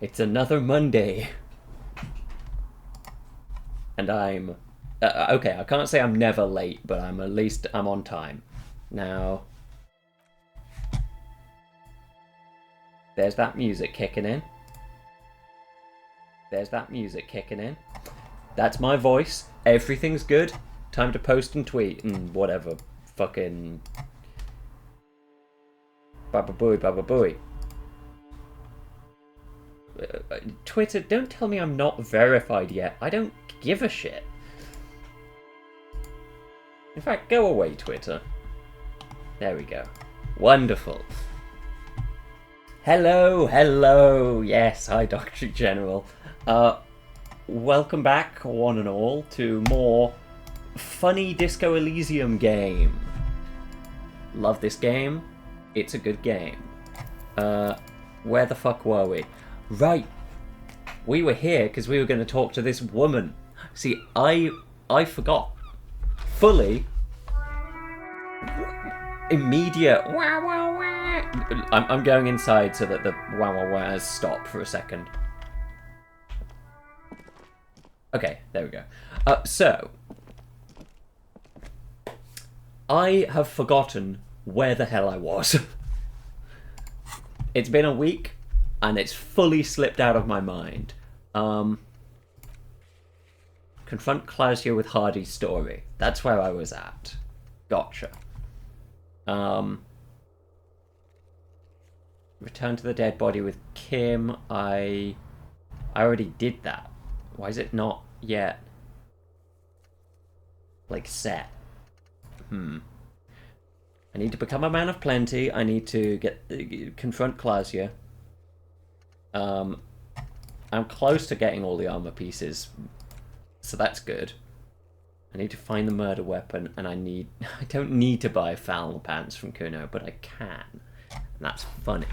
It's another Monday. And I'm... okay, I can't say I'm never late, but I'm on time. Now... There's that music kicking in. There's that music kicking in. That's my voice. Everything's good. Time to post and tweet and whatever. Fucking... Baba booey, baba booey. Twitter, don't tell me I'm not verified yet. I don't give a shit. In fact, go away, Twitter. There we go. Wonderful. Hello, hello. Yes, hi, Dr. General. Welcome back, one and all, to more funny Disco Elysium game. Love this game. It's a good game. Where the fuck were we? Right. We were here because we were going to talk to this woman. See, I forgot. Fully. Immediate. Wah, wah, wah. I'm going inside so that the wah wah wahs stop for a second. Okay, there we go. So. I have forgotten where the hell I was. It's been a week, and it's fully slipped out of my mind. Confront Klaasje with Hardy's story. That's where I was at. Gotcha. Return to the dead body with Kim. I already did that. Why is it not yet, like, set? I need to become a man of plenty. I need to confront Klaasje. I'm close to getting all the armor pieces, so that's good. I need to find the murder weapon, and I don't need to buy flannel pants from Kuno, but I can. And that's funny.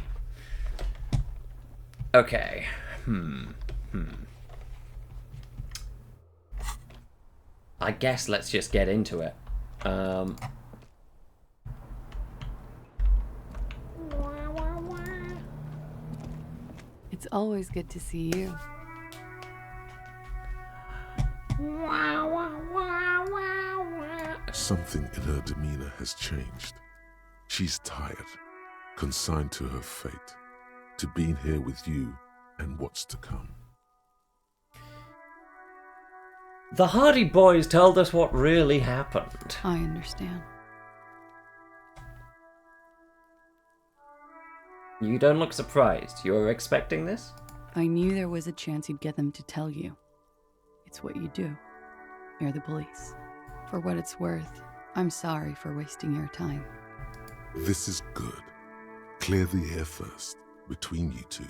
Okay. I guess let's just get into it. It's always good to see you. Something in her demeanor has changed. She's tired, consigned to her fate, to being here with you and what's to come. The Hardy boys told us what really happened. I understand. You don't look surprised. You were expecting this? I knew there was a chance you'd get them to tell you. It's what you do. You're the police. For what it's worth, I'm sorry for wasting your time. This is good. Clear the air first, between you two.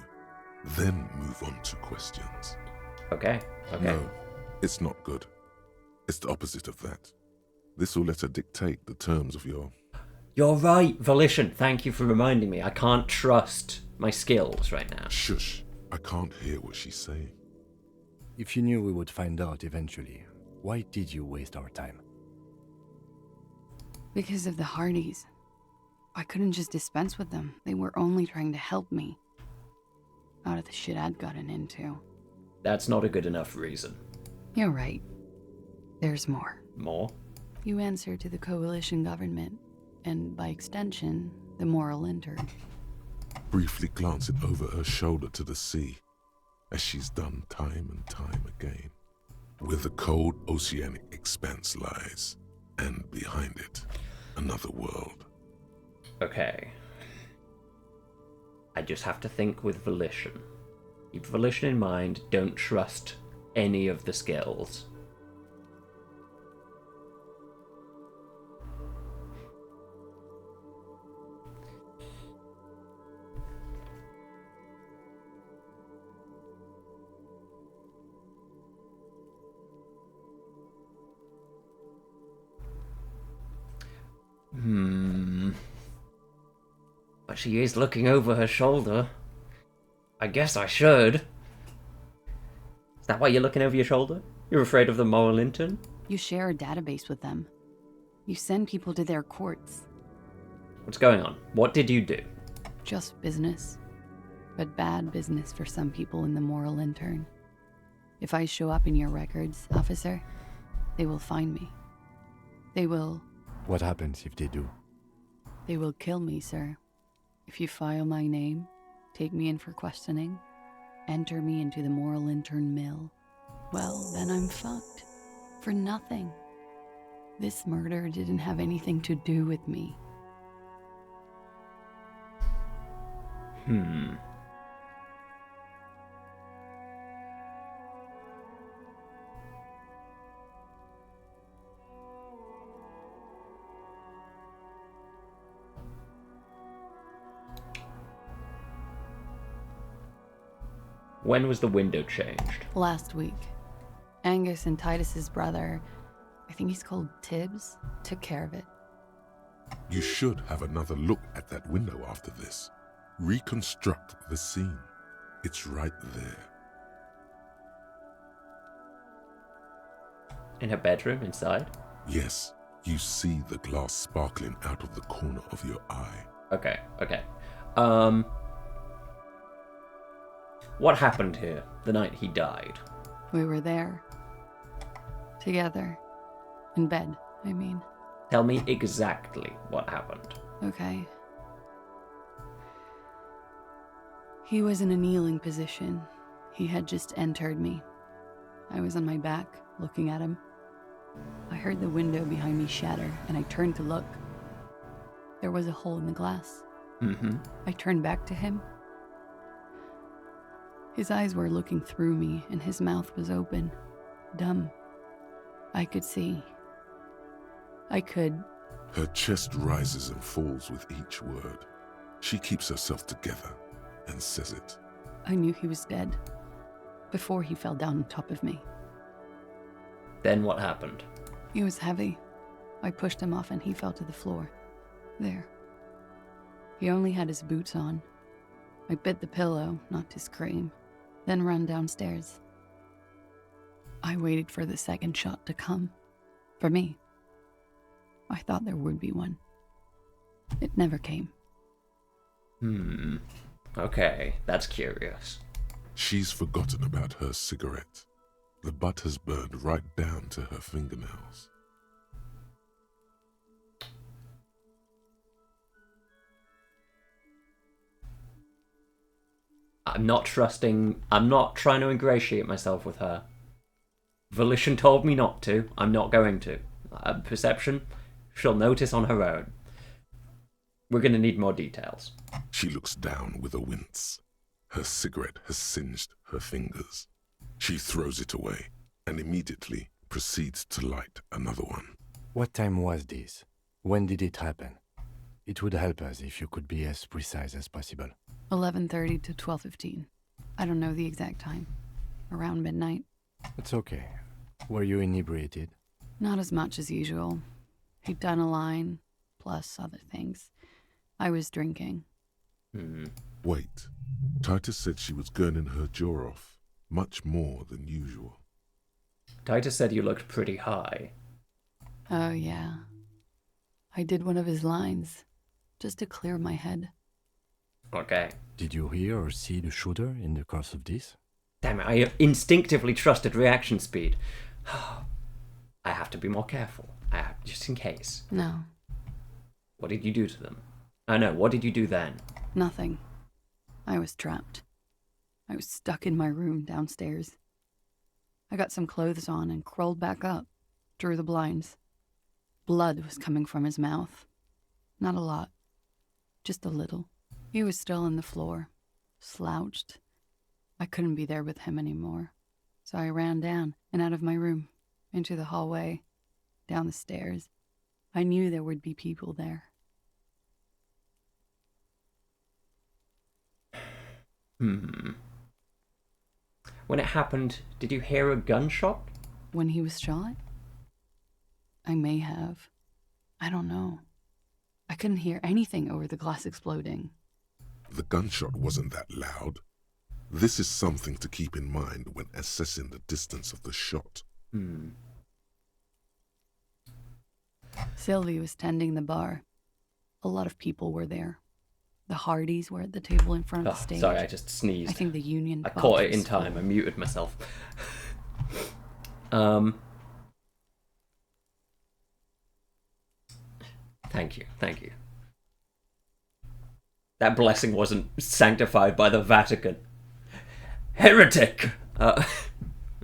Then move on to questions. Okay. No, it's not good. It's the opposite of that. This will let her dictate the terms of your... You're right, Volition. Thank you for reminding me. I can't trust my skills right now. Shush. I can't hear what she's saying. If you knew we would find out eventually, why did you waste our time? Because of the Hardys. I couldn't just dispense with them. They were only trying to help me. Out of the shit I'd gotten into. That's not a good enough reason. You're right. There's more. More? You answer to the coalition government, and by extension, the moral intern. Briefly glancing over her shoulder to the sea, as she's done time and time again. Where the cold oceanic expanse lies, and behind it, another world. Okay. I just have to think with Volition. Keep Volition in mind, don't trust any of the skills. But she is looking over her shoulder. I guess I should. Is that why you're looking over your shoulder? You're afraid of the moral intern? You share a database with them. You send people to their courts. What's going on? What did you do? Just business. but bad business for some people in the moral intern. If I show up in your records, officer, they will find me. They will What happens if they do? kill me, sir. If you file my name, take me in for questioning, enter me into the moral intern mill, well, then I'm fucked. For nothing. This murder didn't have anything to do with me. When was the window changed? Last week, Angus and Titus's brother, I think he's called Tibbs, took care of it. You should have another look at that window after this. Reconstruct the scene. It's right there. In her bedroom, inside? Yes, you see the glass sparkling out of the corner of your eye. Okay. What happened here the night he died? We were there. Together. In bed, I mean. Tell me exactly what happened. Okay. He was in a kneeling position. He had just entered me. I was on my back, looking at him. I heard the window behind me shatter, and I turned to look. There was a hole in the glass. I turned back to him. His eyes were looking through me, and his mouth was open. Dumb. I could see. Her chest rises and falls with each word. She keeps herself together and says it. I knew he was dead. Before he fell down on top of me. Then what happened? He was heavy. I pushed him off and he fell to the floor. There. He only had his boots on. I bit the pillow, not to scream, then ran downstairs. I waited for the second shot to come. For me. I thought there would be one. It never came. Okay, that's curious. She's forgotten about her cigarette. The butt has burned right down to her fingernails. I'm not trying to ingratiate myself with her. Volition told me not to. I'm not going to. Perception, she'll notice on her own. We're going to need more details. She looks down with a wince. Her cigarette has singed her fingers. She throws it away and immediately proceeds to light another one. What time was this? When did it happen? It would help us if you could be as precise as possible. 11:30 to 12:15. I don't know the exact time. Around midnight. It's okay. Were you inebriated? Not as much as usual. He'd done a line, plus other things. I was drinking. Wait. Titus said she was gurning her jaw off, much more than usual. Titus said you looked pretty high. Oh, yeah. I did one of his lines, just to clear my head. Okay. Did you hear or see the shooter in the course of this? Damn it, I instinctively trusted reaction speed. I have to be more careful, just in case. No, What did you do to them? I know, what did you do then? nothing. I was trapped. I was stuck in my room downstairs. I got some clothes on and crawled back up, drew the blinds. Blood was coming from his mouth. Not a lot, just a little. He was still on the floor, slouched. I couldn't be there with him anymore, so I ran down and out of my room, into the hallway, down the stairs. I knew there would be people there. When it happened, did you hear a gunshot? When he was shot? I may have. I don't know. I couldn't hear anything over the glass exploding. The gunshot wasn't that loud. This is something to keep in mind when assessing the distance of the shot. Sylvie was tending the bar. A lot of people were there. The Hardys were at the table in front of Oh, the stage. sorry, I just sneezed. I think the Union I box caught it was in time. full. I muted myself. Thank you. Thank you. That blessing wasn't sanctified by the Vatican. Heretic!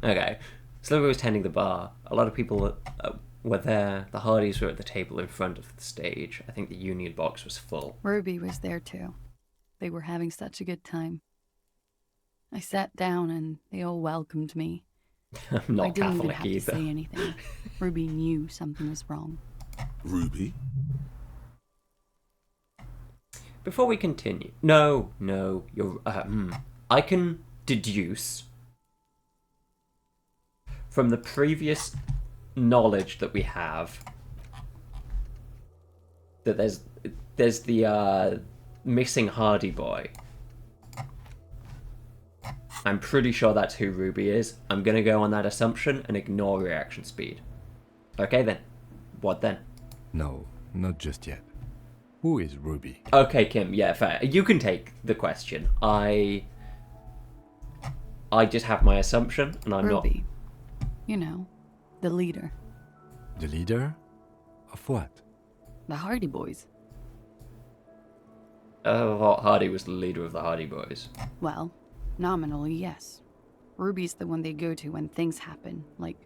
Okay. Sliver was tending the bar. A lot of people were there. The Hardys were at the table in front of the stage. I think the Union box was full. Ruby was there too. They were having such a good time. I sat down and they all welcomed me. I'm not I didn't even Catholic have either. to say anything. Ruby knew something was wrong. Ruby? Before we continue, no, you're. I can deduce from the previous knowledge that we have that there's the missing Hardy boy. I'm pretty sure that's who Ruby is. I'm gonna go on that assumption and ignore reaction speed. Okay then. What then? No, not just yet. Who is Ruby? Okay, Kim, yeah, fair. You can take the question. I just have my assumption, and I'm Ruby. You know, the leader. The leader? Of what? The Hardy Boys. not... Hardy was the leader of the Hardy Boys. Well, nominally, yes. Ruby's the one they go to when things happen, like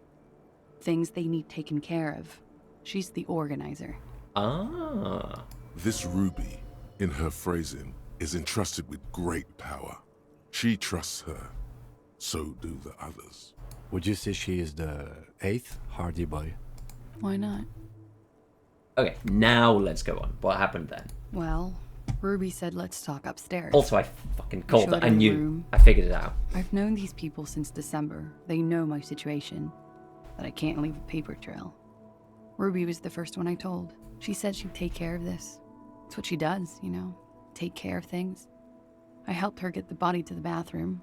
things they need taken care of. She's the organizer. Ah. This Ruby, in her phrasing, is entrusted with great power. She trusts her. So do the others. Would you say she is the 8th Hardy boy? Why not? Okay, now let's go on. What happened then? Well, Ruby said let's talk upstairs. Also, I fucking called showed it. I her the knew. room. I figured it out. I've known these people since December. They know my situation. But I can't leave a paper trail. Ruby was the first one I told. She said she'd take care of this. It's what she does, you know, take care of things. I helped her get the body to the bathroom.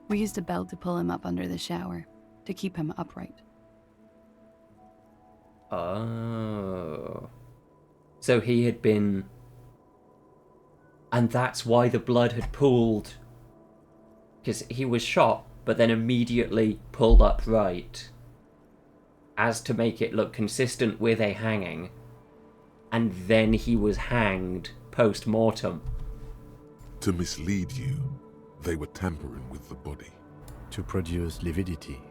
We used a belt to pull him up under the shower, to keep him upright. Oh. So he had been... And that's why the blood had pooled. Because he was shot, but then immediately pulled upright. As to make it look consistent with a hanging. And then he was hanged post-mortem. To mislead you, they were tampering with the body. To produce lividity,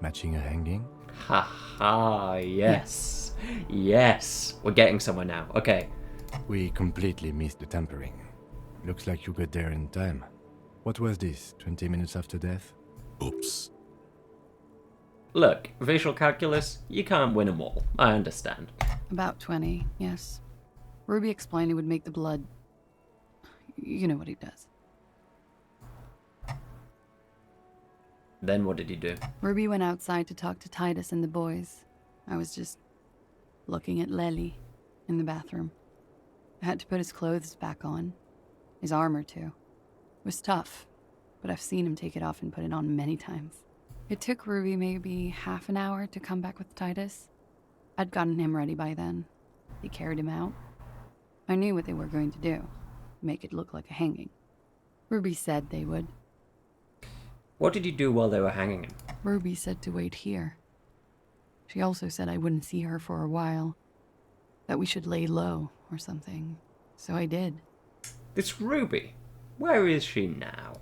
matching a hanging? Ha ha, yes. Yes. We're getting somewhere now. Okay. We completely missed the tampering. Looks like you got there in time. What was this, 20 minutes after death? Oops. Look, visual calculus, you can't win them all. I understand. About 20, yes. Ruby explained it would make the blood... You know what he does. Then what did he do? Ruby went outside to talk to Titus and the boys. I was just looking at Lely in the bathroom. I had to put his clothes back on. His armor, too. It was tough, but I've seen him take it off and put it on many times. It took Ruby maybe half an hour to come back with Titus. I'd gotten him ready by then. They carried him out. I knew what they were going to do. Make it look like a hanging. Ruby said they would. What did you do while they were hanging him? Ruby said to wait here. She also said I wouldn't see her for a while. That we should lay low or something. So I did. This Ruby, where is she now?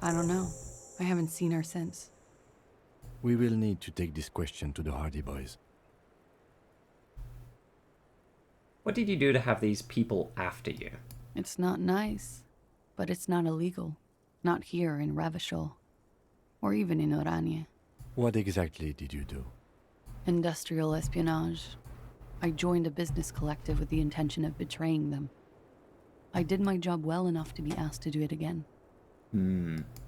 I don't know. I haven't seen her since. We will need to take this question to the Hardy Boys. What did you do to have these people after you? It's not nice, but it's not illegal. Not here in Ravishol. Or even in Oranje. What exactly did you do? Industrial espionage. I joined a business collective with the intention of betraying them. I did my job well enough to be asked to do it again.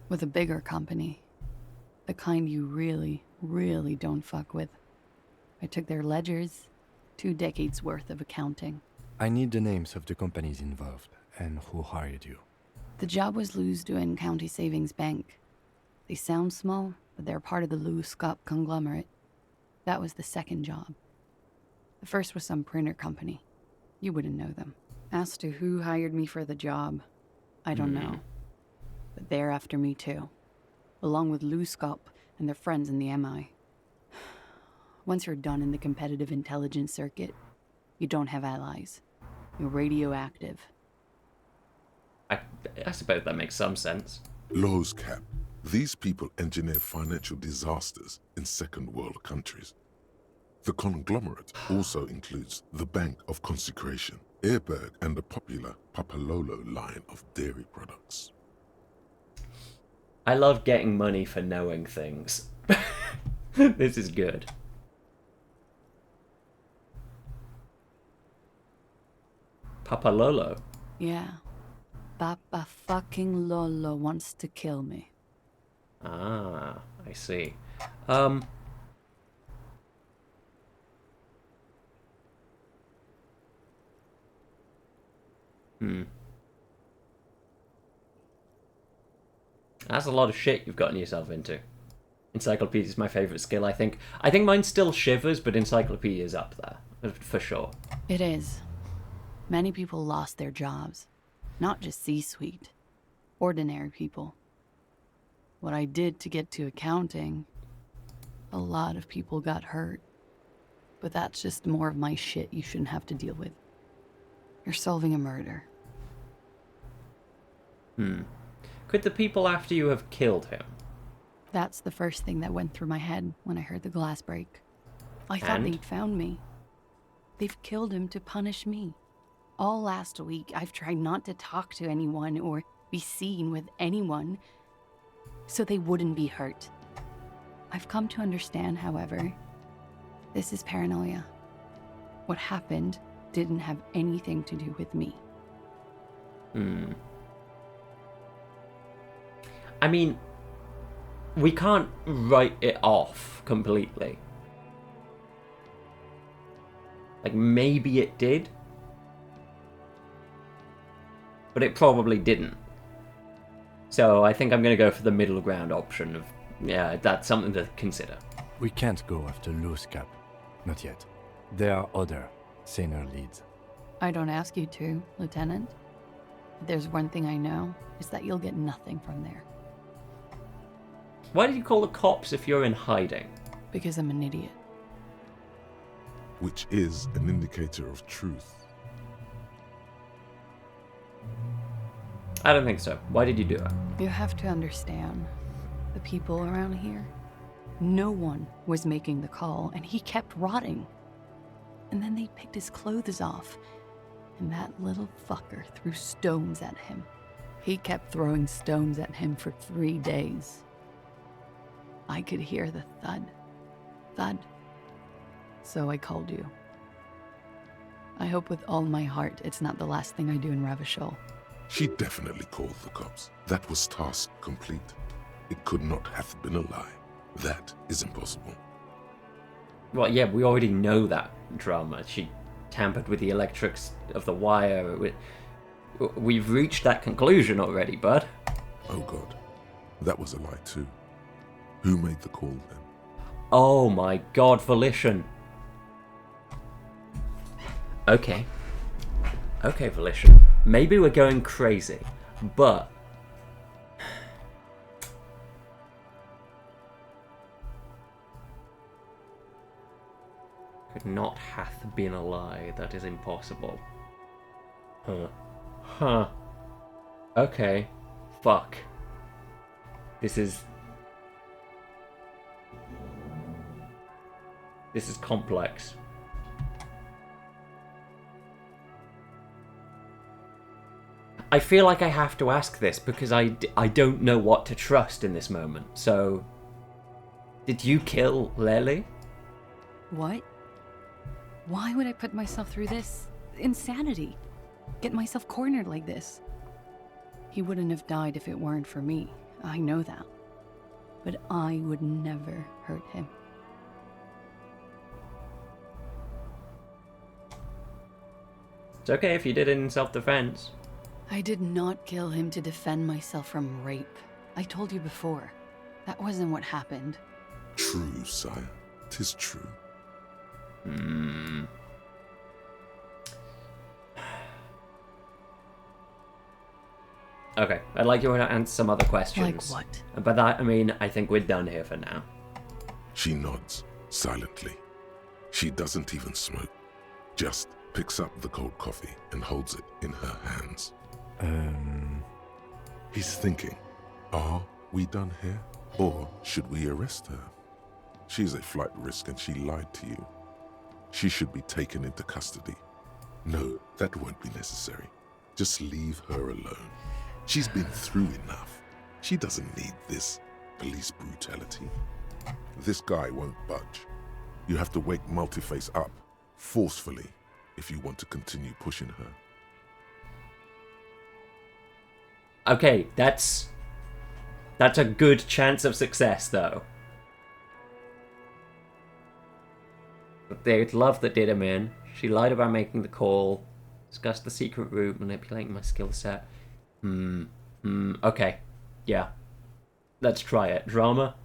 With a bigger company. The kind you really, really don't fuck with. I took their ledgers, 2 decades worth of accounting. I need the names of the companies involved and who hired you. The job was Lewsdoen County Savings Bank. They sound small, but they're part of the Lewis Scott conglomerate. That was the second job. The first was some printer company. You wouldn't know them. As to who hired me for the job, I don't know. But they're after me too. Along with Luskop and their friends in the MI. Once you're done in the competitive intelligence circuit, you don't have allies. You're radioactive. I suppose that makes some sense. Laws Cap. These people engineer financial disasters in second world countries. The conglomerate also includes the Bank of Consecration, Airberg, and the popular Papalolo line of dairy products. I love getting money for knowing things. This is good. Papalolo. Yeah. Papa fucking Lolo wants to kill me. Ah, I see. That's a lot of shit you've gotten yourself into. Encyclopedia is my favourite skill, I think. I think mine still shivers, but Encyclopedia is up there, for sure. It is. Many people lost their jobs. Not just C-suite. Ordinary people. What I did to get to accounting, a lot of people got hurt. But that's just more of my shit you shouldn't have to deal with. You're solving a murder. Could the people after you have killed him? That's the first thing that went through my head when I heard the glass break. I thought And? they'd found me. They've killed him to punish me. All last week, I've tried not to talk to anyone or be seen with anyone so they wouldn't be hurt. I've come to understand, however, this is paranoia. What happened didn't have anything to do with me. I mean, we can't write it off completely. Like, maybe it did. But it probably didn't. So I think I'm going to go for the middle ground option of, yeah, that's something to consider. We can't go after Loose Cap. Not yet. There are other, saner leads. I don't ask you to, Lieutenant. If there's one thing I know, it's that you'll get nothing from there. Why did you call the cops if you're in hiding? Because I'm an idiot. Which is an indicator of truth. I don't think so. Why did you do it? You have to understand, the people around here, no one was making the call, and he kept rotting. And then they picked his clothes off, and that little fucker threw stones at him. He kept throwing stones at him for 3 days. I could hear the thud, thud. So I called you. I hope with all my heart it's not the last thing I do in Ravachol. She definitely called the cops. That was task complete. It could not have been a lie. That is impossible. Well, yeah, we already know that drama. She tampered with the electrics of the wire. We've reached that conclusion already, bud. Oh God, that was a lie too. Who made the call then? Oh my god, Volition. Okay. Okay, Volition. Maybe we're going crazy, but... Could not hath been a lie. That is impossible. Huh. Okay. Fuck. This is complex. I feel like I have to ask this because I don't know what to trust in this moment. So, did you kill Lely? What? Why would I put myself through this? Insanity. Get myself cornered like this. He wouldn't have died if it weren't for me. I know that. But I would never hurt him. It's okay if you did it in self-defense. I did not kill him to defend myself from rape. I told you before. That wasn't what happened. True, sire. 'Tis true. Okay, I'd like you to answer some other questions. Like what? And by that, I mean, I think we're done here for now. She nods, silently. She doesn't even smoke. Just picks up the cold coffee and holds it in her hands. He's thinking, are we done here? Or should we arrest her? She's a flight risk and she lied to you. She should be taken into custody. No, that won't be necessary. Just leave her alone. She's been through enough. She doesn't need this police brutality. This guy won't budge. You have to wake Multiface up, forcefully, if you want to continue pushing her. Okay, that's a good chance of success, though. But they'd love that did him in. She lied about making the call, discussed the secret route, manipulating my skill set. Okay. Yeah. Let's try it. Drama?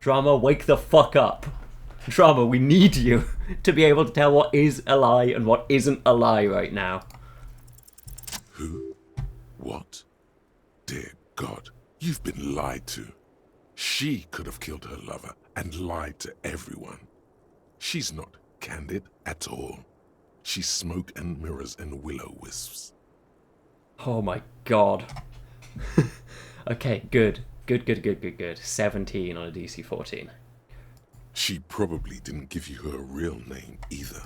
Drama, wake the fuck up. Drama, we need you to be able to tell what is a lie and what isn't a lie right now. Who? What? Dear God, you've been lied to. She could have killed her lover and lied to everyone. She's not candid at all. She's smoke and mirrors and willow-wisps. Oh my god. Okay, good. Good. 17 on a DC 14. She probably didn't give you her real name either.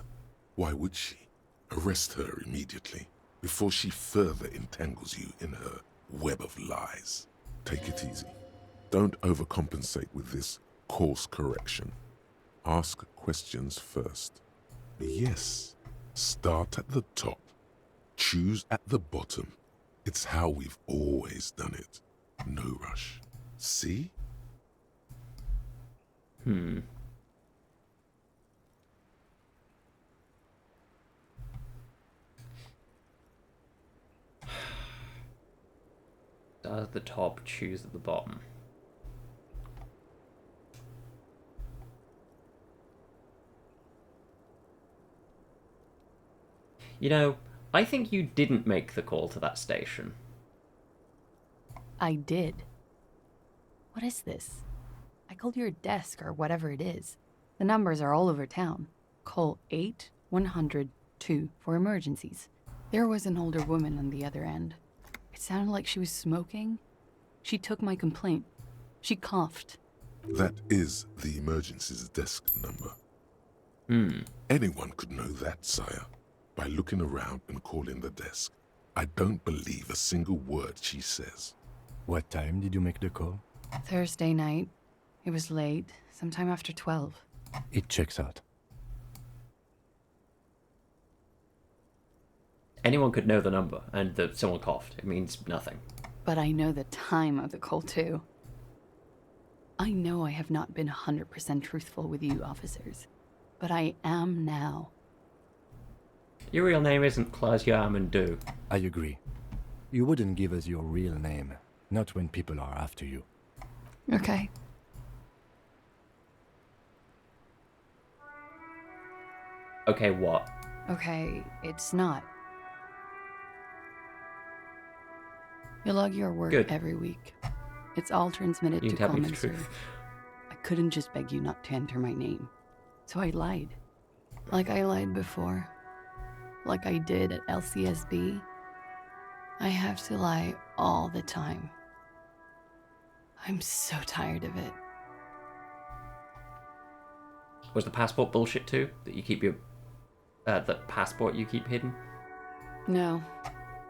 Why would she? Arrest her immediately, before she further entangles you in her web of lies. Take it easy. Don't overcompensate with this course correction. Ask questions first. Yes, start at the top. Choose at the bottom. It's how we've always done it. No rush. See? Start at the top, choose at the bottom. You know, I think you didn't make the call to that station. I did. What is this? I called your desk or whatever it is. The numbers are all over town. Call 8-100-2 for emergencies. There was an older woman on the other end. It sounded like she was smoking. She took my complaint. She coughed. That is the emergencies desk number. Anyone could know that, sire, by looking around and calling the desk. I don't believe a single word she says. What time did you make the call? Thursday night. It was late, sometime after 12. It checks out. Anyone could know the number, and that someone coughed. It means nothing. But I know the time of the call, too. I know I have not been 100% truthful with you, officers. But I am now. Your real name isn't Klaasje Amandu. I agree. You wouldn't give us your real name, not when people are after you. Okay. Okay, what? Okay, it's not. You log your work Good. every week. It's all transmitted You to can tell me the common server. truth. I couldn't just beg you not to enter my name. So I lied. Like I lied before. Like I did at LCSB. I have to lie all the time. I'm so tired of it. Was the passport bullshit too? That you keep your... the passport you keep hidden? No.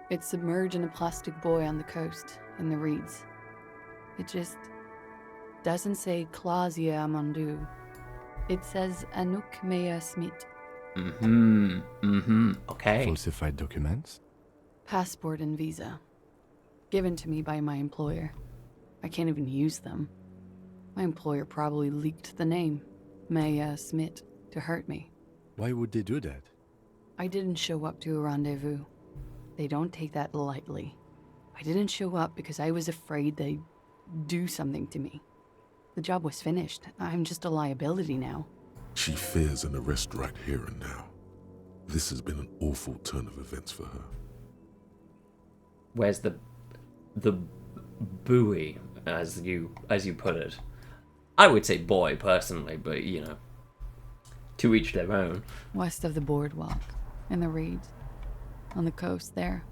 It's submerged in a plastic buoy on the coast, in the reeds. It just doesn't say Klaasje Amandu. It says Anouk Mea Smit. Okay. Falsified documents? Passport and visa. Given to me by my employer. I can't even use them. My employer probably leaked the name, Mea Smit, to hurt me. Why would they do that? I didn't show up to a rendezvous. They don't take that lightly. I didn't show up because I was afraid they'd do something to me. The job was finished. I'm just a liability now. She fears an arrest right here and now. This has been an awful turn of events for her. Where's the the buoy, as you put it. I would say boy personally, but you know, to each their own. West of the boardwalk, in the reeds, on the coast there.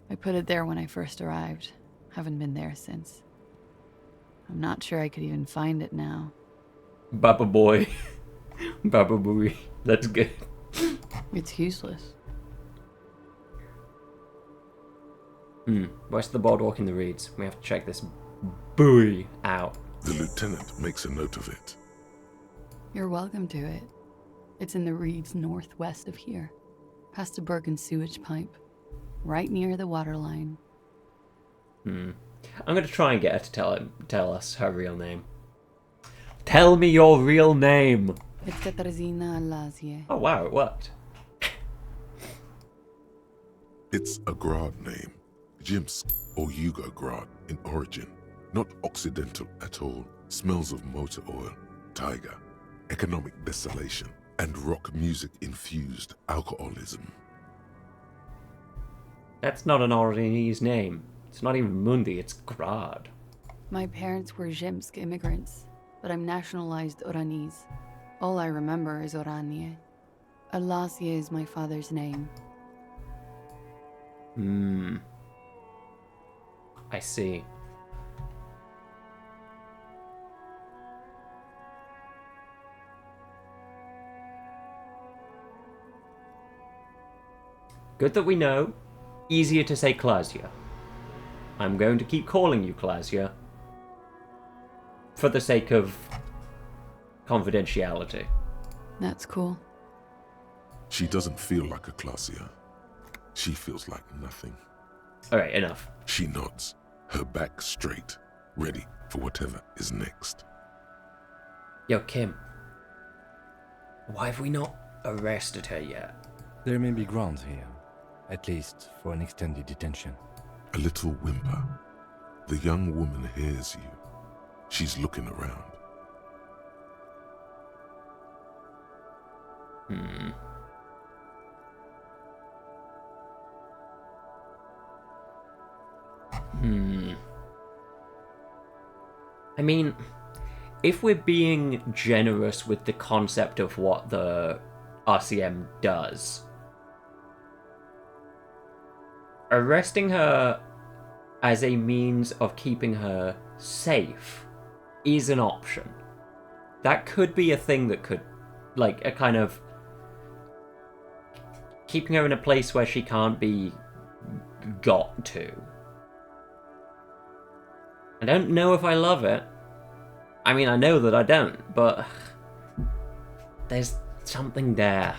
I put it there when I first arrived. Haven't been there since. I'm not sure I could even find it now. Baba boy. Baba buoy. That's good. It's useless. West of the boardwalk in the reeds. We have to check this buoy out. The lieutenant makes a note of it. You're welcome to it. It's in the reeds northwest of here, past a broken sewage pipe, right near the waterline. I'm going to try and get her to tell us her real name. Tell me your real name! It's Katarzyna Elysium. Oh wow, it worked. It's a Grad name, Jimsk or Yugo-Grad in origin. Not Occidental at all. Smells of motor oil, tiger, economic desolation, and rock music-infused alcoholism. That's not an Oranese name. It's not even Mundi, it's Grad. My parents were Zhimsk immigrants, but I'm nationalized Oranese. All I remember is Oranje. Elysium is my father's name. I see. Good that we know. Easier to say Klaasje. I'm going to keep calling you Klaasje. For the sake of confidentiality. That's cool. She doesn't feel like a Klaasje. She feels like nothing. Alright, enough. She nods, her back straight, ready for whatever is next. Yo, Kim. Why have we not arrested her yet? There may be grounds here, at least for an extended detention. A little whimper. The young woman hears you. She's looking around. I mean, if we're being generous with the concept of what the RCM does, arresting her as a means of keeping her safe is an option. That could be a thing that could, like, a kind of keeping her in a place where she can't be got to. I don't know if I love it. I mean, I know that I don't, but there's something there.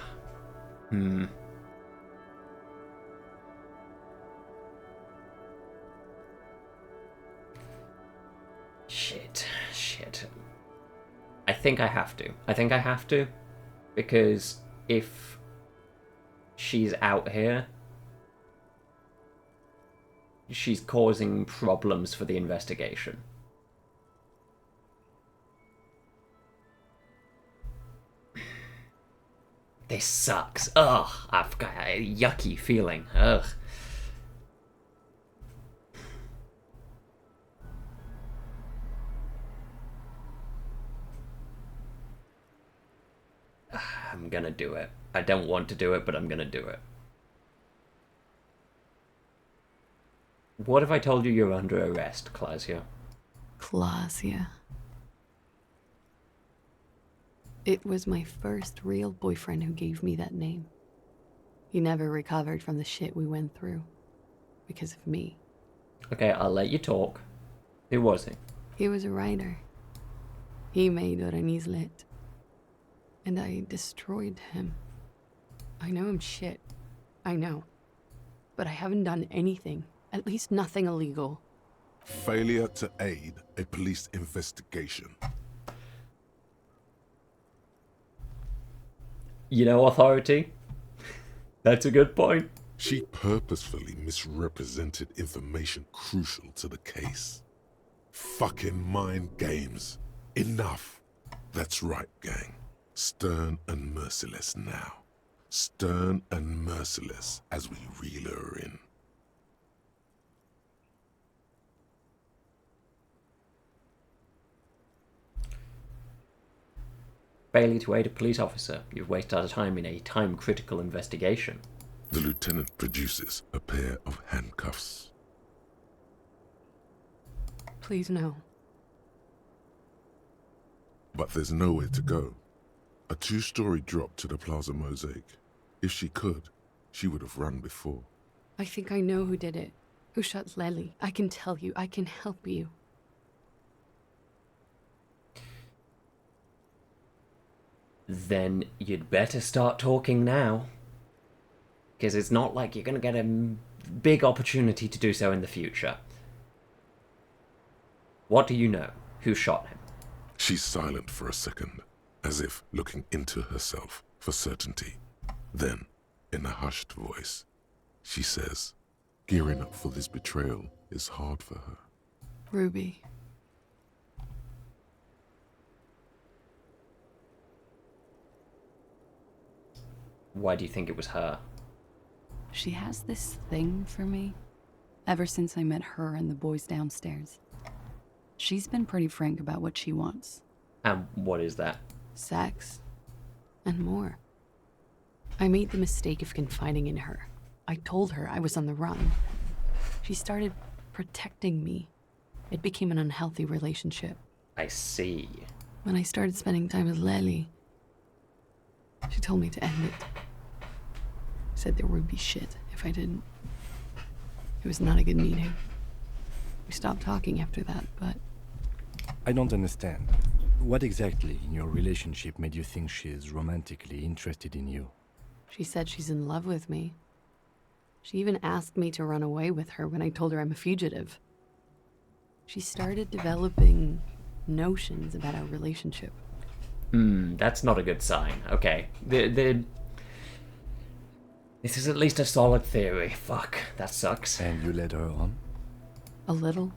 Shit. I think I have to. Because if she's out here, she's causing problems for the investigation. This sucks. Ugh, I've got a yucky feeling. Ugh. I'm gonna do it. I don't want to do it, but I'm gonna do it. What if I told you you're under arrest, Klaasje? Klaasje. It was my first real boyfriend who gave me that name. He never recovered from the shit we went through. Because of me. Okay, I'll let you talk. Who was he? He was a writer. He made Oranese lit. And I destroyed him. I know I'm shit. I know. But I haven't done anything. At least nothing illegal. Failure to aid a police investigation. You know, authority. That's a good point. She purposefully misrepresented information crucial to the case. Fucking mind games. Enough. That's right, gang. Stern and merciless now. Stern and merciless as we reel her in. Bailey to aid a police officer. You've wasted our time in a time-critical investigation. The lieutenant produces a pair of handcuffs. Please, no. But there's nowhere to go. A 2-story drop to the Plaza Mosaic. If she could, she would have run before. I think I know who did it. Who shot Lely. I can tell you. I can help you. Then you'd better start talking now. Because it's not like you're going to get a big opportunity to do so in the future. What do you know? Who shot him? She's silent for a second, as if looking into herself for certainty. Then, in a hushed voice, she says, gearing up for this betrayal is hard for her. Ruby. Why do you think it was her? She has this thing for me. Ever since I met her and the boys downstairs. She's been pretty frank about what she wants. And what is that? Sex. And more. I made the mistake of confiding in her. I told her I was on the run. She started protecting me. It became an unhealthy relationship. I see. When I started spending time with Lely, she told me to end it. Said there would be shit if I didn't. It was not a good meeting. We stopped talking after that, but... I don't understand. What exactly in your relationship made you think she is romantically interested in you? She said she's in love with me. She even asked me to run away with her when I told her I'm a fugitive. She started developing notions about our relationship. That's not a good sign. Okay. This is at least a solid theory. Fuck, that sucks. And you led her on? A little.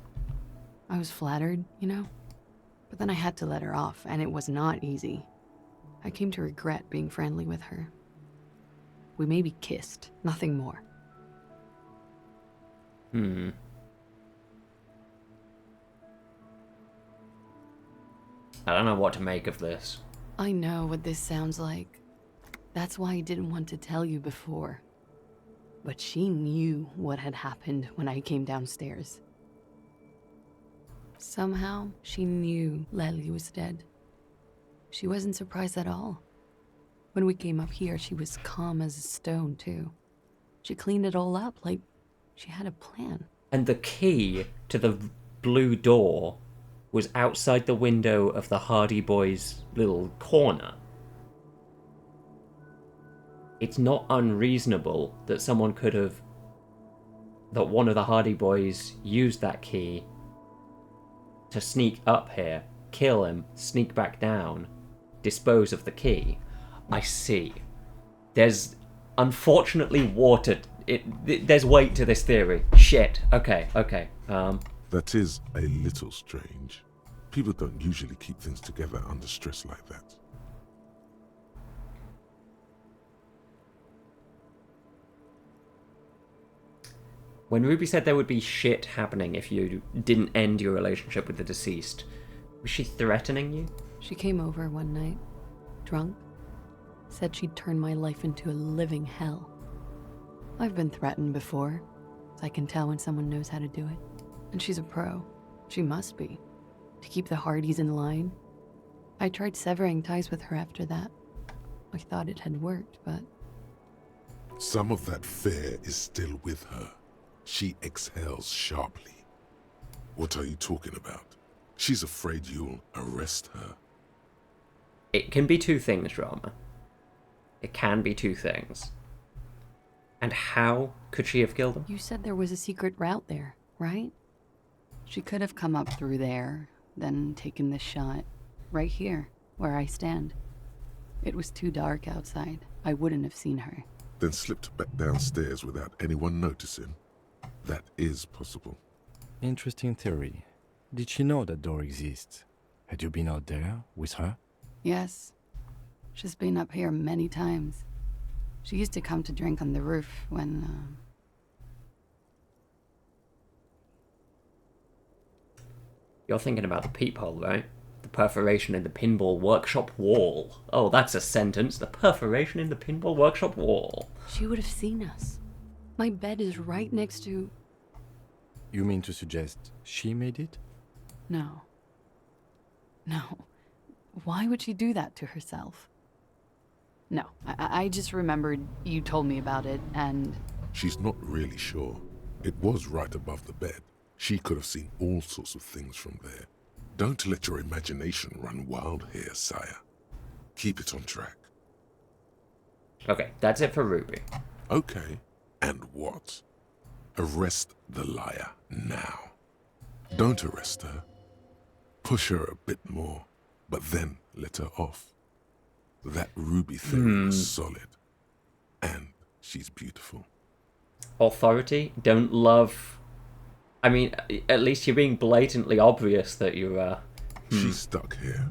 I was flattered, you know? But then I had to let her off, and it was not easy. I came to regret being friendly with her. We maybe kissed, nothing more. I don't know what to make of this. I know what this sounds like. That's why I didn't want to tell you before. But she knew what had happened when I came downstairs. Somehow, she knew Lely was dead. She wasn't surprised at all. When we came up here, she was calm as a stone, too. She cleaned it all up like she had a plan. And the key to the blue door was outside the window of the Hardy Boys' little corner. It's not unreasonable that someone could have... that one of the Hardy Boys used that key to sneak up here, kill him, sneak back down, dispose of the key. I see. There's unfortunately water. There's weight to this theory. Shit. Okay. That is a little strange. People don't usually keep things together under stress like that. When Ruby said there would be shit happening if you didn't end your relationship with the deceased, was she threatening you? She came over one night, drunk, said she'd turn my life into a living hell. I've been threatened before, so I can tell when someone knows how to do it. And she's a pro. She must be. To keep the Hardys in line. I tried severing ties with her after that. I thought it had worked, but... Some of that fear is still with her. She exhales sharply. What are you talking about? She's afraid you'll arrest her. It can be two things, Rama. It can be two things. And how could she have killed him? You said there was a secret route there, right? She could have come up through there, then taken this shot. Right here, where I stand. It was too dark outside. I wouldn't have seen her. Then slipped back downstairs without anyone noticing. That is possible. Interesting theory. Did she know that door exists? Had you been out there with her? Yes. She's been up here many times. She used to come to drink on the roof when, You're thinking about the peephole, right? The The perforation in the pinball workshop wall. Oh, that's a sentence. The perforation in the pinball workshop wall. She would have seen us. My bed is right next to... You mean to suggest she made it? No. No. Why would she do that to herself? No, I just remembered you told me about it, and... She's not really sure. It was right above the bed. She could have seen all sorts of things from there. Don't let your imagination run wild here, sire. Keep it on track. Okay, that's it for Ruby. Okay, and what? Arrest the liar now. Don't arrest her. Push her a bit more, but then let her off. That Ruby thing was solid. And she's beautiful. Authority? Don't love... I mean, at least you're being blatantly obvious that you're, She's stuck here.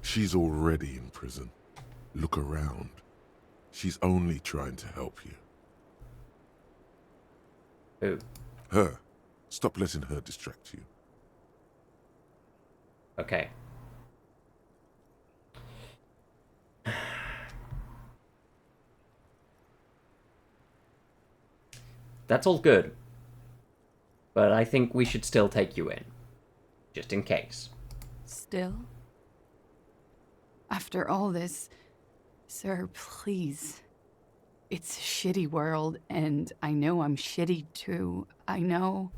She's already in prison. Look around. She's only trying to help you. Who? Her. Stop letting her distract you. Okay. That's all good. But I think we should still take you in. Just in case. Still? After all this, sir, please. It's a shitty world, and I know I'm shitty too. I know.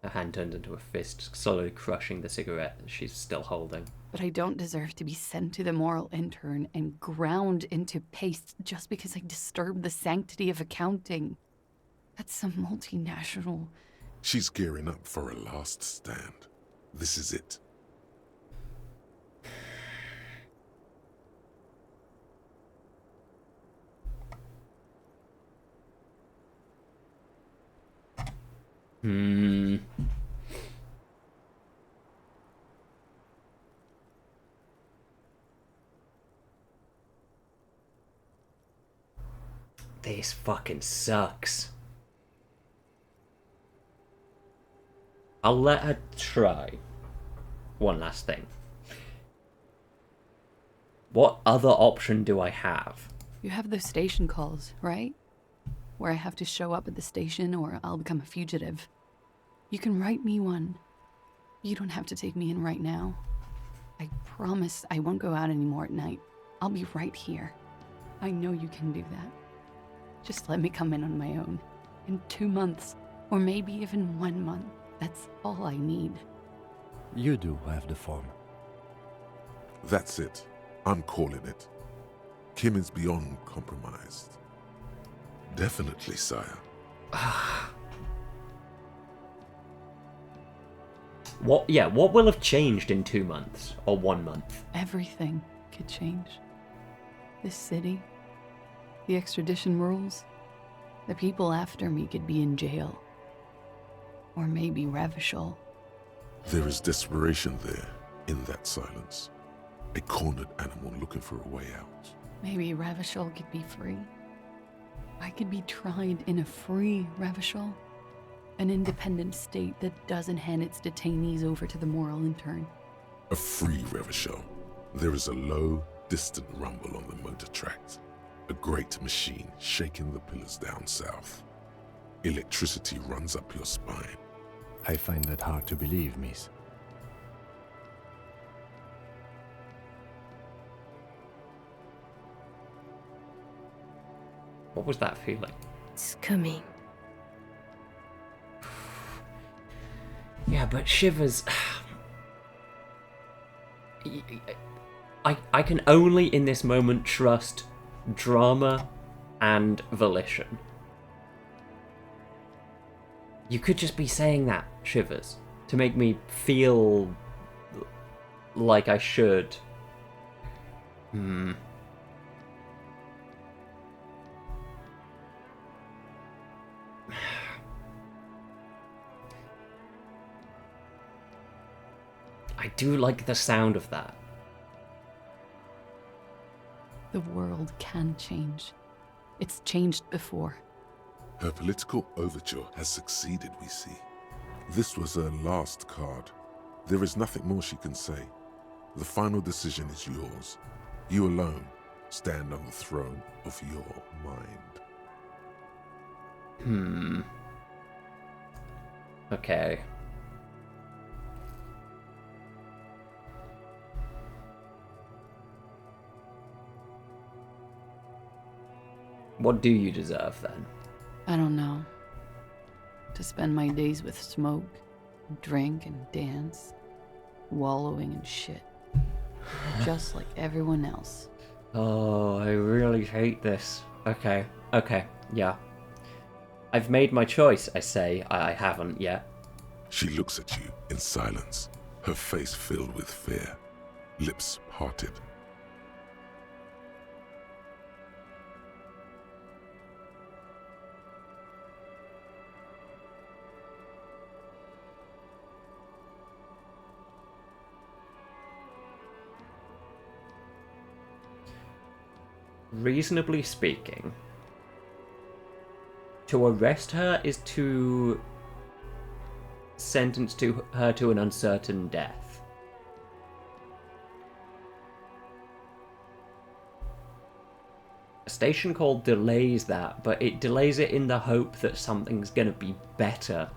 Her hand turned into a fist, slowly crushing the cigarette that she's still holding. But I don't deserve to be sent to the moral intern and ground into paste just because I disturbed the sanctity of accounting. That's some multinational... She's gearing up for a last stand. This is it. This fucking sucks. I'll let her try. One last thing. What other option do I have? You have those station calls, right? Where I have to show up at the station or I'll become a fugitive. You can write me one. You don't have to take me in right now. I promise I won't go out anymore at night. I'll be right here. I know you can do that. Just let me come in on my own. In 2 months, or maybe even 1 month. That's all I need. You do have the form. That's it. I'm calling it. Kim is beyond compromised. Definitely, sire. What will have changed in 2 months? Or 1 month? Everything could change. This city, the extradition rules, the people after me could be in jail. Or maybe Revachol. There is desperation there, in that silence. A cornered animal looking for a way out. Maybe Revachol could be free. I could be tried in a free Revachol. An independent state that doesn't hand its detainees over to the moral intern. A free Revachol. There is a low, distant rumble on the motor tracks. A great machine shaking the pillars down south. Electricity runs up your spine. I find that hard to believe, miss. What was that feeling? It's coming. Yeah, but Shivers... I can only in this moment trust drama and volition. You could just be saying that, Shivers, to make me feel like I should. I do like the sound of that. The world can change. It's changed before. Her political overture has succeeded, we see. This was her last card. There is nothing more she can say. The final decision is yours. You alone stand on the throne of your mind. Okay. What do you deserve, then? I don't know. To spend my days with smoke, drink, and dance, wallowing in shit. Just like everyone else. Oh, I really hate this. Okay, yeah. I've made my choice, I say. I haven't yet. She looks at you in silence, her face filled with fear, lips parted. Reasonably speaking, to arrest her is to sentence her to an uncertain death. A station call delays that, but it delays it in the hope that something's gonna be better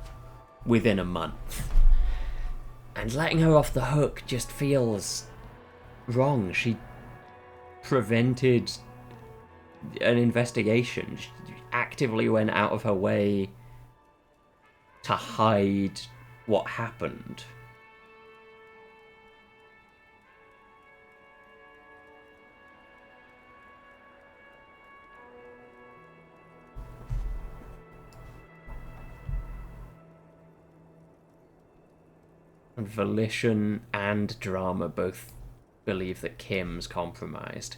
within a month. And letting her off the hook just feels wrong. She prevented an investigation. She actively went out of her way to hide what happened. And Volition and Drama both believe that Kim's compromised.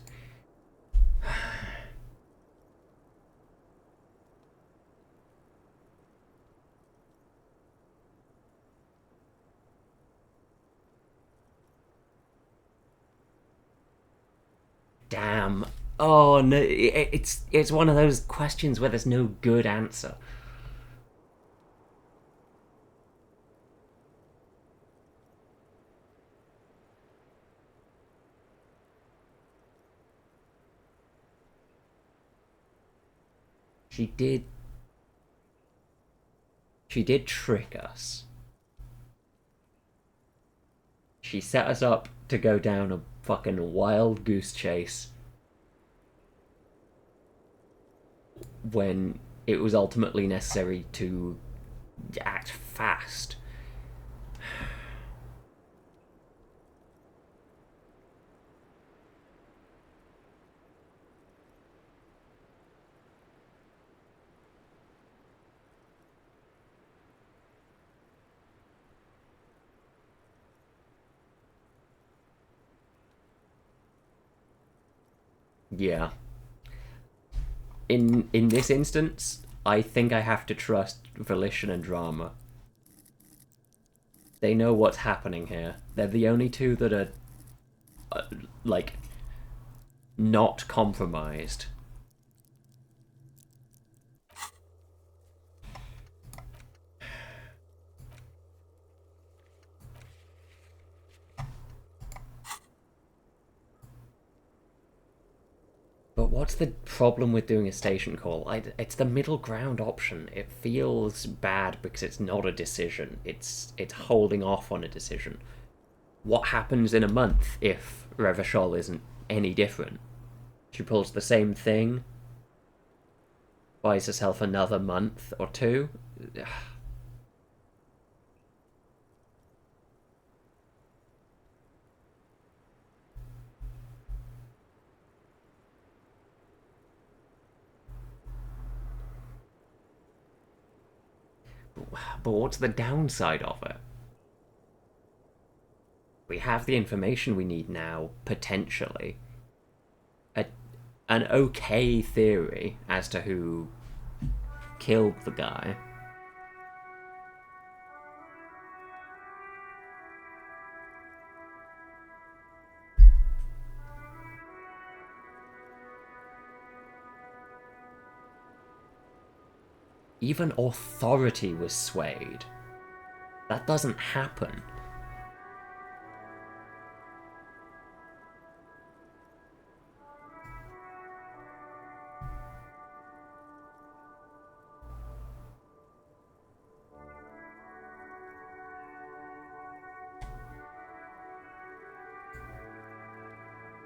Damn. Oh no, it's one of those questions where there's no good answer. She did trick us. She set us up to go down a fucking wild goose chase when it was ultimately necessary to act fast. Yeah. In this instance, I think I have to trust Volition and Drama. They know what's happening here. They're the only two that are, like, not compromised. But what's the problem with doing a station call? It's the middle ground option. It feels bad because it's not a decision. It's holding off on a decision. What happens in a month if Revachol isn't any different? She pulls the same thing, buys herself another month or two. But what's the downside of it? We have the information we need now, potentially. An okay theory as to who killed the guy. Even authority was swayed. That doesn't happen.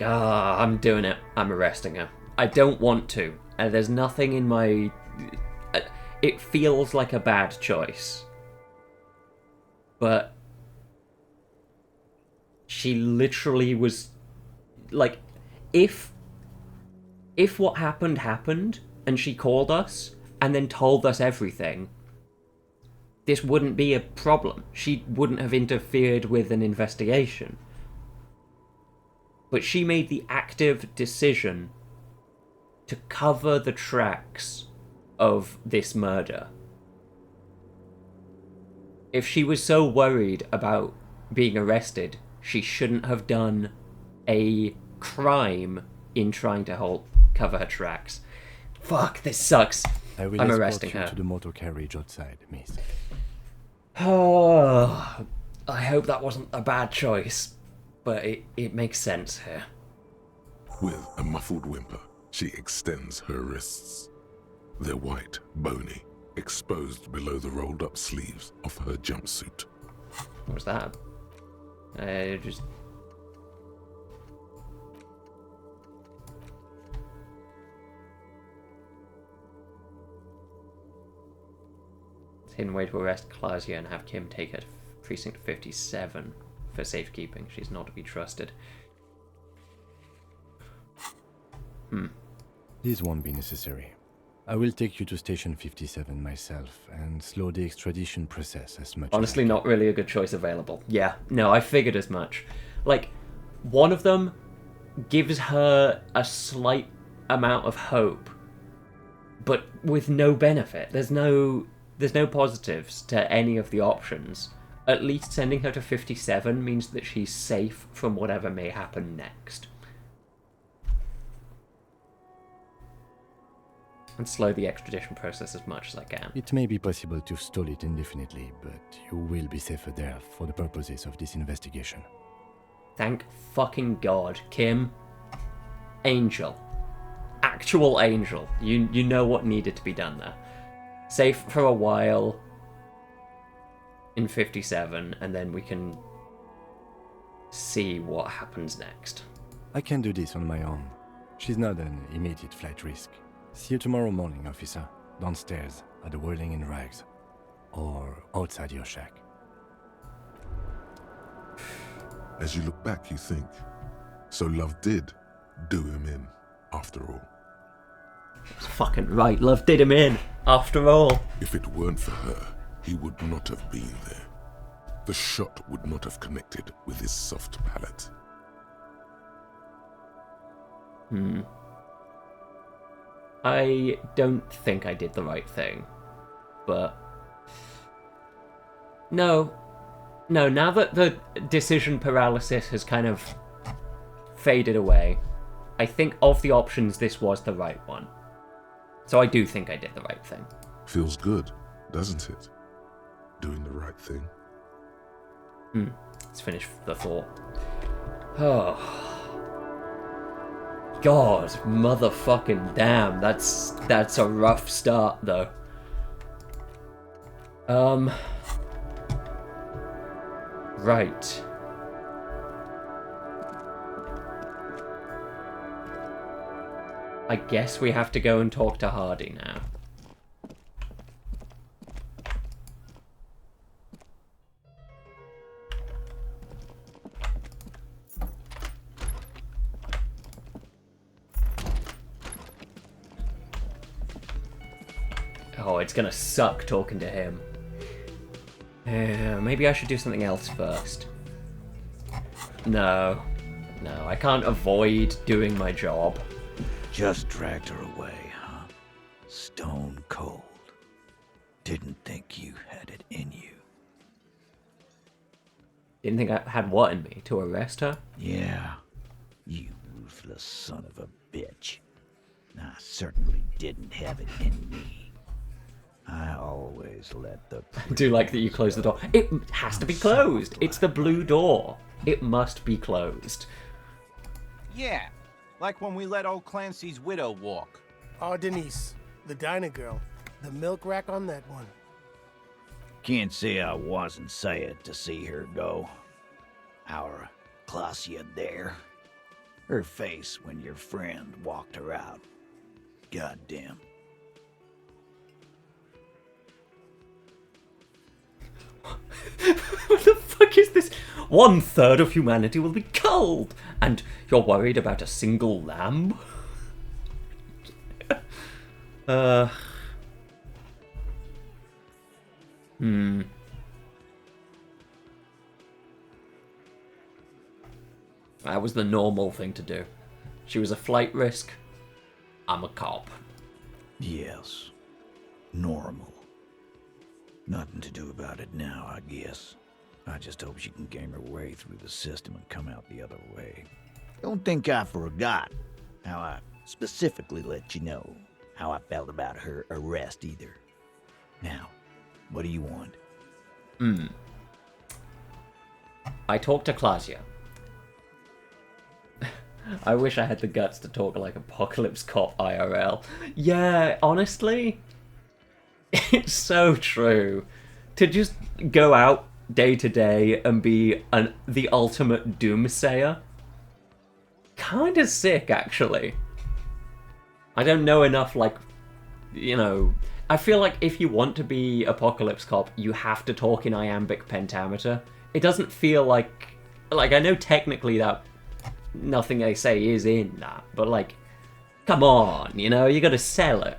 I'm doing it. I'm arresting her. I don't want to. There's nothing in my... It feels like a bad choice. But... she literally was... like, if what happened, and she called us, and then told us everything, this wouldn't be a problem. She wouldn't have interfered with an investigation. But she made the active decision to cover the tracks of this murder. If she was so worried about being arrested, she shouldn't have done a crime in trying to cover her tracks. Fuck, this sucks. I'm arresting her. To the motor carriage outside, miss. Oh, I hope that wasn't a bad choice, but it makes sense here. With a muffled whimper, she extends her wrists. They're white, bony, exposed below the rolled-up sleeves of her jumpsuit. What was that? Just... hidden way to arrest Klaasje and have Kim take her to Precinct 57 for safekeeping. She's not to be trusted. This won't be necessary. I will take you to Station 57 myself and slow the extradition process as much Honestly, as not really a good choice available. Yeah, no, I figured as much. Like, one of them gives her a slight amount of hope, but with no benefit. There's no positives to any of the options. At least sending her to 57 means that she's safe from whatever may happen next. And slow the extradition process as much as I can. It may be possible to stall it indefinitely, but you will be safer there for the purposes of this investigation. Thank fucking God. Kim. Angel. Actual angel. You know what needed to be done there. Safe for a while in 57, and then we can see what happens next. I can do this on my own. She's not an immediate flight risk. See you tomorrow morning, officer. Downstairs, at the Whirling in Rags. Or outside your shack. As you look back, you think, so love did do him in, after all. That's fucking right, love did him in, after all. If it weren't for her, he would not have been there. The shot would not have connected with his soft palate. I don't think I did the right thing, but... No, now that the decision paralysis has kind of faded away, I think of the options, this was the right one. So I do think I did the right thing. Feels good, doesn't it? Doing the right thing. Let's finish the thought. Oh... God, motherfucking damn, that's a rough start, though. Right. I guess we have to go and talk to Hardy now. Oh, it's gonna suck talking to him. Maybe I should do something else first. No, I can't avoid doing my job. Just dragged her away, huh? Stone cold. Didn't think you had it in you. Didn't think I had what in me? To arrest her? Yeah, you ruthless son of a bitch. I certainly didn't have it in me. I always let the... I do like that you close the door. It has to be closed. It's the blue door. It must be closed. Yeah, like when we let old Clancy's widow walk. Oh, Denise, the diner girl. The milk rack on that one. Can't say I wasn't sad to see her go. Our Klaasje there. Her face when your friend walked her out. Goddamn. What the fuck is this? 1/3 of humanity will be culled, and you're worried about a single lamb? That was the normal thing to do. She was a flight risk. I'm a cop. Yes. Normal. Nothing to do about it now, I guess. I just hope she can game her way through the system and come out the other way. Don't think I forgot how I specifically let you know how I felt about her arrest either. Now, what do you want? I talked to Klaasje. I wish I had the guts to talk like Apocalypse Cop IRL. Yeah, honestly, it's so true. To just go out day to day and be the ultimate doomsayer. Kinda sick, actually. I don't know enough, like, you know... I feel like if you want to be Apocalypse Cop, you have to talk in iambic pentameter. It doesn't feel like... Like, I know technically that nothing they say is in that, but, like, come on, you know? You gotta sell it.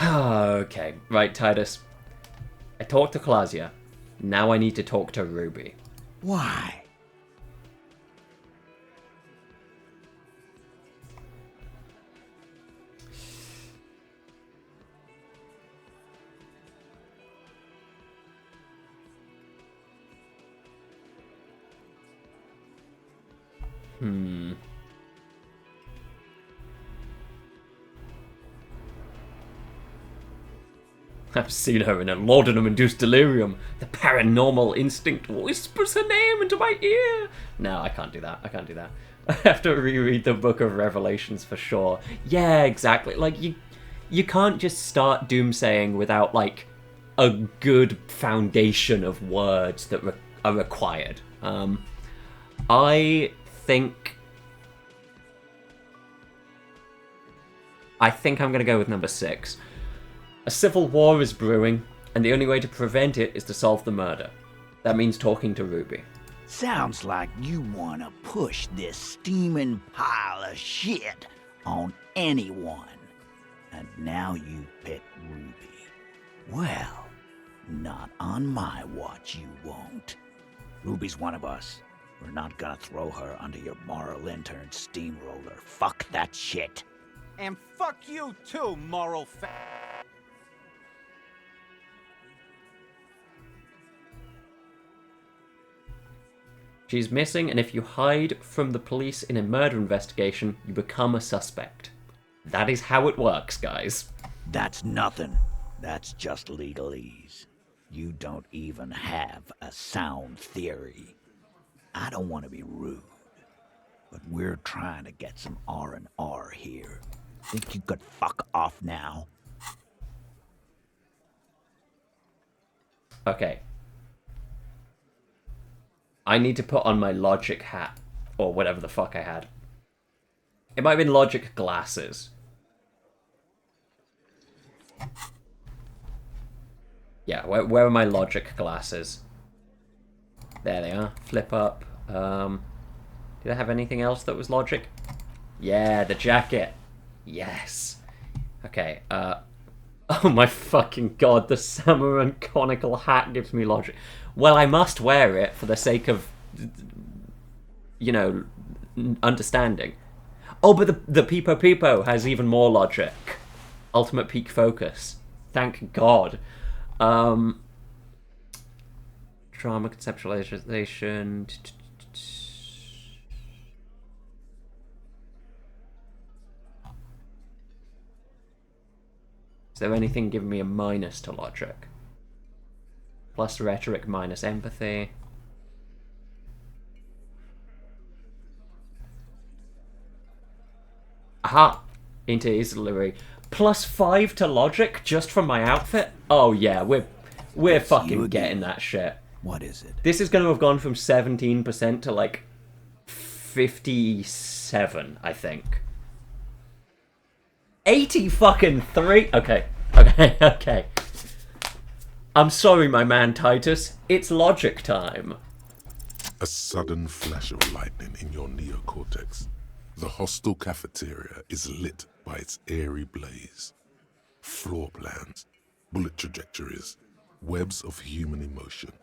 Okay, right, Titus. I talked to Klaasje. Now I need to talk to Ruby. Why? I've seen her in a laudanum-induced delirium. The paranormal instinct whispers her name into my ear. No, I can't do that. I can't do that. I have to reread the Book of Revelations for sure. Yeah, exactly. Like, you can't just start doomsaying without, like, a good foundation of words that are required. I think I'm gonna go with number 6. A civil war is brewing, and the only way to prevent it is to solve the murder. That means talking to Ruby. Sounds like you want to push this steaming pile of shit on anyone. And now you pick Ruby. Well, not on my watch you won't. Ruby's one of us. We're not gonna throw her under your moral intern steamroller. Fuck that shit. And fuck you too, moral She's missing, and if you hide from the police in a murder investigation, you become a suspect. That is how it works, guys. That's nothing. That's just legalese. You don't even have a sound theory. I don't want to be rude, but we're trying to get some R&R here. Think you could fuck off now? Okay. I need to put on my logic hat, or whatever the fuck I had. It might have been logic glasses. Yeah, where are my logic glasses? There they are. Flip up. Did I have anything else that was logic? Yeah, the jacket. Yes. Okay, oh my fucking god, the Samurai conical hat gives me logic. Well, I must wear it for the sake of, you know, understanding. Oh, but the Peepo Peepo has even more logic. Ultimate peak focus. Thank God. Drama conceptualization. Is there anything giving me a minus to logic? Plus rhetoric, minus empathy. Aha! Into easily. Plus 5 to logic just from my outfit? Oh yeah, we're fucking getting that shit. What is it? This is going to have gone from 17% to like 57, I think. 80 fucking 3. Okay. Okay. I'm sorry, my man Titus. It's logic time. A sudden flash of lightning in your neocortex. The hostel cafeteria is lit by its airy blaze. Floor plans, bullet trajectories, webs of human emotion,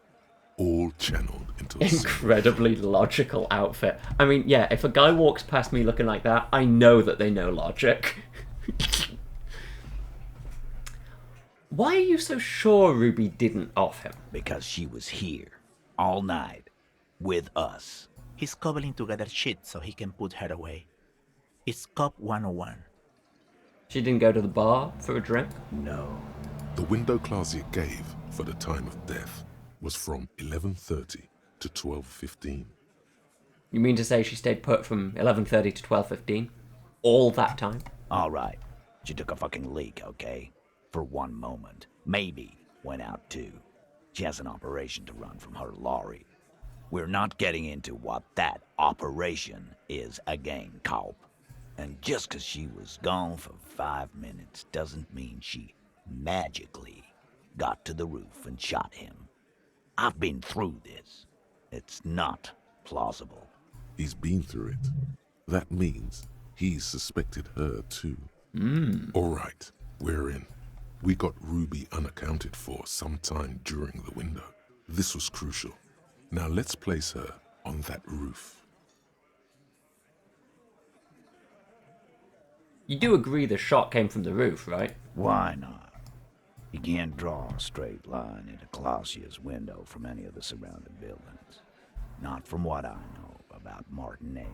all channeled into a Incredibly logical outfit. I mean, yeah, if a guy walks past me looking like that, I know that they know logic. Why are you so sure Ruby didn't off him? Because she was here, all night, with us. He's cobbling together shit so he can put her away. It's Cop 101. She didn't go to the bar for a drink? No. The window Klaasje gave for the time of death was from 11:30 to 12:15. You mean to say she stayed put from 11:30 to 12:15? All that time? All right. She took a fucking leak, okay? For one moment. Maybe went out too. She has an operation to run from her lorry. We're not getting into what that operation is again, Cop. And just 'cause she was gone for 5 minutes doesn't mean she magically got to the roof and shot him. I've been through this. It's not plausible. He's been through it. That means he suspected her too. All right, we're in. We got Ruby unaccounted for sometime during the window. This was crucial. Now let's place her on that roof. You do agree the shot came from the roof, right? Why not? You can't draw a straight line into Klaasje's window from any of the surrounding buildings. Not from what I know about Martinez.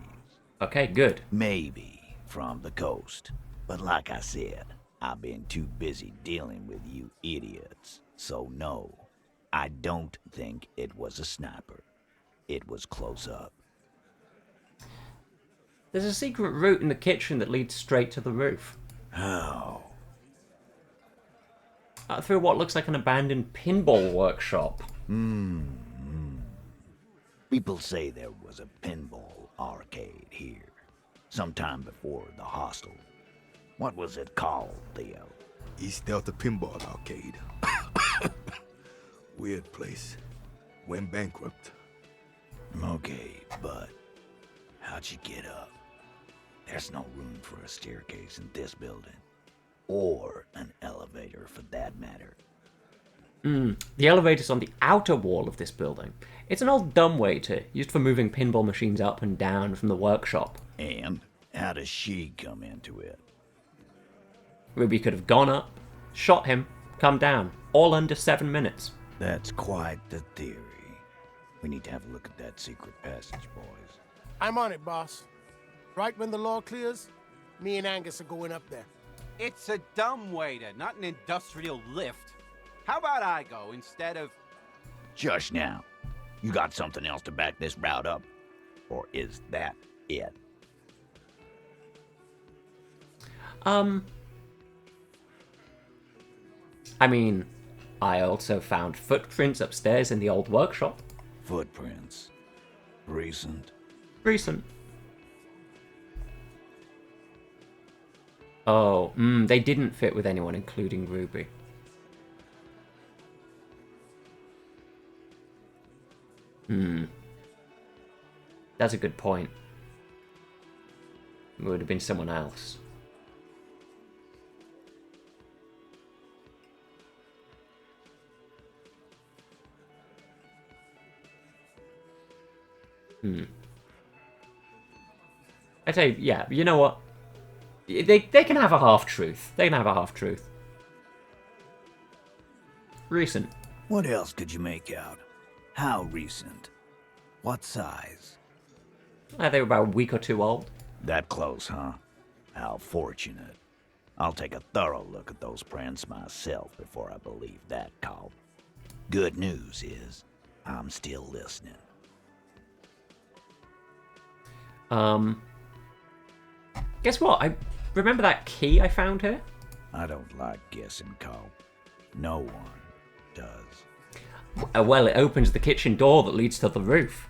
Okay, good. Maybe from the coast. But like I said, I've been too busy dealing with you idiots. So no, I don't think it was a sniper. It was close up. There's a secret route in the kitchen that leads straight to the roof. How? Through what looks like an abandoned pinball workshop. People say there was a pinball arcade here. Sometime before the hostel. What was it called, Theo? East Delta Pinball Arcade. Weird place. Went bankrupt. Okay, but how'd you get up? There's no room for a staircase in this building. Or an elevator, for that matter. The elevator's on the outer wall of this building. It's an old dumbwaiter used for moving pinball machines up and down from the workshop. And how does she come into it? Ruby could have gone up, shot him, come down, all under 7 minutes. That's quite the theory. We need to have a look at that secret passage, boys. I'm on it, boss. Right when the law clears, me and Angus are going up there. It's a dumbwaiter, not an industrial lift. How about I go instead of... Just now. You got something else to back this route up? Or is that it? I mean, I also found footprints upstairs in the old workshop. Footprints. Recent. Recent. Oh, they didn't fit with anyone, including Ruby. That's a good point. It would have been someone else. I say, yeah, you know what? They can have a half-truth. They can have a half-truth. Recent. What else could you make out? How recent? What size? They were about a week or two old. That close, huh? How fortunate. I'll take a thorough look at those prints myself before I believe that, Cop. Good news is, I'm still listening. Guess what? I remember that key I found here? I don't like guessing, Cop. No one does. Well, it opens the kitchen door that leads to the roof.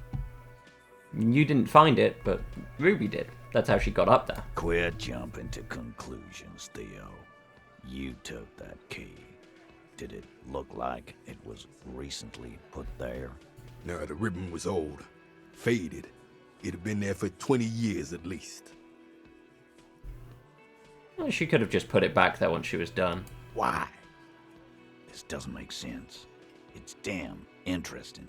You didn't find it, but Ruby did. That's how she got up there. Quit jumping to conclusions, Theo. You took that key. Did it look like it was recently put there? No, the ribbon was old. Faded. It'd been there for 20 years at least. Well, she could have just put it back there once she was done. Why? This doesn't make sense. It's damn interesting,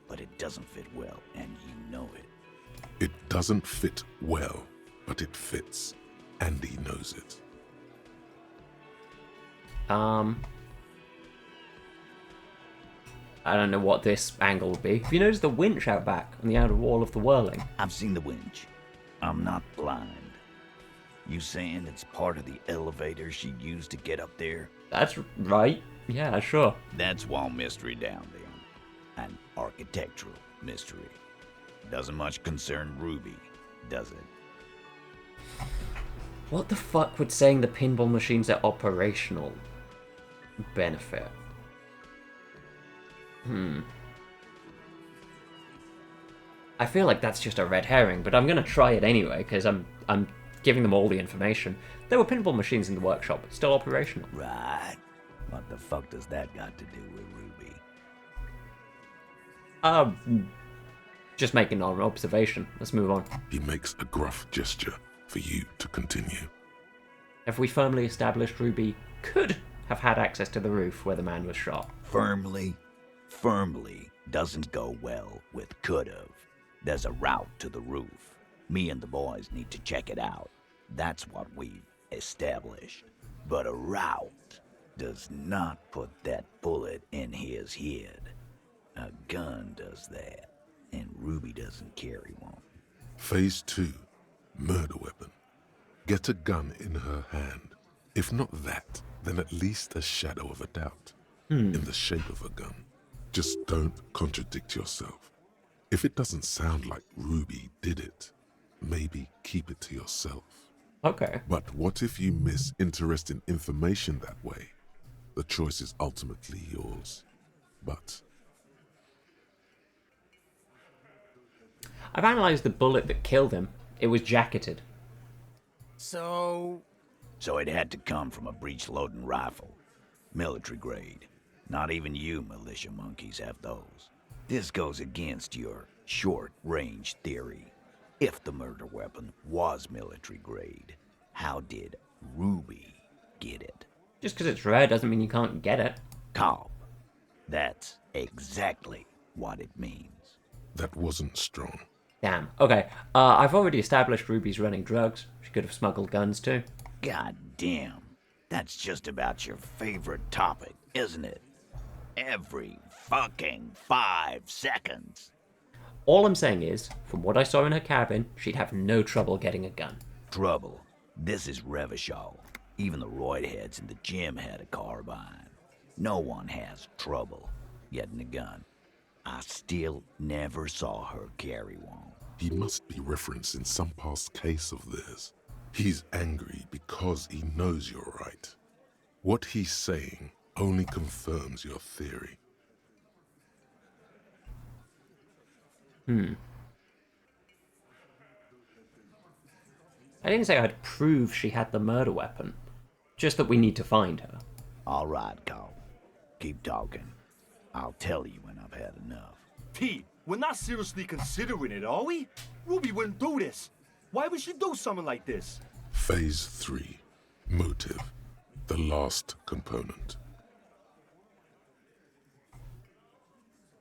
but it doesn't fit well, and you know it. It doesn't fit well, but it fits, and he knows it. I don't know what this angle would be. If you notice the winch out back on the outer wall of the whirling. I've seen the winch. I'm not blind. You saying it's part of the elevator she used to get up there? That's right. Yeah, sure. That's one mystery down there. An architectural mystery. Doesn't much concern Ruby, does it? What the fuck would saying the pinball machines are operational benefit? I feel like that's just a red herring, but I'm gonna try it anyway, because I'm giving them all the information. There were pinball machines in the workshop, still operational. Right. What the fuck does that got to do with Ruby? Just making an observation. Let's move on. He makes a gruff gesture for you to continue. Have we firmly established Ruby could have had access to the roof where the man was shot? Firmly doesn't go well with could've. There's a route to the roof. Me and the boys need to check it out. That's what we've established. But a route does not put that bullet in his head. A gun does that, and Ruby doesn't carry one. Phase 2, murder weapon. Get a gun in her hand. If not that, then at least a shadow of a doubt. In the shape of a gun. Just don't contradict yourself. If it doesn't sound like Ruby did it, maybe keep it to yourself. Okay. But what if you miss interesting information that way? The choice is ultimately yours. But I've analysed the bullet that killed him. It was jacketed. So it had to come from a breech-loading rifle. Military grade. Not even you militia monkeys have those. This goes against your short-range theory. If the murder weapon was military grade, how did Ruby get it? Just because it's rare doesn't mean you can't get it. Cop. That's exactly what it means. that wasn't strong. Damn. Okay. I've already established Ruby's running drugs. She could have smuggled guns too. God damn. That's just about your favorite topic, isn't it? Every fucking 5 seconds. All I'm saying is, from what I saw in her cabin, she'd have no trouble getting a gun. Trouble. This is Revachol. Even the roid heads in the gym had a carbine. No one has trouble getting a gun. I still never saw her carry one. He must be referencing some past case of theirs. He's angry because he knows you're right. What he's saying only confirms your theory. I didn't say I'd prove she had the murder weapon. Just that we need to find her. All right, Cole. Keep talking. I'll tell you when I've had enough. Pete, we're not seriously considering it, are we? Ruby wouldn't do this. Why would she do something like this? Phase 3. Motive. The last component.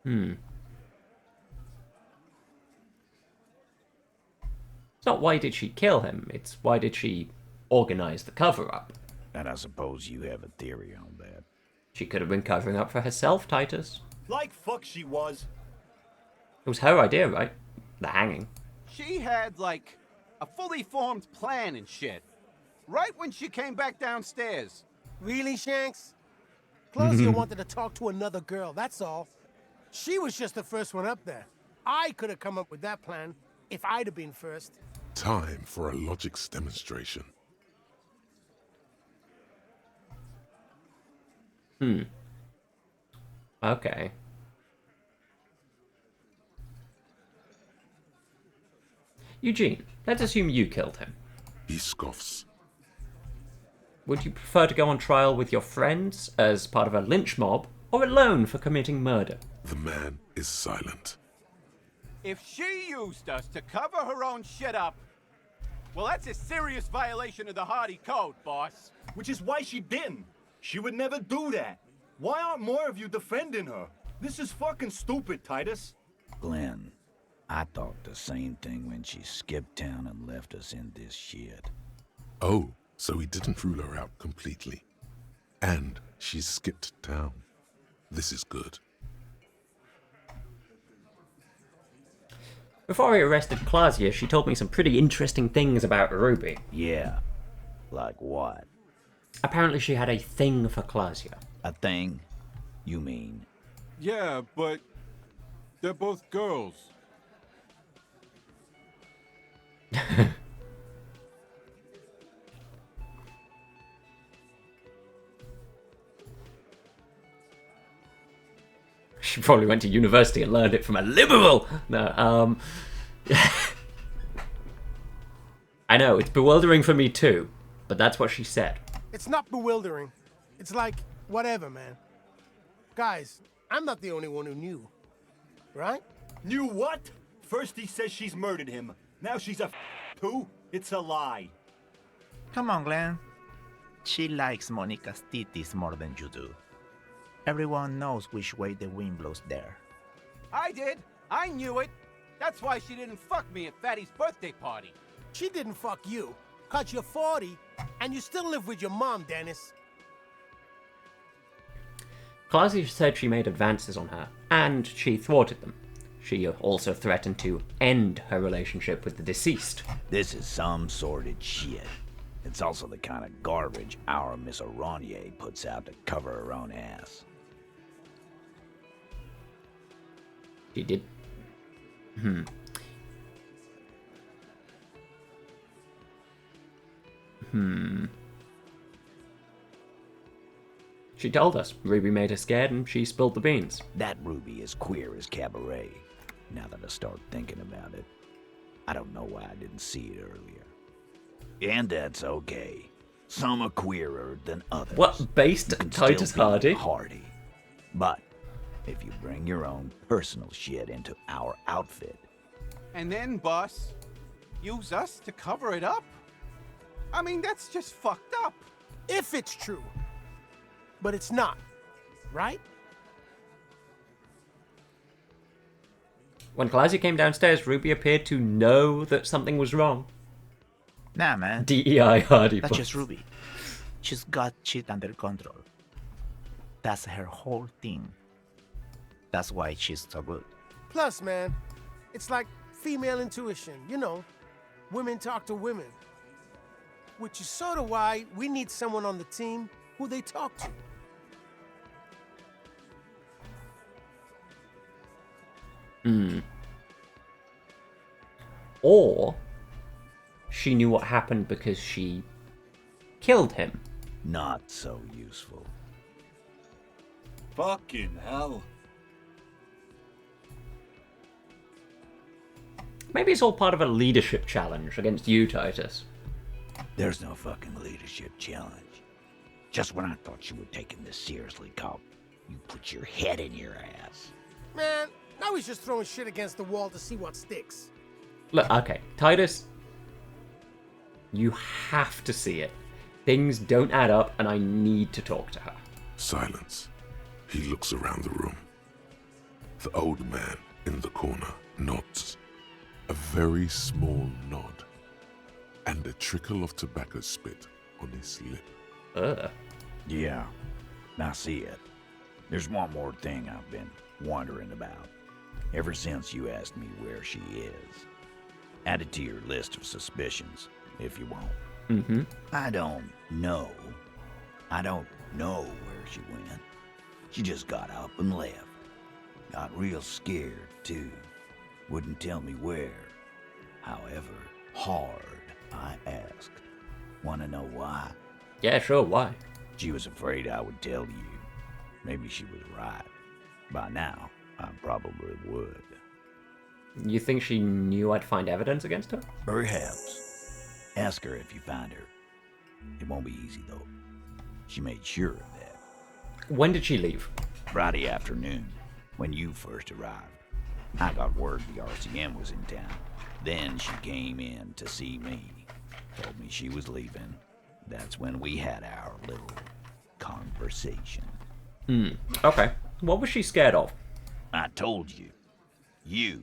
It's not why did she kill him, it's why did she organize the cover-up. And I suppose you have a theory on that. She could have been covering up for herself, Titus. Like fuck she was. It was her idea, right? The hanging. She had, like, a fully formed plan and shit. Right when she came back downstairs. Really, Shanks? Klaasje wanted to talk to another girl, that's all. She was just the first one up there. I could have come up with that plan if I'd have been first. Time for a logics demonstration. Okay. Eugene, let's assume you killed him. He scoffs. Would you prefer to go on trial with your friends as part of a lynch mob, or alone for committing murder? The man is silent. If she used us to cover her own shit up, well, that's a serious violation of the Hardy Code, boss. Which is why she didn't. She would never do that. Why aren't more of you defending her? This is fucking stupid, Titus. Glenn, I thought the same thing when she skipped town and left us in this shit. Oh, so he didn't rule her out completely. And she skipped town. This is good. Before I arrested Klaasje, she told me some pretty interesting things about Ruby. Yeah. Like what? Apparently she had a thing for Klaasje. A thing? You mean? Yeah, but they're both girls. She probably went to university and learned it from a liberal! No, I know, it's bewildering for me too, but that's what she said. It's not bewildering. It's like, whatever, man. Guys, I'm not the only one who knew. Right? Knew what? First he says she's murdered him. Now she's a too? It's a lie. Come on, Glenn. She likes Monica's titties more than you do. Everyone knows which way the wind blows there. I did. I knew it. That's why she didn't fuck me at Fatty's birthday party. She didn't fuck you. 'Cause you're 40, and you still live with your mom, Dennis. Klaasje said she made advances on her, and she thwarted them. She also threatened to end her relationship with the deceased. This is some sordid shit. It's also the kind of garbage our Miss Aronier puts out to cover her own ass. She did. She told us Ruby made her scared and she spilled the beans. That Ruby is queer as cabaret. Now that I start thinking about it, I don't know why I didn't see it earlier. And that's okay. Some are queerer than others. What, based You can Titus still be Hardy? Hardy. But if you bring your own personal shit into our outfit, And then, boss, use us to cover it up? I mean, that's just fucked up. If it's true. But it's not. Right? When Klaasje came downstairs, Ruby appeared to know that something was wrong. Nah, man. DEI Hardy. That's boss. just Ruby. She's got shit under control. That's her whole thing. That's why she's so good. Plus, man, it's like female intuition. You know, women talk to women. Which is sort of why we need someone on the team who they talk to. Or she knew what happened because she killed him. not so useful. Fucking hell. Maybe it's all part of a leadership challenge against you, Titus. There's no fucking leadership challenge. Just when I thought you were taking this seriously, cop, you put your head in your ass. Man, now he's just throwing shit against the wall to see what sticks. Look, okay, Titus, you have to see it. Things don't add up, and I need to talk to her. Silence. He looks around the room. The old man in the corner nods. A very small nod. And a trickle of tobacco spit on his lip. Ugh. Yeah, I see it. There's one more thing I've been wondering about. Ever since you asked me where she is. Add it to your list of suspicions, if you want. Mm-hmm. I don't know. I don't know where she went. She just got up and left. Got real scared, too. Wouldn't tell me where. However hard I asked. Want to know why? Yeah, sure, why? She was afraid I would tell you. Maybe she was right. By now, I probably would. You think she knew I'd find evidence against her? Perhaps. Ask her if you find her. It won't be easy, though. She made sure of that. When did she leave? Friday afternoon, when you first arrived. I got word the RCM was in town. Then she came in to see me. Told me she was leaving. That's when we had our little conversation. Okay. What was she scared of? I told you. You.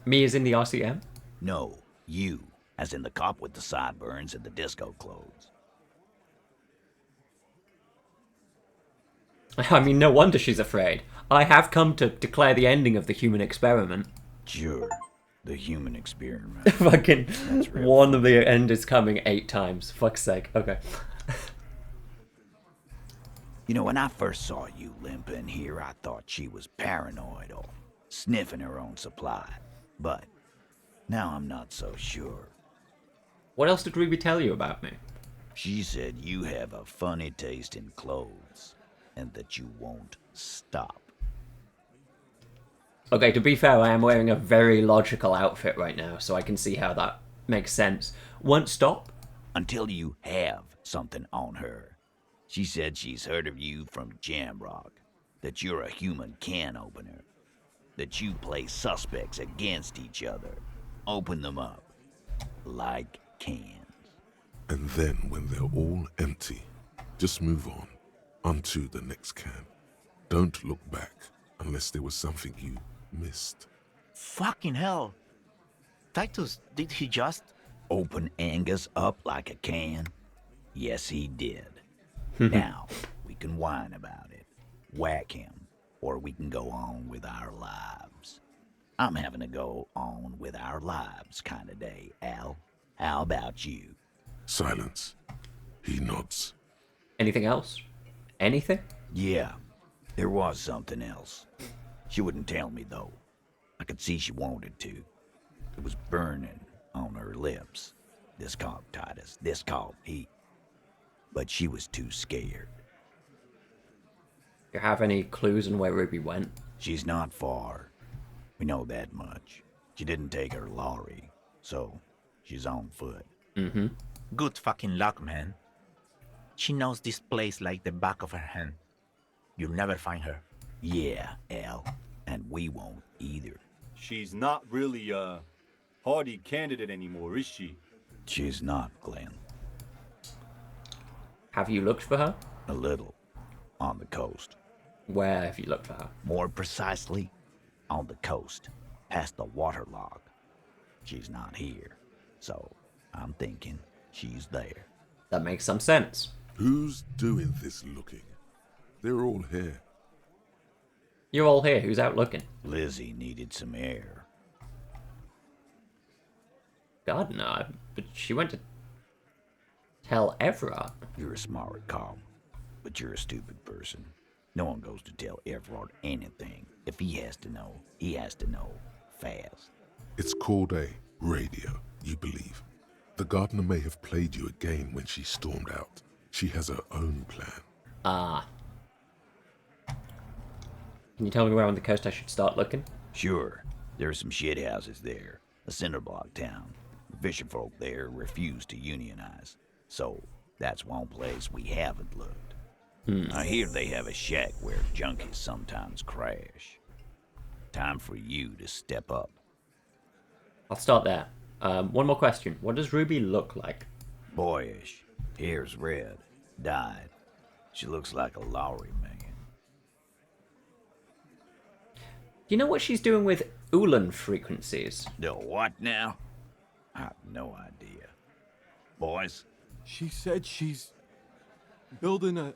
Me as in the RCM? No, you. As in the cop with the sideburns and the disco clothes. I mean, no wonder she's afraid. I have come to declare the ending of the human experiment. Sure. The human experiment. Fucking real one of the end is coming 8 times. Fuck's sake. Okay. You know, when I first saw you limping here, I thought she was paranoid or sniffing her own supply. But now I'm not so sure. What else did Ruby tell you about me? She said you have a funny taste in clothes and that you won't stop. Okay, to be fair, I am wearing a very logical outfit right now, so I can see how that makes sense. Won't stop? Until you have something on her. She said she's heard of you from Jamrock, that you're a human can opener, that you play suspects against each other, open them up, like cans. And then when they're all empty, just move onto the next can. Don't look back unless there was something you missed. Fucking hell. Titus, did he just... Open Angus up like a can? Yes, he did. Now, we can whine about it, whack him, or we can go on with our lives. I'm having a go on with our lives kind of day, Al. How about you? Silence. He nods. Anything else? Anything? Yeah, there was something else. She wouldn't tell me, though. I could see she wanted to. It was burning on her lips. This called Titus, this called Pete. But she was too scared. You have any clues on where Ruby went? She's not far. We know that much. She didn't take her lorry, so she's on foot. Mm-hmm. Good fucking luck, man. She knows this place like the back of her hand. You'll never find her. Yeah, Al. And we won't either. She's not really a hardy candidate anymore, is she? She's not, Glenn. Have you looked for her? A little. On the coast. Where have you looked for her? More precisely, on the coast. Past the waterlock. She's not here. So, I'm thinking she's there. That makes some sense. Who's doing this looking? They're all here. You're all here. Who's out looking? Lizzie needed some air. God, no. But she went to tell Everard. You're a smart cop, but you're a stupid person. No one goes to tell Everard anything. If he has to know, he has to know fast. It's called a radio, you believe. The gardener may have played you a game when she stormed out. She has her own plan. Ah. Can you tell me where on the coast I should start looking? Sure. There are some shit houses there. A cinder block town. The fisherfolk there refuse to unionize. So, that's one place we haven't looked. I hear they have a shack where junkies sometimes crash. Time for you to step up. I'll start there. One more question. What does Ruby look like? Boyish. Hair's red. Dyed. She looks like a lorry man. Do you know what she's doing with Ulan frequencies? The what now? I have no idea. Boys? She said she's building a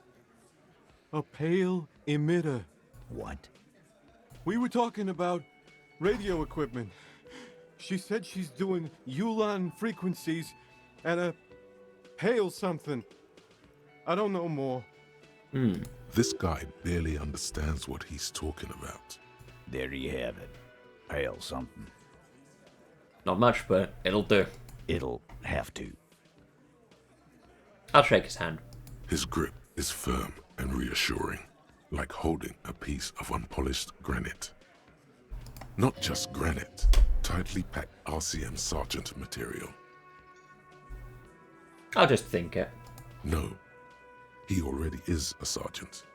pale emitter. What? We were talking about radio equipment. She said she's doing Ulan frequencies and a pale something. I don't know more. This guy barely understands what he's talking about. There you have it. Pale something. Not much, but it'll do. It'll have to. I'll shake his hand. His grip is firm and reassuring, like holding a piece of unpolished granite. Not just granite, tightly packed RCM sergeant material. I'll just think it. No, he already is a sergeant.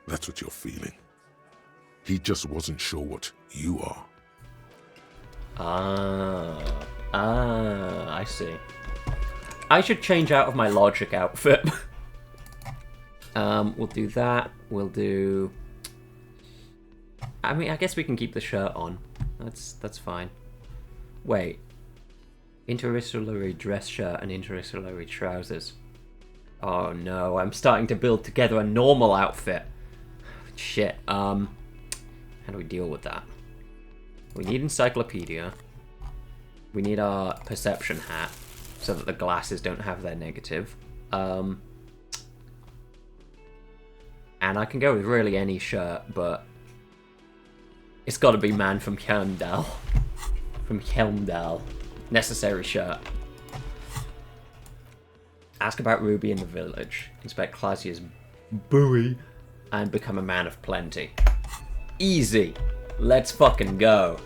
That's what you're feeling. He just wasn't sure what you are. I see. I should change out of my logic outfit. We'll do that. We'll do... I mean, I guess we can keep the shirt on. That's fine. Wait. Interistillary dress shirt and interistillary trousers. Oh no, I'm starting to build together a normal outfit. Shit. How do we deal with that? We need encyclopedia. We need our perception hat so that the glasses don't have their negative. And I can go with really any shirt, but it's got to be man from Helmdall. From Helmdall. Necessary shirt. Ask about Ruby in the village. Inspect Klaasje's buoy. And become a man of plenty. Easy. Let's fucking go.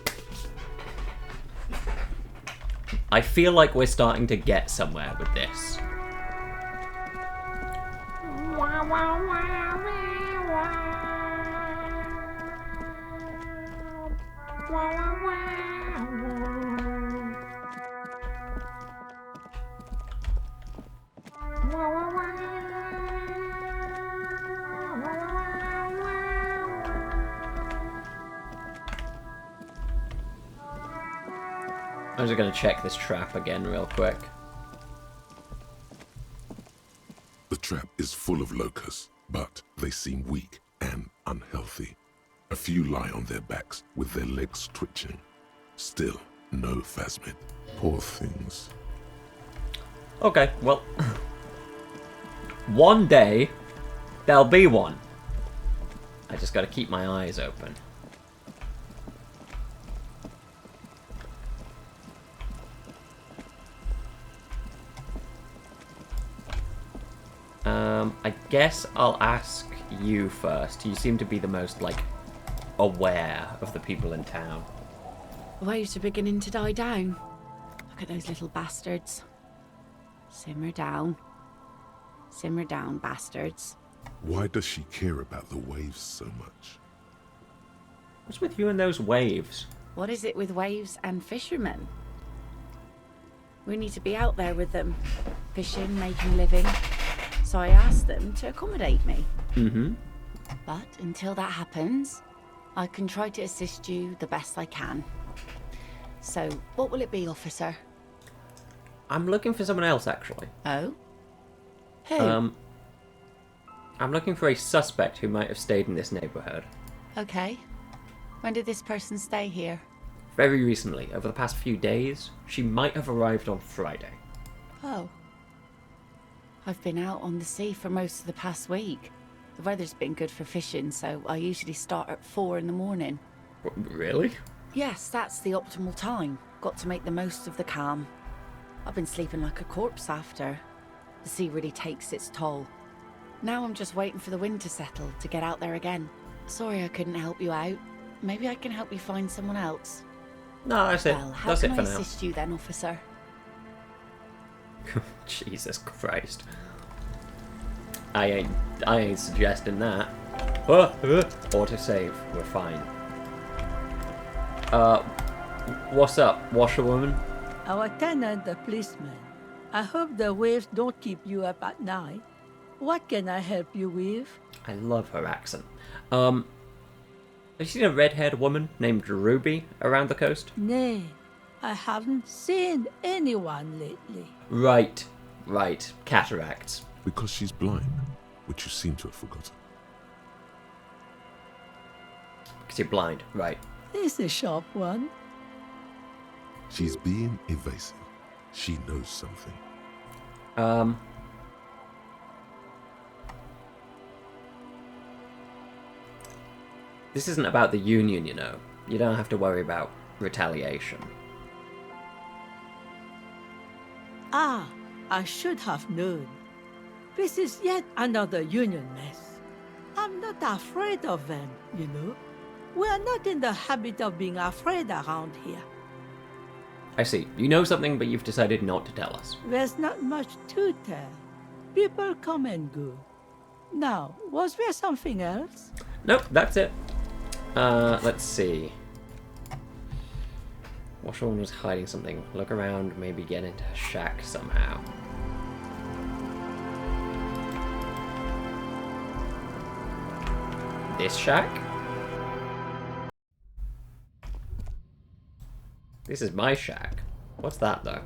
I feel like we're starting to get somewhere with this. I'm just gonna check this trap again real quick. The trap is full of locusts, but they seem weak and unhealthy. A few lie on their backs with their legs twitching. Still, no phasmid. Poor things. Okay, well... one day, there'll be one. I just gotta keep my eyes open. I guess I'll ask you first. You seem to be the most, like, aware of the people in town. Waves are beginning to die down. Look at those little bastards. Simmer down. Simmer down, bastards. Why does she care about the waves so much? What's with you and those waves? What is it with waves and fishermen? We need to be out there with them. Fishing, making a living. So I asked them to accommodate me. Mm-hmm. But until that happens, I can try to assist you the best I can. So, what will it be, officer? I'm looking for someone else, actually. Oh? Who? I'm looking for a suspect who might have stayed in this neighborhood. Okay. When did this person stay here? Very recently, over the past few days. She might have arrived on Friday. Oh. I've been out on the sea for most of the past week. The weather's been good for fishing, so I usually start at 4 in the morning. Really? Yes, that's the optimal time. Got to make the most of the calm. I've been sleeping like a corpse after. The sea really takes its toll. Now I'm just waiting for the wind to settle to get out there again. Sorry I couldn't help you out. Maybe I can help you find someone else. No, that's it. Well, how That's can it for I now. assist you then, officer? Jesus Christ. I ain't suggesting that. Autosave. We're fine. What's up, washerwoman? Our tenant, the policeman. I hope the waves don't keep you up at night. What can I help you with? I love her accent. Have you seen a red-haired woman named Ruby around the coast? Nay, I haven't seen anyone lately. Right. Cataracts. Because she's blind, which you seem to have forgotten. Because you're blind, right. This is a sharp one. She's being evasive. She knows something. This isn't about the Union, you know. You don't have to worry about retaliation. Ah, I should have known. This is yet another Union mess. I'm not afraid of them, you know. We are not in the habit of being afraid around here. I see. You know something, but you've decided not to tell us. There's not much to tell. People come and go. Now, was there something else? Nope, that's it. Let's see. Washerwoman was hiding something. Look around, maybe get into her shack somehow. This shack? This is my shack. What's that, though?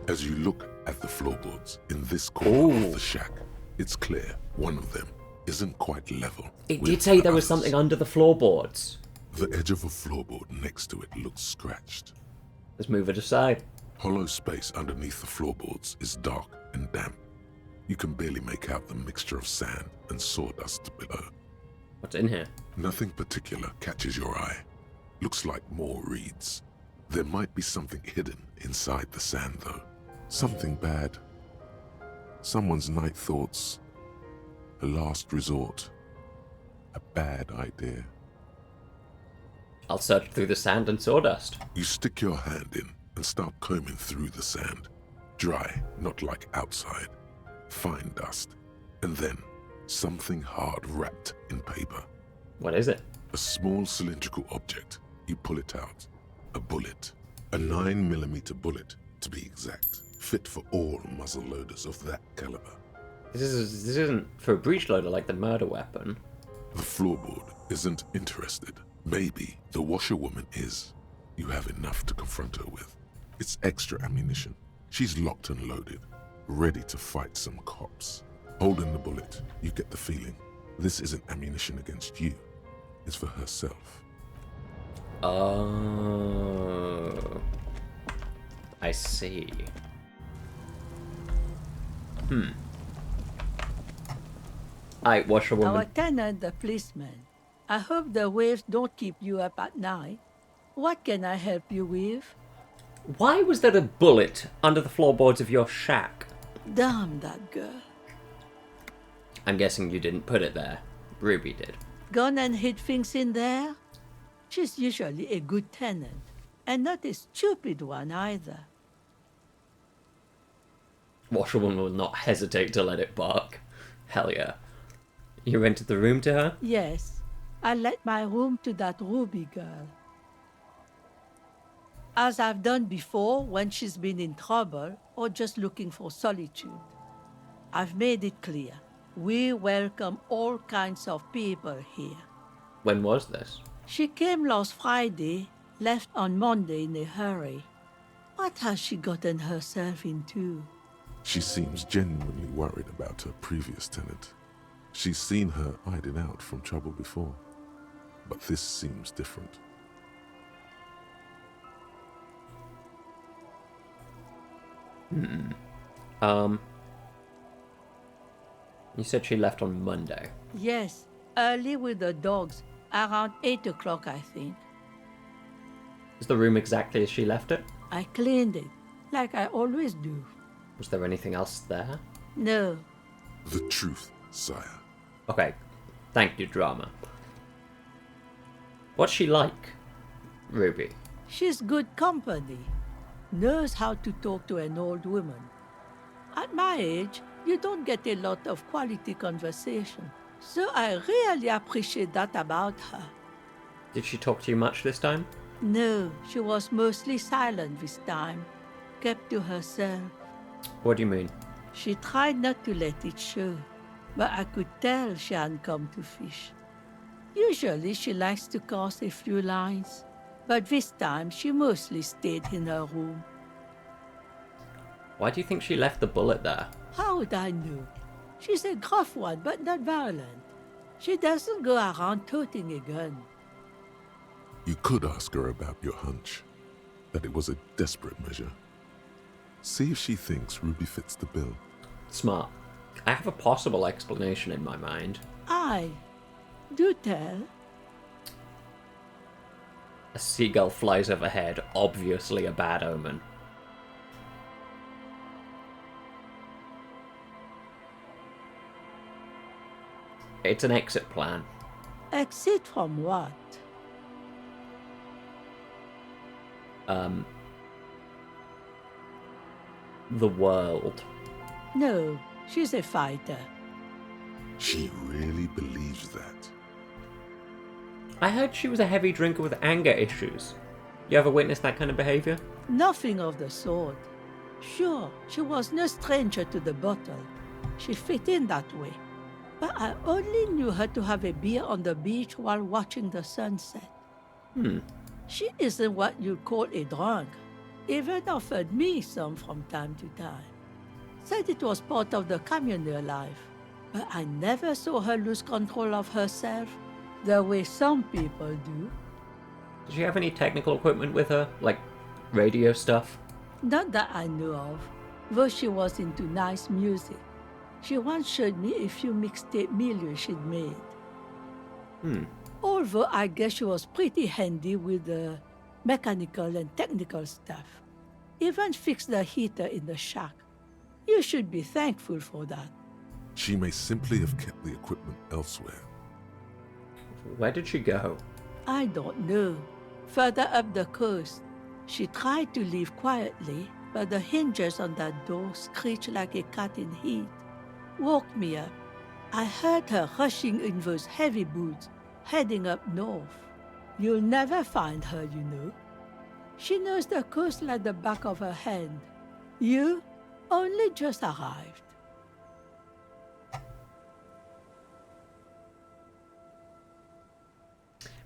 As you look at the floorboards in this corner Ooh. of the shack, it's clear one of them isn't quite level. It with did say the there was others. something under the floorboards. The edge of a floorboard next to it looks scratched. Let's move it aside. Hollow space underneath the floorboards is dark and damp. You can barely make out the mixture of sand and sawdust below. What's in here? Nothing particular catches your eye. Looks like more reeds. There might be something hidden inside the sand, though. Something bad. Someone's night thoughts. A last resort. A bad idea. I'll search through the sand and sawdust. You stick your hand in and start combing through the sand. Dry, not like outside. Fine dust. And then, something hard wrapped in paper. What is it? A small cylindrical object. You pull it out. A bullet. A 9mm bullet, to be exact. Fit for all muzzle loaders of that caliber. This isn't for a breech loader like the murder weapon. The floorboard isn't interested. Maybe the washerwoman is. You have enough to confront her with. It's extra ammunition. She's locked and loaded, ready to fight some cops. Holding the bullet, you get the feeling this isn't ammunition against you. It's for herself. Oh. I see. Alright, washerwoman. Our tenant, the policeman. I hope the waves don't keep you up at night. What can I help you with? Why was there a bullet under the floorboards of your shack? Damn that girl. I'm guessing you didn't put it there. Ruby did. Gone and hid things in there? She's usually a good tenant, and not a stupid one either. Washerwoman will not hesitate to let it bark. Hell yeah. You rented the room to her? Yes, I let my room to that Ruby girl. As I've done before when she's been in trouble or just looking for solitude. I've made it clear. We welcome all kinds of people here. When was this? She came last Friday, left on Monday in a hurry. What has she gotten herself into? She seems genuinely worried about her previous tenant. She's seen her hiding out from trouble before, but this seems different. You said she left on Monday. Yes, early with the dogs, around 8 o'clock, I think. Is the room exactly as she left it? I cleaned it, like I always do. Was there anything else there? No, The truth, sire. Okay, thank you, drama. What's she like, Ruby? she's good company. Knows how to talk to an old woman. At my age, you don't get a lot of quality conversation. So I really appreciate that about her. Did she talk to you much this time? No, she was mostly silent this time. Kept to herself. What do you mean? She tried not to let it show, but I could tell she hadn't come to fish. Usually she likes to cast a few lines, but this time she mostly stayed in her room. Why do you think she left the bullet there? How would I know? She's a gruff one, but not violent. She doesn't go around toting a gun. You could ask her about your hunch, that it was a desperate measure. See if she thinks Ruby fits the bill. Smart. I have a possible explanation in my mind. Aye. Do tell. A seagull flies overhead, obviously a bad omen. It's an exit plan. Exit from what? the world. No, she's a fighter. She really believes that. I heard she was a heavy drinker with anger issues. You ever witnessed that kind of behavior? Nothing of the sort. Sure, she was no stranger to the bottle. She fit in that way. But I only knew her to have a beer on the beach while watching the sunset. She isn't what you'd call a drunk. Even offered me some from time to time. Said it was part of the communal life. But I never saw her lose control of herself, the way some people do. Did she have any technical equipment with her? Like radio stuff? Not that I know of, though she was into nice music. She once showed me a few mixtape milieu she'd made. Although I guess she was pretty handy with the mechanical and technical stuff. Even fixed the heater in the shack. You should be thankful for that. She may simply have kept the equipment elsewhere. Where did she go? I don't know. Further up the coast. She tried to leave quietly, but the hinges on that door screeched like a cat in heat. Woke me up. I heard her rushing in those heavy boots, heading up north. You'll never find her, you know. She knows the coast like the back of her hand. You only just arrived.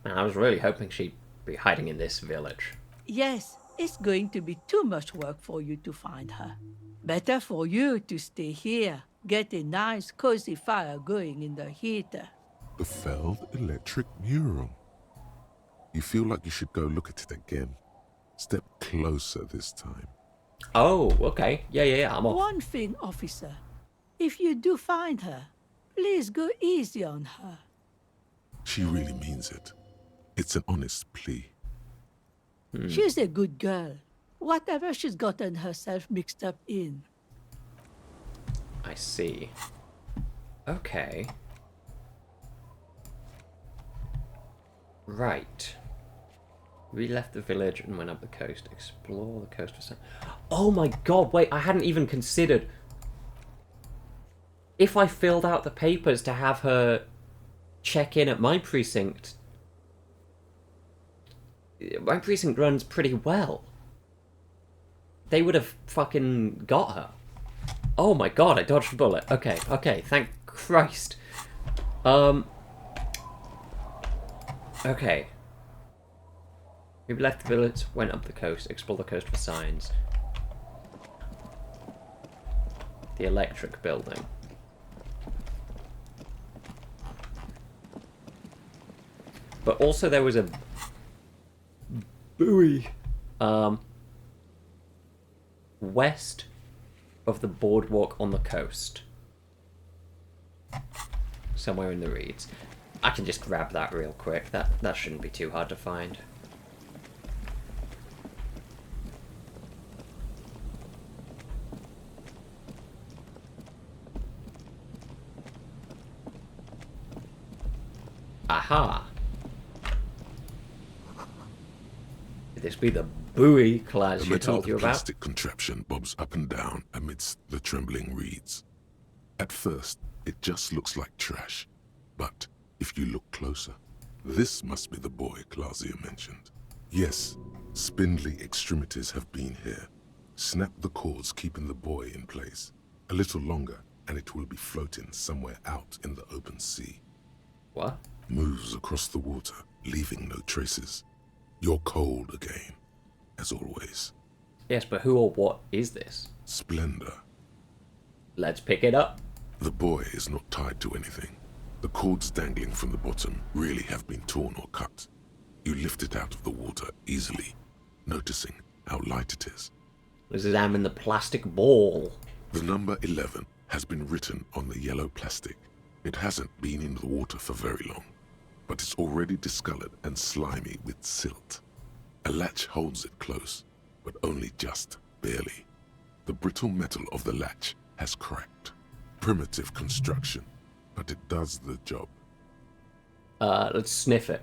Man, I was really hoping she'd be hiding in this village. Yes, it's going to be too much work for you to find her. Better for you to stay here. Get a nice, cozy fire going in the heater. The failed electric mural. You feel like you should go look at it again. Step closer this time. Oh, okay. Yeah, I'm off. One thing, officer. If you do find her, please go easy on her. She really means it. It's an honest plea. She's a good girl. Whatever she's gotten herself mixed up in. I see. Okay. Right. We left the village and went up the coast. Explore the coast for some... Oh my god, wait, I hadn't even considered... If I filled out the papers to have her check in at my precinct... My precinct runs pretty well. They would have fucking got her. Oh my god, I dodged a bullet. Okay, thank Christ. Okay. We left the village, went up the coast, explored the coast for signs. The electric building. But also there was a buoy west of the boardwalk on the coast. Somewhere in the reeds. I can just grab that real quick. That shouldn't be too hard to find. Aha! Could this be the buoy Klaasje The metal told you and about? plastic contraption bobs up and down amidst the trembling reeds. At first, it just looks like trash. But if you look closer, this must be the buoy Klaasje mentioned. Yes, spindly extremities have been here. Snap the cords keeping the buoy in place. A little longer, and it will be floating somewhere out in the open sea. What? Moves across the water, leaving no traces. You're cold again, as always. Yes, but who or what is this? Splendor. Let's pick it up. The buoy is not tied to anything. The cords dangling from the bottom really have been torn or cut. You lift it out of the water easily, noticing how light it is. Examine the plastic ball. The number 11 has been written on the yellow plastic. It hasn't been in the water for very long, but it's already discolored and slimy with silt. A latch holds it close, but only just barely. The brittle metal of the latch has cracked. Primitive construction, but it does the job. Let's sniff it.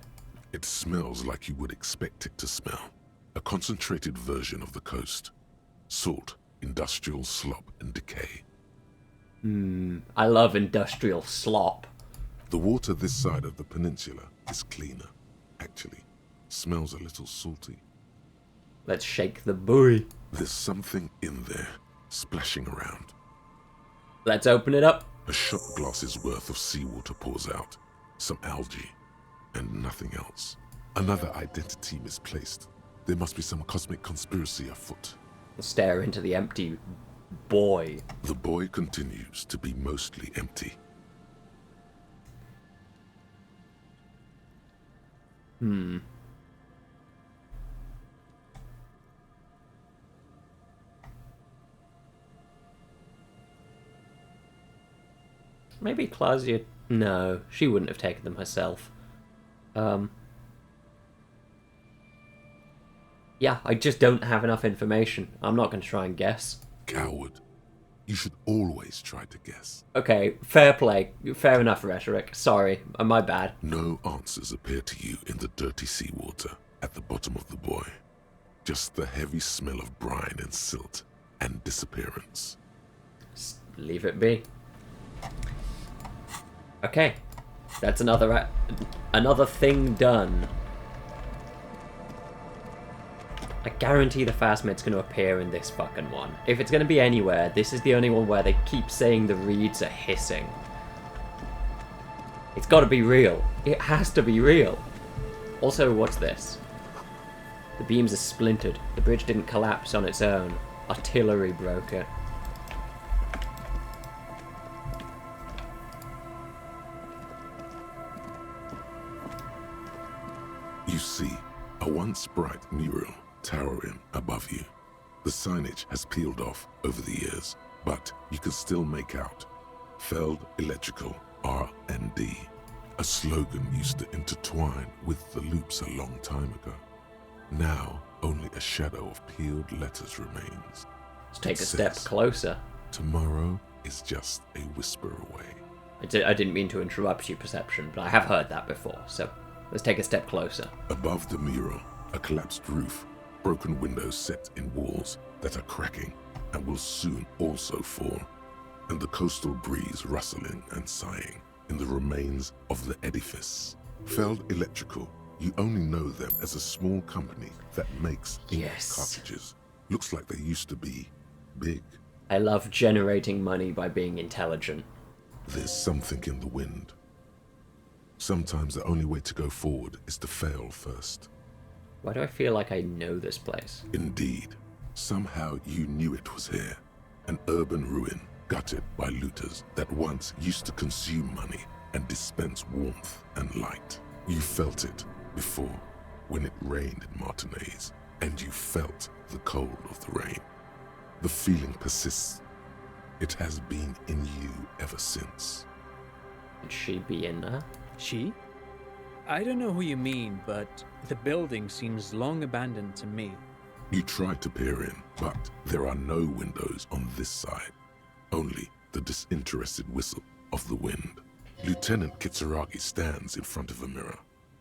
It smells like you would expect it to smell. A concentrated version of the coast. Salt, industrial slop and decay. I love industrial slop. The water this side of the peninsula is cleaner. Actually, smells a little salty. Let's shake the buoy. There's something in there, splashing around. Let's open it up. A shot glass's worth of seawater pours out. Some algae, and nothing else. Another identity misplaced. There must be some cosmic conspiracy afoot. Stare into the empty buoy. The buoy continues to be mostly empty. Maybe Klaasje... No, she wouldn't have taken them herself. Yeah, I just don't have enough information. I'm not going to try and guess. Coward. You should always try to guess. Okay, fair play. Fair enough, rhetoric. Sorry, my bad. No answers appear to you in the dirty seawater at the bottom of the buoy. Just the heavy smell of brine and silt and disappearance. Just leave it be. Okay, that's another thing done. I guarantee the phasmid's going to appear in this fucking one. If it's going to be anywhere, this is the only one where they keep saying the reeds are hissing. It's got to be real. It has to be real. Also, what's this? The beams are splintered. The bridge didn't collapse on its own. Artillery broke it. You see a once bright mural towering above you. The signage has peeled off over the years, but you can still make out Feld Electrical R&D. A slogan used to intertwine with the loops a long time ago. Now, only a shadow of peeled letters remains. Let's take a step closer. Tomorrow is just a whisper away. I didn't mean to interrupt your perception, but I have heard that before, so let's take a step closer. Above the mural, a collapsed roof, broken windows set in walls that are cracking and will soon also fall, and the coastal breeze rustling and sighing in the remains of the edifice. Feld Electrical, you only know them as a small company that makes ink cartridges. Looks like they used to be big. I love generating money by being intelligent. There's something in the wind. Sometimes the only way to go forward is to fail first. Why do I feel like I know this place? Indeed. Somehow you knew it was here. An urban ruin, gutted by looters that once used to consume money and dispense warmth and light. You felt it before, when it rained in Martinez, and you felt the cold of the rain. The feeling persists. It has been in you ever since. Would she be in there? She? I don't know who you mean, but the building seems long abandoned to me. You try to peer in, but there are no windows on this side. Only the disinterested whistle of the wind. Lieutenant Kitsuragi stands in front of a mirror,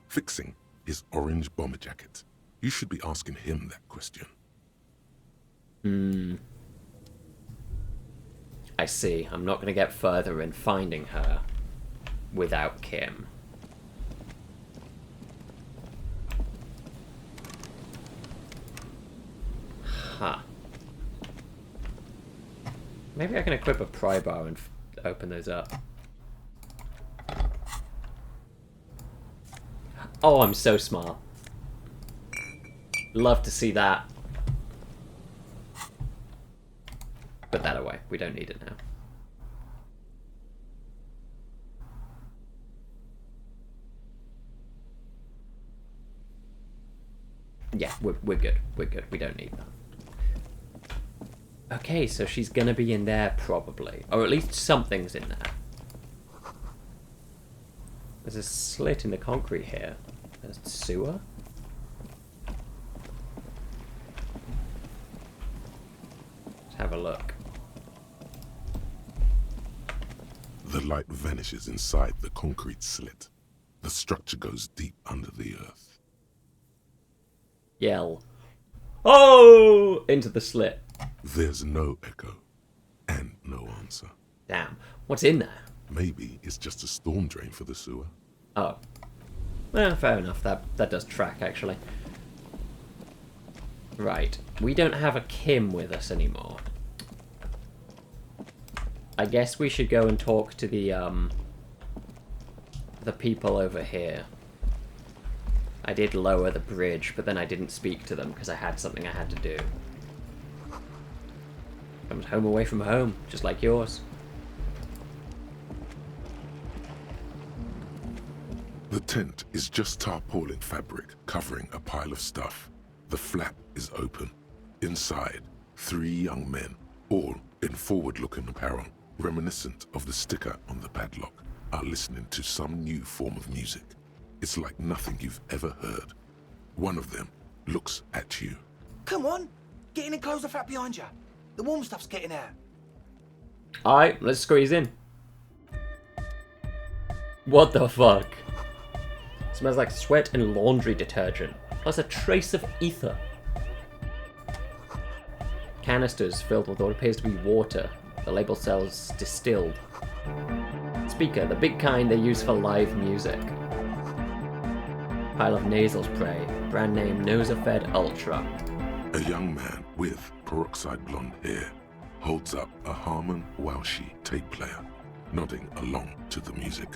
fixing his orange bomber jacket. You should be asking him that question. I see. I'm not going to get further in finding her without Kim. Huh. Maybe I can equip a pry bar and open those up. Oh, I'm so smart. Love to see that. Put that away. We don't need it now. Yeah, we're good. We're good. We don't need that. Okay, so she's gonna be in there probably. Or at least something's in there. There's a slit in the concrete here. There's a sewer? Let's have a look. The light vanishes inside the concrete slit. The structure goes deep under the earth. Yell. Oh! Into the slit. There's no echo and no answer. Damn. What's in there? Maybe it's just a storm drain for the sewer. Oh. Well, fair enough. That does track, actually. Right. We don't have a Kim with us anymore. I guess we should go and talk to the people over here. I did lower the bridge, but then I didn't speak to them because I had something I had to do. Comes home away from home, just like yours. The tent is just tarpaulin fabric covering a pile of stuff. The flap is open. Inside, 3 young men, all in forward-looking apparel, reminiscent of the sticker on the padlock, are listening to some new form of music. It's like nothing you've ever heard. One of them looks at you. Come on, get in and close the flap behind you. The warm stuff's getting out. Alright, let's squeeze in. What the fuck? Smells like sweat and laundry detergent, plus a trace of ether. Canisters filled with what appears to be water. The label says distilled. Speaker, the big kind they use for live music. Pile of nasal spray, brand name Nosafed Ultra. A young man with peroxide blonde hair holds up a Harman Welshi tape player, nodding along to the music.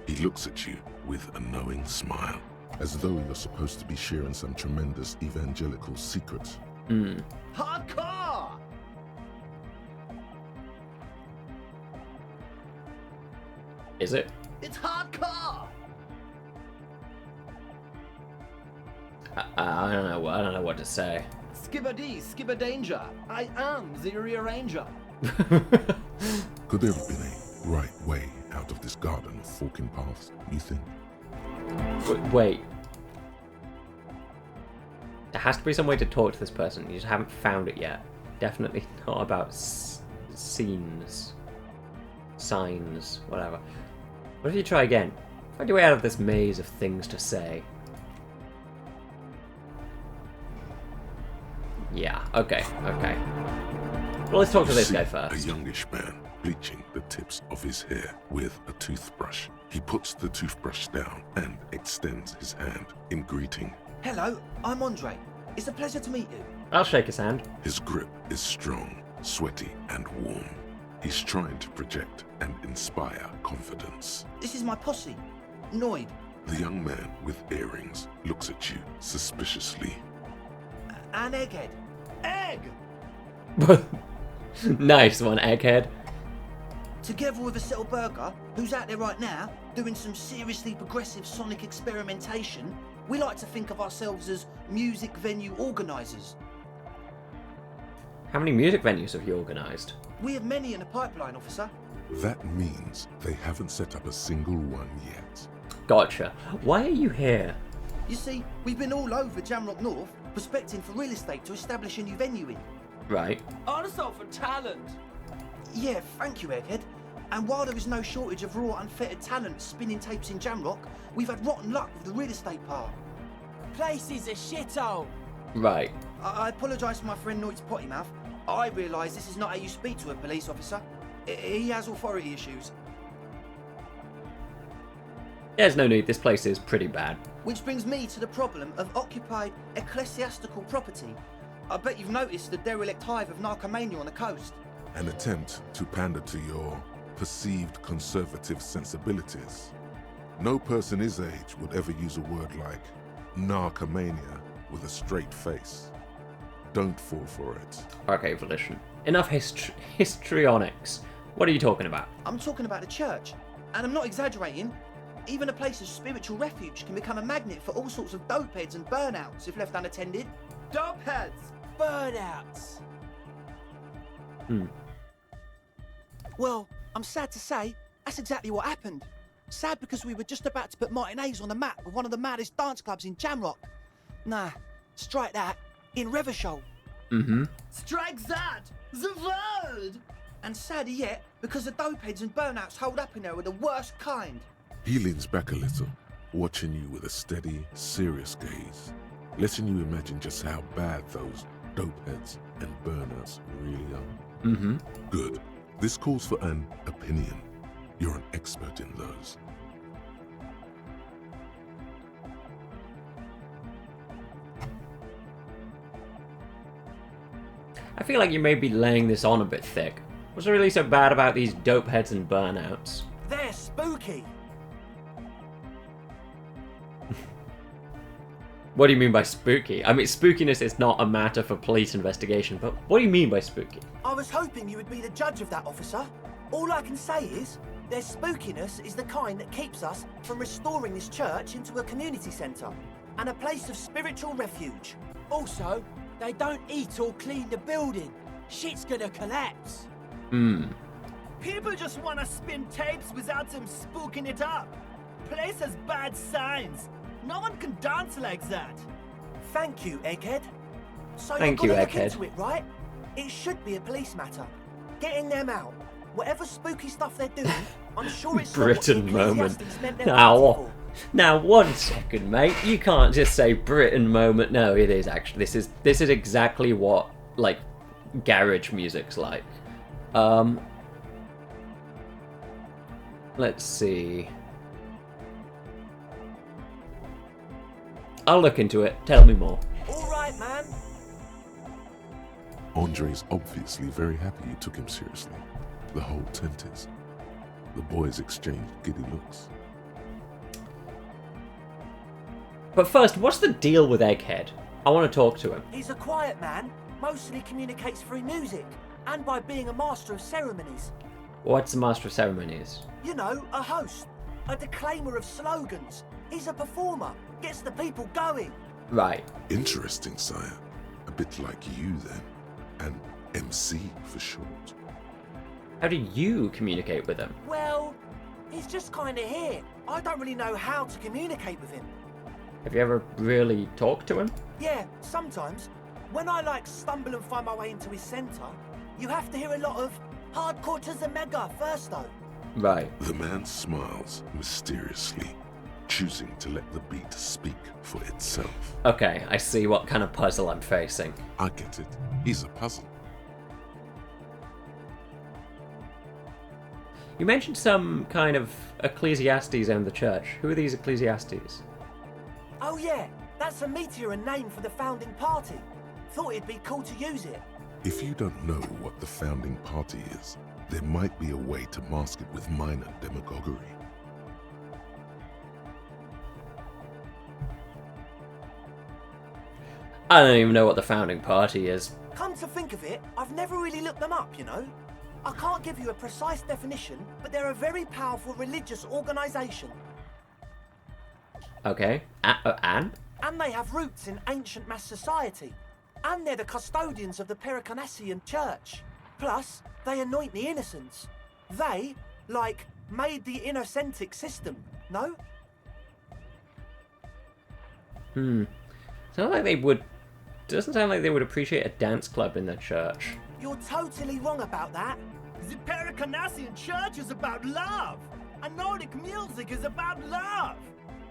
He looks at you with a knowing smile, as though you're supposed to be sharing some tremendous evangelical secret. Hardcore! Is it? It's hardcore! I don't know. I don't know what to say. Skibba-dee, skibba-danger. I am the rearranger. Could there have been a right way out of this garden of forking paths, you think? Wait. There has to be some way to talk to this person. You just haven't found it yet. Definitely not about scenes. Signs. Whatever. What if you try again? Find your way out of this maze of things to say. Yeah, okay. Well, let's talk to this guy first. A youngish man bleaching the tips of his hair with a toothbrush. He puts the toothbrush down and extends his hand in greeting. Hello, I'm Andre. It's a pleasure to meet you. I'll shake his hand. His grip is strong, sweaty, and warm. He's trying to project and inspire confidence. This is my posse, Noid. The young man with earrings looks at you suspiciously. An egghead. Egg! Nice one, egghead. Together with a Settle Burger, who's out there right now, doing some seriously progressive sonic experimentation, we like to think of ourselves as music venue organisers. How many music venues have you organised? We have many in the pipeline, officer. That means they haven't set up a single one yet. Gotcha. Why are you here? You see, we've been all over Jamrock North, prospecting for real estate to establish a new venue in. Right. Also for talent. Yeah, thank you, Egghead. And while there is no shortage of raw, unfettered talent spinning tapes in Jamrock, we've had rotten luck with the real estate part. Place is a shithole. Right. I apologise for my friend Noid's potty mouth. I realise this is not how you speak to a police officer. He has authority issues. There's no need, this place is pretty bad. Which brings me to the problem of occupied ecclesiastical property. I bet you've noticed the derelict hive of narcomania on the coast. An attempt to pander to your perceived conservative sensibilities. No person his age would ever use a word like narcomania with a straight face. Don't fall for it. Okay, Volition. Enough histrionics. What are you talking about? I'm talking about the church. And I'm not exaggerating. Even a place of spiritual refuge can become a magnet for all sorts of dopeheads and burnouts if left unattended. Dopeheads! Burnouts! Well, I'm sad to say, that's exactly what happened. Sad because we were just about to put Martinez on the map with one of the maddest dance clubs in Jamrock. Nah, strike that. In Revachol. Strike that! The word! And sadder yet, because the dopeheads and burnouts holed up in there were the worst kind. He leans back a little, watching you with a steady, serious gaze, letting you imagine just how bad those dopeheads and burnouts burnouts really are? Mm-hmm. Good. This calls for an opinion. You're an expert in those. I feel like you may be laying this on a bit thick. What's really so bad about these dope heads and burnouts? They're spooky. What do you mean by spooky? I mean, spookiness is not a matter for police investigation, but what do you mean by spooky? I was hoping you would be the judge of that, officer. All I can say is, their spookiness is the kind that keeps us from restoring this church into a community centre and a place of spiritual refuge. Also, they don't eat or clean the building. Shit's gonna collapse. People just want to spin tapes without them spooking it up. Place has bad signs. No one can dance like that. Thank you, Egghead. So Thank you're you, gonna look Egghead. into it, right? It should be a police matter. Getting them out. Whatever spooky stuff they're doing, I'm sure it's not what the Britain moment. Ecclesiastes meant their party for. Now, 1 second, mate. You can't just say Britain moment. No, it is actually. This is exactly what like garage music's like. Let's see. I'll look into it. Tell me more. All right, man. Andre's obviously very happy you took him seriously. The whole tent is. The boys exchanged giddy looks. But first, what's the deal with Egghead? I want to talk to him. He's a quiet man, mostly communicates through music, and by being a master of ceremonies. What's the Master of Ceremonies? You know, a host, a declaimer of slogans. He's a performer, gets the people going. Right. Interesting, sire. A bit like you then. An MC for short. How do you communicate with him? Well, he's just kind of here. I don't really know how to communicate with him. Have you ever really talked to him? Yeah, sometimes. When I stumble and find my way into his centre, you have to hear a lot of hardcore to the mega first though. Right. The man smiles mysteriously, choosing to let the beat speak for itself. Okay, I see what kind of puzzle I'm facing. I get it. He's a puzzle. You mentioned some kind of Ecclesiastes owned the church. Who are these Ecclesiastes? Oh yeah, that's a meteor and name for the founding party. Thought it'd be cool to use it. If you don't know what the founding party is, there might be a way to mask it with minor demagoguery. I don't even know what the founding party is. Come to think of it, I've never really looked them up, you know. I can't give you a precise definition, but they're a very powerful religious organisation. Okay. And? And they have roots in ancient mass society. And they're the custodians of the Pericarnassian church. Plus, they anoint the innocents. They, made the innocentic system, no? Sounds like they would... Doesn't sound like they would appreciate a dance club in their church. You're totally wrong about that. The Pericarnassian church is about love. And Nordic music is about love.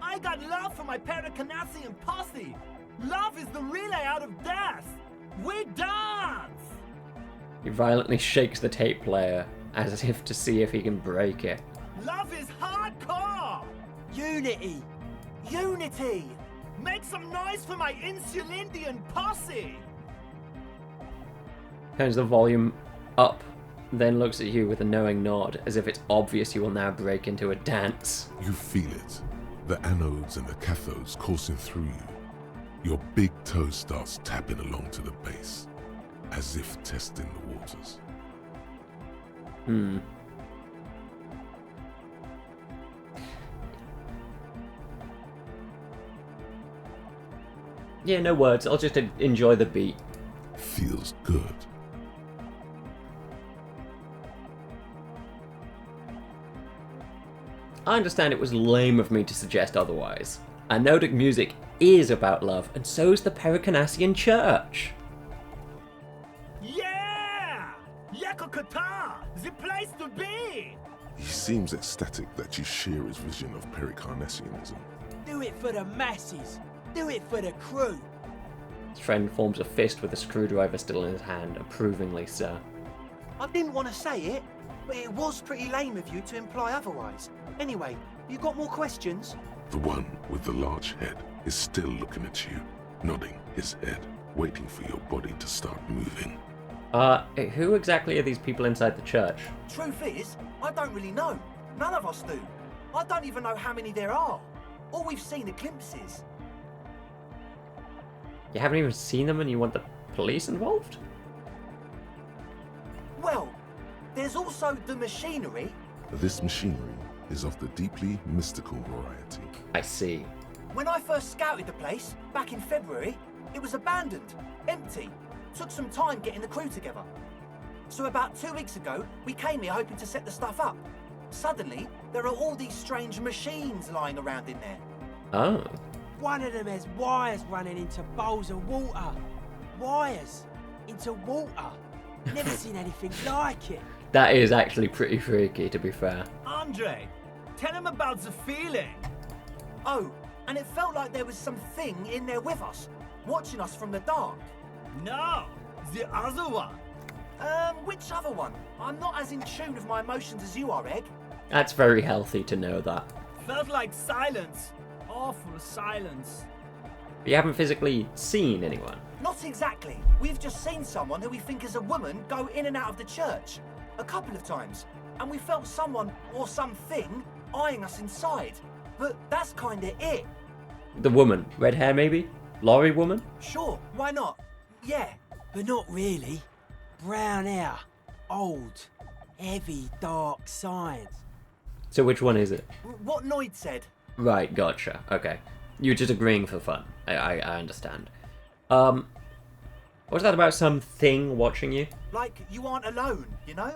I got love for my Pericarnassian posse. Love is the relay out of death. We dance! He violently shakes the tape player as if to see if he can break it. Love is hardcore! Unity! Unity! Make some noise for my Insulindian posse! Turns the volume up, then looks at you with a knowing nod, as if it's obvious you will now break into a dance. You feel it. The anodes and the cathodes coursing through you. Your big toe starts tapping along to the base, as if testing the waters. Yeah, no words. I'll just enjoy the beat. Feels good. I understand it was lame of me to suggest otherwise. Anodic music is about love, and so is the Pericarnassian church. Yeah! Yakokata! The place to be! He seems ecstatic that you share his vision of Pericarnassianism. Do it for the masses. Do it for the crew. His friend forms a fist with a screwdriver still in his hand, approvingly, sir. I didn't want to say it, but it was pretty lame of you to imply otherwise. Anyway, you got more questions? The one with the large head is still looking at you, nodding his head, waiting for your body to start moving. Who exactly are these people inside the church? Truth is, I don't really know. None of us do. I don't even know how many there are. All we've seen are glimpses. You haven't even seen them and you want the police involved? Well, there's also the machinery. This machinery is of the deeply mystical variety. I see. When I first scouted the place, back in February, it was abandoned, empty. Took some time getting the crew together. So about 2 weeks ago, we came here hoping to set the stuff up. Suddenly, there are all these strange machines lying around in there. Oh. One of them has wires running into bowls of water. Wires into water. Never seen anything like it. That is actually pretty freaky, to be fair. Andre, tell him about the feeling. Oh, and it felt like there was something in there with us, watching us from the dark. No, the other one. Which other one? I'm not as in tune with my emotions as you are, Egg. That's very healthy to know that. Felt like silence. Awful silence. But you haven't physically seen anyone? Not exactly. We've just seen someone who we think is a woman go in and out of the church. A couple of times. And we felt someone or something eyeing us inside. But that's kinda it. The woman. Red hair, maybe? Lorry woman? Sure, why not? Yeah. But not really. Brown hair. Old. Heavy, dark science. So which one is it? What Noid said. Right, gotcha. Okay. You're just agreeing for fun. I understand. Was that about something watching you? Like you aren't alone, you know?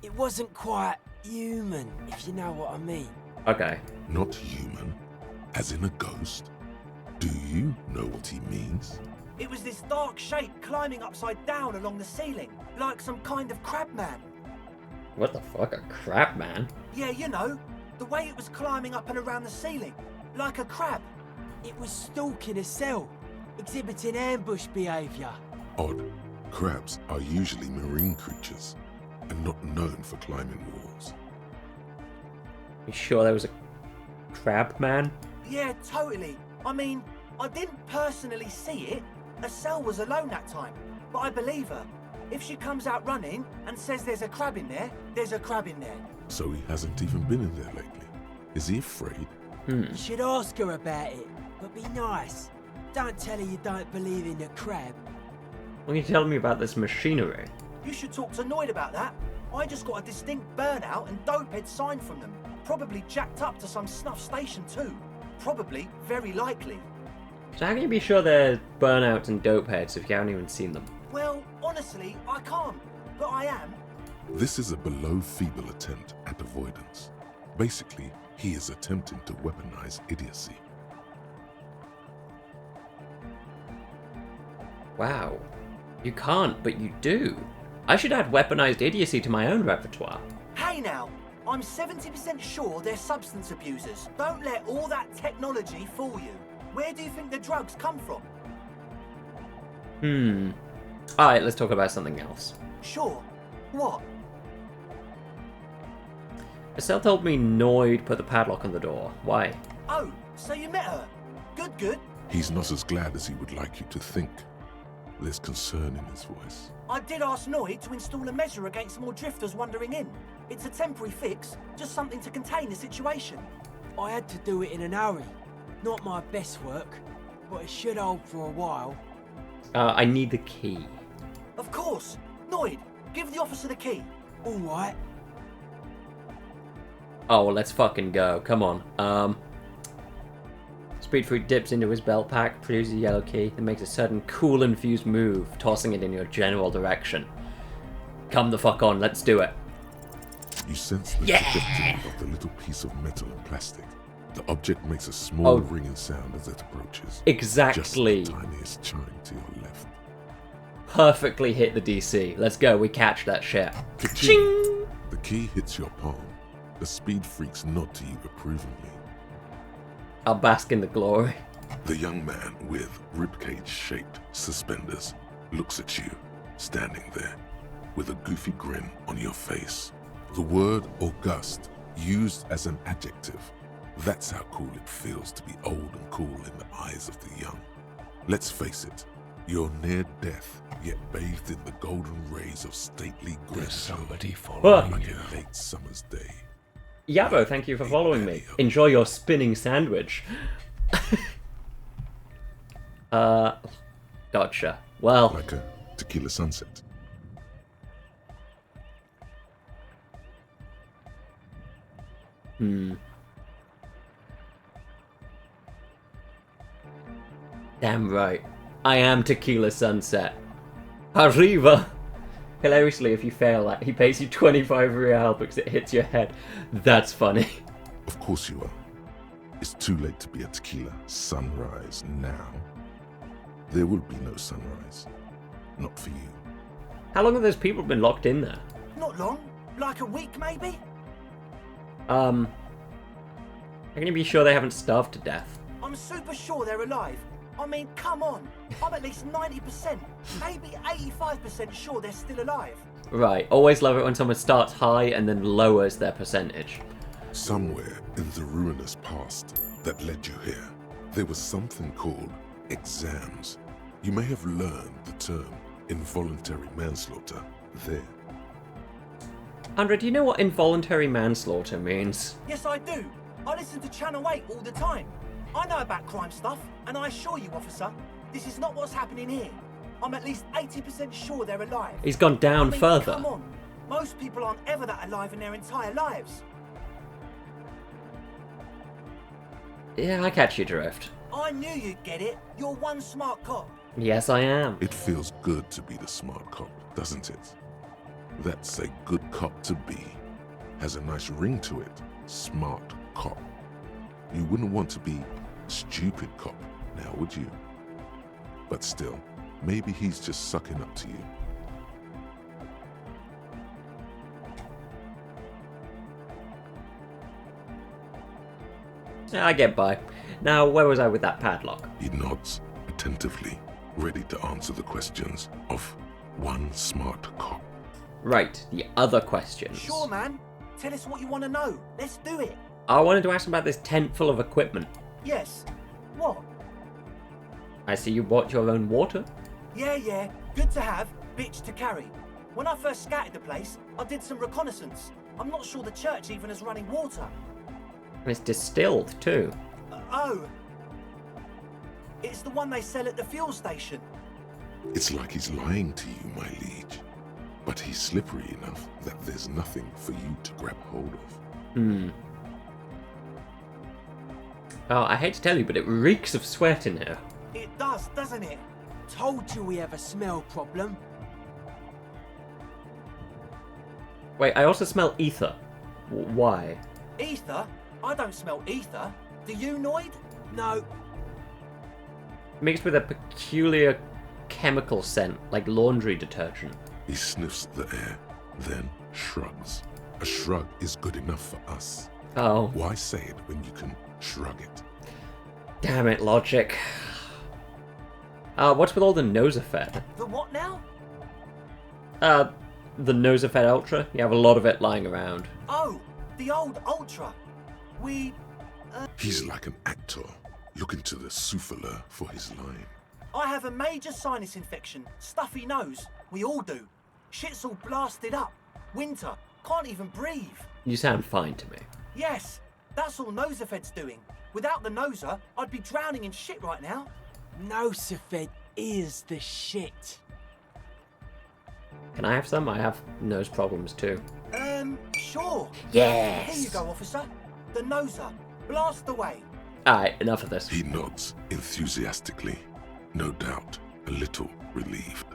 It wasn't quite human, if you know what I mean. Okay. Not human, as in a ghost? Do you know what he means? It was this dark shape climbing upside down along the ceiling, like some kind of crab man. What the fuck, a crab man? Yeah, you know, the way it was climbing up and around the ceiling, like a crab. It was stalking a cell, exhibiting ambush behaviour. Odd. Crabs are usually marine creatures, and not known for climbing walls. You sure there was a crab man? Yeah, totally. I mean, I didn't personally see it. Estelle was alone that time, but I believe her. If she comes out running and says there's a crab in there, there's a crab in there. So he hasn't even been in there lately. Is he afraid? You should ask her about it, but be nice. Don't tell her you don't believe in the crab. What are you telling me about this machinery? You should talk to Noid about that. I just got a distinct burnout and dopehead sign from them. Probably jacked up to some snuff station too. Probably, very likely. So how can you be sure they're burnouts and dope heads if you haven't even seen them? Well, honestly, I can't. But I am. This is a below feeble attempt at avoidance. Basically, he is attempting to weaponize idiocy. Wow. You can't, but you do. I should add weaponized idiocy to my own repertoire. Hey now, I'm 70% sure they're substance abusers. Don't let all that technology fool you. Where do you think the drugs come from? Alright, let's talk about something else. Sure. What? Estelle told me Noid put the padlock on the door. Why? Oh, so you met her. Good, good. He's not as glad as he would like you to think. There's concern in his voice. I did ask Noid to install a measure against more drifters wandering in. It's a temporary fix, just something to contain the situation. I had to do it in an hurry. Not my best work, but it should hold for a while. I need the key. Of course. Noid, give the officer the key. All right. Oh, well, let's fucking go. Come on. Speed Fruit dips into his belt pack, produces a yellow key, and makes a sudden cool infused move, tossing it in your general direction. Come the fuck on, let's do it. You sense the trajectory of the little piece of metal and plastic. The object makes a small ringing sound as it approaches. Exactly. Just the tiniest chime to your left. Perfectly hit the DC. Let's go, we catch that shit. Ching! The key hits your palm. The speed freaks nod to you approvingly. I'll bask in the glory. The young man with ribcage-shaped suspenders looks at you, standing there, with a goofy grin on your face. The word august, used as an adjective. That's how cool it feels to be old and cool in the eyes of the young. Let's face it, you're near death, yet bathed in the golden rays of stately grandeur. Somebody Like a late summer's day. Yabo, thank you for following me. Enjoy your spinning sandwich. Gotcha. Well, like a tequila sunset. Damn right. I am Tequila Sunset. Arriba! Hilariously, if you fail that, he pays you 25 real because it hits your head. That's funny. Of course you are. It's too late to be a tequila sunrise now. There will be no sunrise. Not for you. How long have those people been locked in there? Not long. Like a week, maybe? How can you be sure they haven't starved to death? I'm super sure they're alive. I mean, come on. I'm at least 90%, maybe 85% sure they're still alive. Right, always love it when someone starts high and then lowers their percentage. Somewhere in the ruinous past that led you here, there was something called exams. You may have learned the term involuntary manslaughter there. Andrea, do you know what involuntary manslaughter means? Yes, I do. I listen to Channel 8 all the time. I know about crime stuff, and I assure you, officer, this is not what's happening here. I'm at least 80% sure they're alive. He's gone down I mean, further. Come on. Most people aren't ever that alive in their entire lives. Yeah, I catch your drift. I knew you'd get it. You're one smart cop. Yes, I am. It feels good to be the smart cop, doesn't it? That's a good cop to be. Has a nice ring to it. Smart cop. You wouldn't want to be stupid cop, now would you? But still, maybe he's just sucking up to you. Yeah, I get by. Now, where was I with that padlock? He nods attentively, ready to answer the questions of one smart cop. Right, the other questions. Sure, man. Tell us what you want to know. Let's do it. I wanted to ask about this tent full of equipment. Yes. What? I see you bought your own water. Yeah. Good to have, bitch to carry. When I first scouted the place, I did some reconnaissance. I'm not sure the church even is running water. And it's distilled, too. Oh. It's the one they sell at the fuel station. It's like he's lying to you, my liege. But he's slippery enough that there's nothing for you to grab hold of. Oh, I hate to tell you, but it reeks of sweat in here. It does, doesn't it? Told you we have a smell problem. Wait, I also smell ether. Why? Ether? I don't smell ether. Do you, Noid? No. Mixed with a peculiar chemical scent, like laundry detergent. He sniffs the air, then shrugs. A shrug is good enough for us. Oh. Why say it when you can shrug it? Damn it, logic. What's with all the Nosafed? The what now? The Nosafed Ultra. You have a lot of it lying around. Oh, the old Ultra. He's like an actor, looking to the souffleur for his line. I have a major sinus infection. Stuffy nose. We all do. Shit's all blasted up. Winter. Can't even breathe. You sound fine to me. Yes, that's all Nosafed's doing. Without the Noser, I'd be drowning in shit right now. Nosafed is the shit. Can I have some? I have nose problems too. Sure. Yes. Here you go, officer. The Noser. Blast away. Alright, enough of this. He nods enthusiastically, no doubt a little relieved.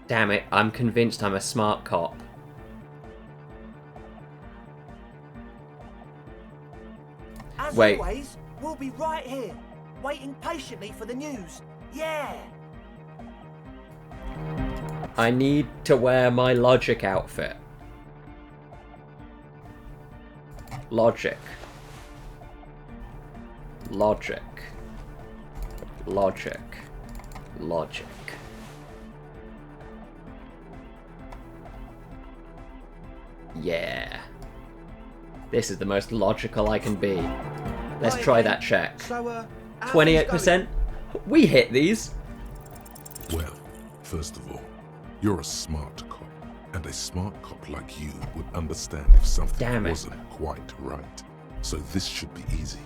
Damn it, I'm convinced I'm a smart cop. As Wait. always, we'll be right here, waiting patiently for the news. Yeah. I need to wear my logic outfit. Logic. Logic. Yeah. This is the most logical I can be. Let's try that check. So, 28%? We hit these. Well, first of all, you're a smart cop, and a smart cop like you would understand if something wasn't quite right. So this should be easy.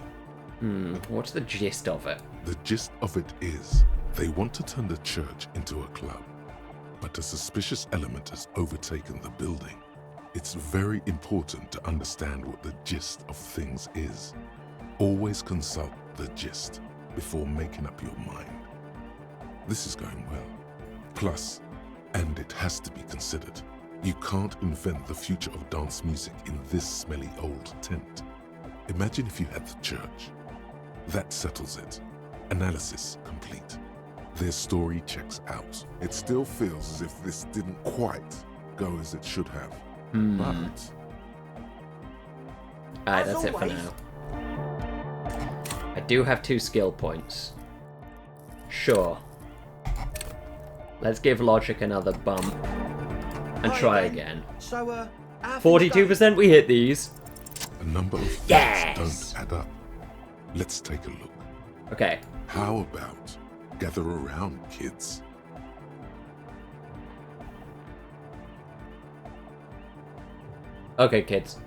What's the gist of it? The gist of it is, they want to turn the church into a club, but a suspicious element has overtaken the building. It's very important to understand what the gist of things is. Always consult the gist before making up your mind. This is going well. Plus, and it has to be considered, you can't invent the future of dance music in this smelly old tent. Imagine if you had the church. That settles it. Analysis complete. Their story checks out. It still feels as if this didn't quite go as it should have. But... Alright, that's it for now. I do have 2 skill points. Sure. Let's give logic another bump. And try again. So, 42%, we hit these. A number of facts don't add up. Let's take a look. Okay. How about gather around, kids? Okay, kids.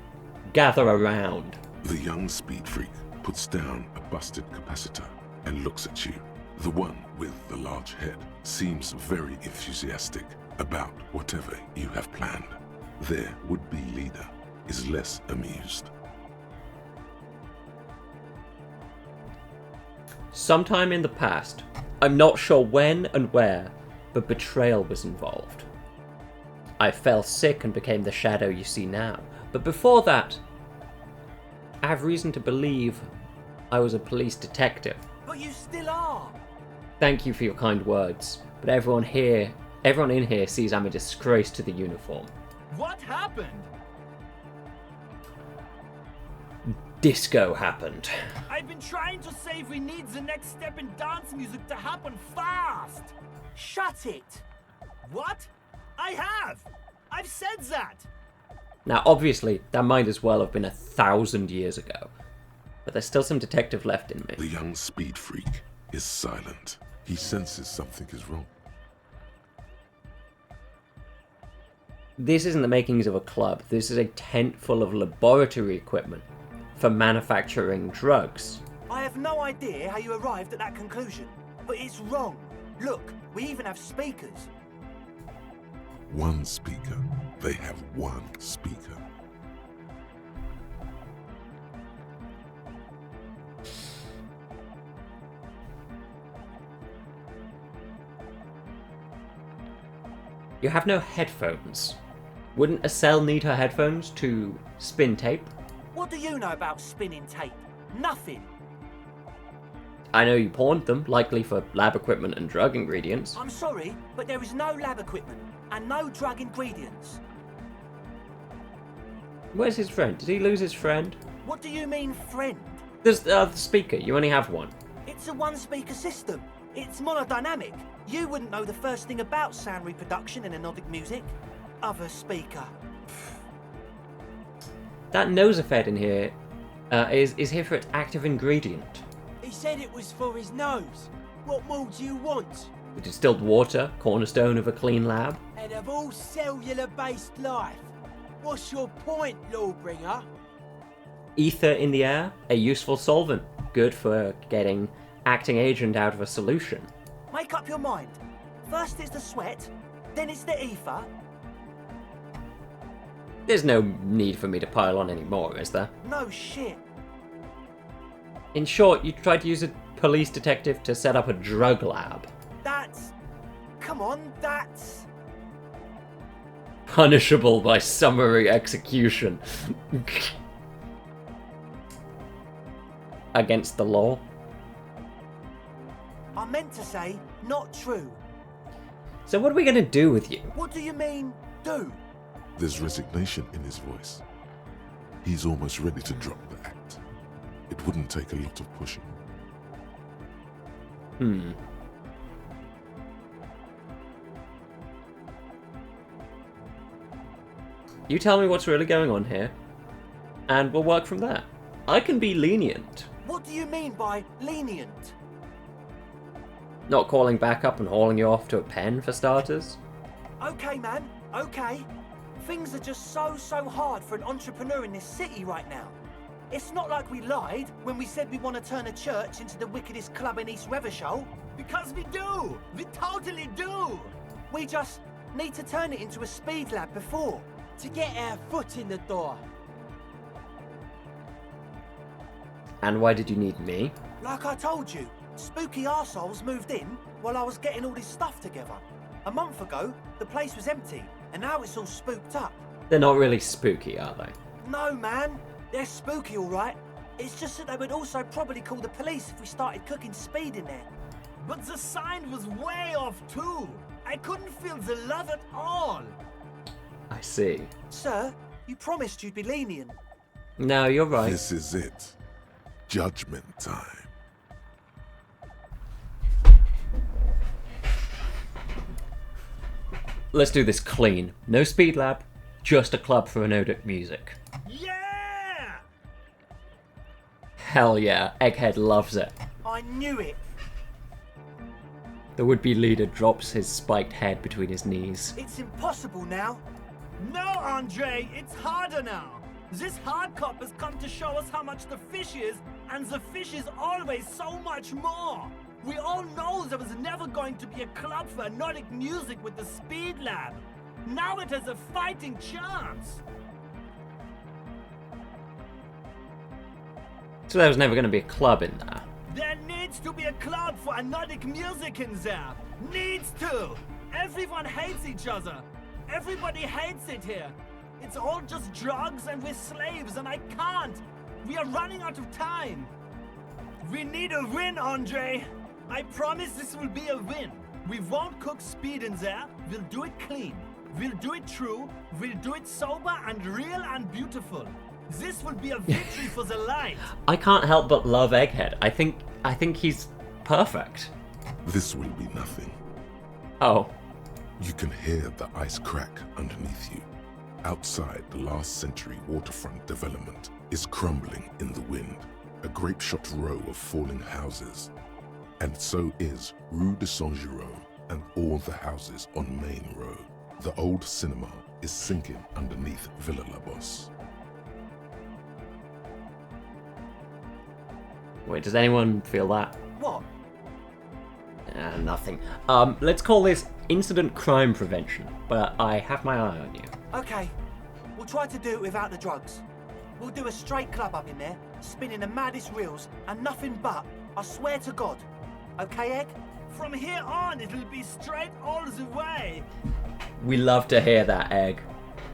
Gather around. The young speed freak puts down a busted capacitor and looks at you. The one with the large head seems very enthusiastic about whatever you have planned. Their would-be leader is less amused. Sometime in the past, I'm not sure when and where, but betrayal was involved. I fell sick and became the shadow you see now. But before that, I have reason to believe I was a police detective. But you still are. Thank you for your kind words, but everyone in here sees I'm a disgrace to the uniform. What happened? Disco happened. I've been trying to say we need the next step in dance music to happen fast. Shut it. What? I have. I've said that. Now, obviously, that might as well have been 1,000 years ago. But there's still some detective left in me. The young speed freak is silent. He senses something is wrong. This isn't the makings of a club. This is a tent full of laboratory equipment for manufacturing drugs. I have no idea how you arrived at that conclusion, but it's wrong. Look, we even have speakers. One speaker. They have one speaker. You have no headphones. Wouldn't a cell need her headphones to spin tape? What do you know about spinning tape? Nothing. I know you pawned them, likely for lab equipment and drug ingredients. I'm sorry, but there is no lab equipment and no drug ingredients. Where's his friend? Did he lose his friend? What do you mean, friend? There's the speaker. You only have one. It's a one-speaker system. It's monodynamic. You wouldn't know the first thing about sound reproduction in anodic music. Other speaker. That nosefed in here is here for its active ingredient. He said it was for his nose. What more do you want? The distilled water, cornerstone of a clean lab. And of all cellular-based life. What's your point, Lawbringer? Ether in the air, a useful solvent, good for getting acting agent out of a solution. Make up your mind. First it's the sweat, then it's the ether. There's no need for me to pile on anymore, is there? No shit. In short, you tried to use a police detective to set up a drug lab. That's... Come on, that's... Punishable by summary execution. Against the law. I meant to say, not true. So what are we going to do with you? What do you mean, do? There's resignation in his voice. He's almost ready to drop the act. It wouldn't take a lot of pushing. You tell me what's really going on here, and we'll work from there. I can be lenient. What do you mean by lenient? Not calling back up and hauling you off to a pen, for starters. Okay, man, okay. Things are just so hard for an entrepreneur in this city right now. It's not like we lied when we said we want to turn a church into the wickedest club in East Revershoal. Because we do! We totally do! We just need to turn it into a speed lab before. To get our foot in the door. And why did you need me? Like I told you, spooky arseholes moved in while I was getting all this stuff together. A month ago, the place was empty, and now it's all spooked up. They're not really spooky, are they? No, man. They're spooky, all right. It's just that they would also probably call the police if we started cooking speed in there. But the sign was way off, too. I couldn't feel the love at all. I see. Sir, you promised you'd be lenient. No, you're right. This is it. Judgment time. Let's do this clean. No speed lab, just a club for anodic music. Yeah! Hell yeah, Egghead loves it. I knew it. The would-be leader drops his spiked head between his knees. It's impossible now. No, Andre, it's harder now. This hard cop has come to show us how much the fish is, and the fish is always so much more. We all know there was never going to be a club for anodic music with the Speed Lab. Now it has a fighting chance. So there was never going to be a club in there. There needs to be a club for anodic music in there. Needs to. Everyone hates each other. Everybody hates it here. It's all just drugs and we're slaves and I can't. We are running out of time. We need a win, Andre. I promise this will be a win. We won't cook speed in there. We'll do it clean. We'll do it true. We'll do it sober and real and beautiful. This will be a victory for the light. I can't help but love Egghead. I think he's perfect. This will be nothing. Oh. You can hear the ice crack underneath you. Outside, the last century waterfront development is crumbling in the wind. A grape-shot row of falling houses. And so is Rue de Saint-Jérôme and all the houses on Main Road. The old cinema is sinking underneath Villa La Bosse. Wait, does anyone feel that? What? Nothing. Let's call this incident crime prevention, but I have my eye on you. Okay, we'll try to do it without the drugs. We'll do a straight club up in there, spinning the maddest reels, and nothing but, I swear to God. Okay, Egg? From here on, it'll be straight all the way. We love to hear that, Egg.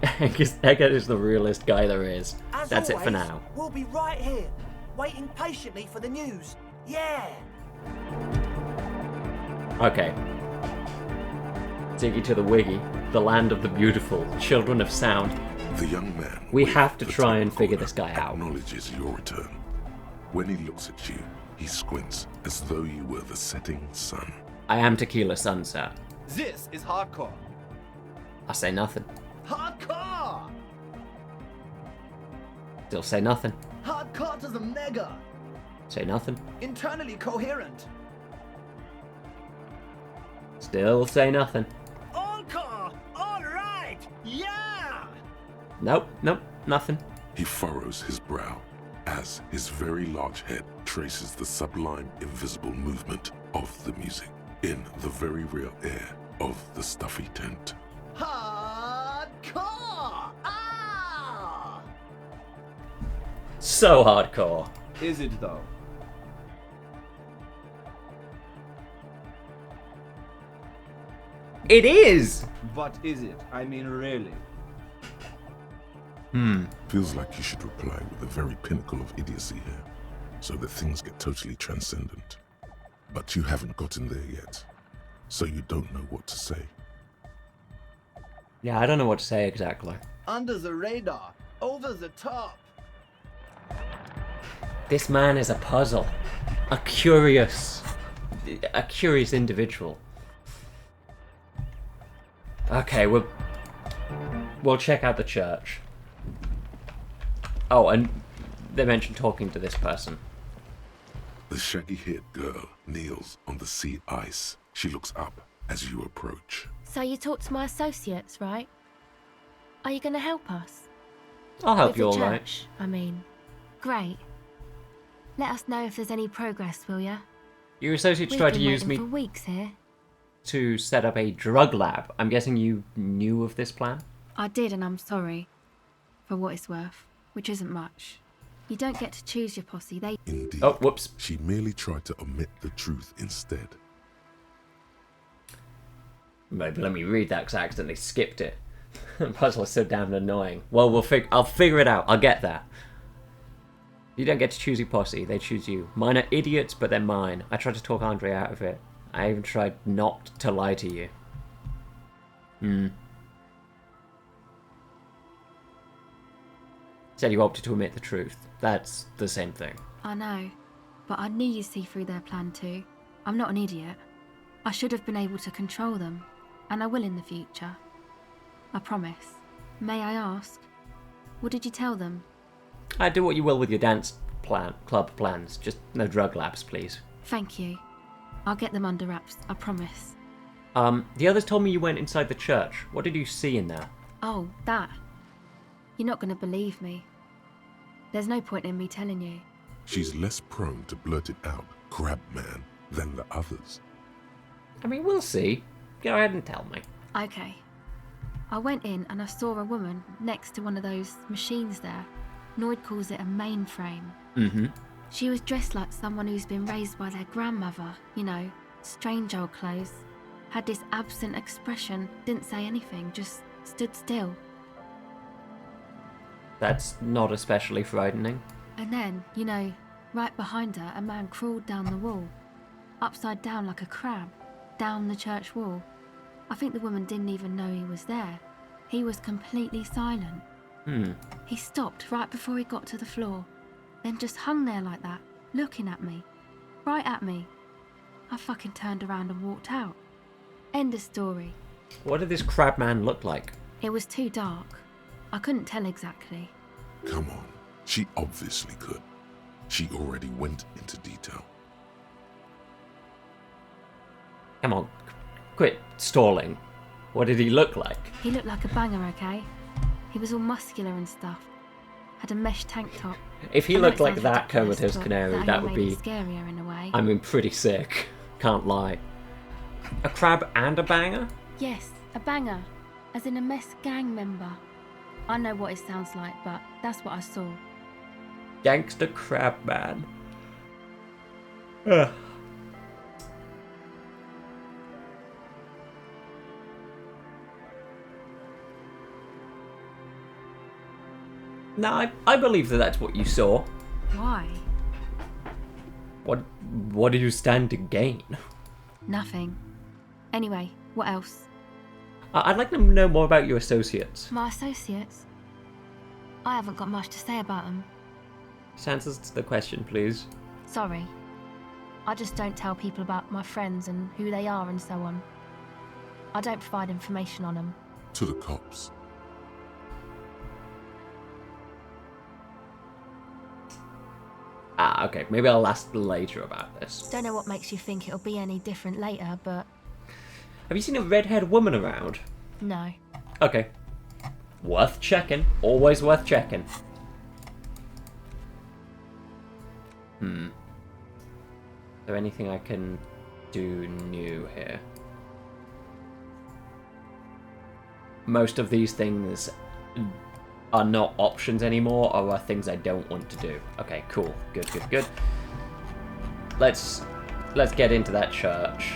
Egghead is the realest guy there is. As That's always, it for now. We'll be right here, waiting patiently for the news. Yeah! Okay. Take you to the Wiggy, the land of the beautiful, children of sound. The young man. We have to try and figure this guy out. Acknowledges your return. When he looks at you, he squints as though you were the setting sun. I am Tequila Sunset. This is hardcore. I say nothing. Hardcore! Still say nothing. Hardcore to the mega. Say nothing. Internally coherent. Still say nothing. All-core! All right! Yeah! Nope, nothing. He furrows his brow as his very large head traces the sublime invisible movement of the music in the very real air of the stuffy tent. Hardcore! Ah! So hardcore. Is it though? It is! But is it? I mean, really? Feels like you should reply with the very pinnacle of idiocy here, so that things get totally transcendent. But you haven't gotten there yet, so you don't know what to say. Yeah, I don't know what to say exactly. Under the radar. Over the top. This man is a puzzle. A curious a curious individual. Okay, we'll check out the church. Oh, and they mentioned talking to this person. The shaggy-haired girl kneels on the sea ice. She looks up as you approach. So you talked to my associates, right? Are you going to help us? I'll help With you, the all right. church, I mean. Great. Let us know if there's any progress, will ya? Your associates We've tried to been use me waiting for weeks here. to set up a drug lab. I'm guessing you knew of this plan? I did, and I'm sorry. For what it's worth, which isn't much. You don't get to choose your posse, they... Indeed. Oh, whoops. She merely tried to omit the truth instead. Maybe let me read that because I accidentally skipped it. The puzzle is so damn annoying. Well, I'll figure it out. I'll get that. You don't get to choose your posse. They choose you. Mine are idiots, but they're mine. I tried to talk Andre out of it. I even tried not to lie to you. Said you opted to admit the truth. That's the same thing. I know, but I knew you'd see through their plan too. I'm not an idiot. I should have been able to control them, and I will in the future. I promise. May I ask, what did you tell them? I do what you will with your dance club plans. Just no drug labs, please. Thank you. I'll get them under wraps, I promise. The others told me you went inside the church. What did you see in there? Oh, that. You're not going to believe me. There's no point in me telling you. She's less prone to blurt it out, Crabman, than the others. I mean, we'll see. Go ahead and tell me. Okay. I went in and I saw a woman next to one of those machines there. Noid calls it a mainframe. Mm-hmm. She was dressed like someone who's been raised by their grandmother, you know, strange old clothes. Had this absent expression, didn't say anything, just stood still. That's not especially frightening. And then, you know, right behind her, a man crawled down the wall. Upside down like a crab, down the church wall. I think the woman didn't even know he was there. He was completely silent. He stopped right before he got to the floor, then just hung there like that, looking at me. Right at me. I fucking turned around and walked out. End of story. What did this crab man look like? It was too dark. I couldn't tell exactly. Come on. She obviously could. She already went into detail. Come on, quit stalling. What did he look like? He looked like a banger, okay? He was all muscular and stuff. Had a mesh tank top. If he I know looked it like sounds that ridiculous, comatose but canary, that would only made be... it scarier in a way. I mean, pretty sick. Can't lie. A crab and a banger? Yes, a banger. As in a mess gang member. I know what it sounds like, but that's what I saw. Gangster crab man. Ugh. No, I believe that that's what you saw. Why? What do you stand to gain? Nothing. Anyway, what else? I'd like to know more about your associates. My associates? I haven't got much to say about them. Just answer the question, please. Sorry. I just don't tell people about my friends and who they are and so on. I don't provide information on them. To the cops. Okay, maybe I'll ask later about this. Don't know what makes you think it'll be any different later, but... Have you seen a red-haired woman around? No. Okay. Worth checking. Always worth checking. Is there anything I can do new here? Most of these things are not options anymore, or are things I don't want to do. Okay, cool. Good, good, good. Let's get into that church.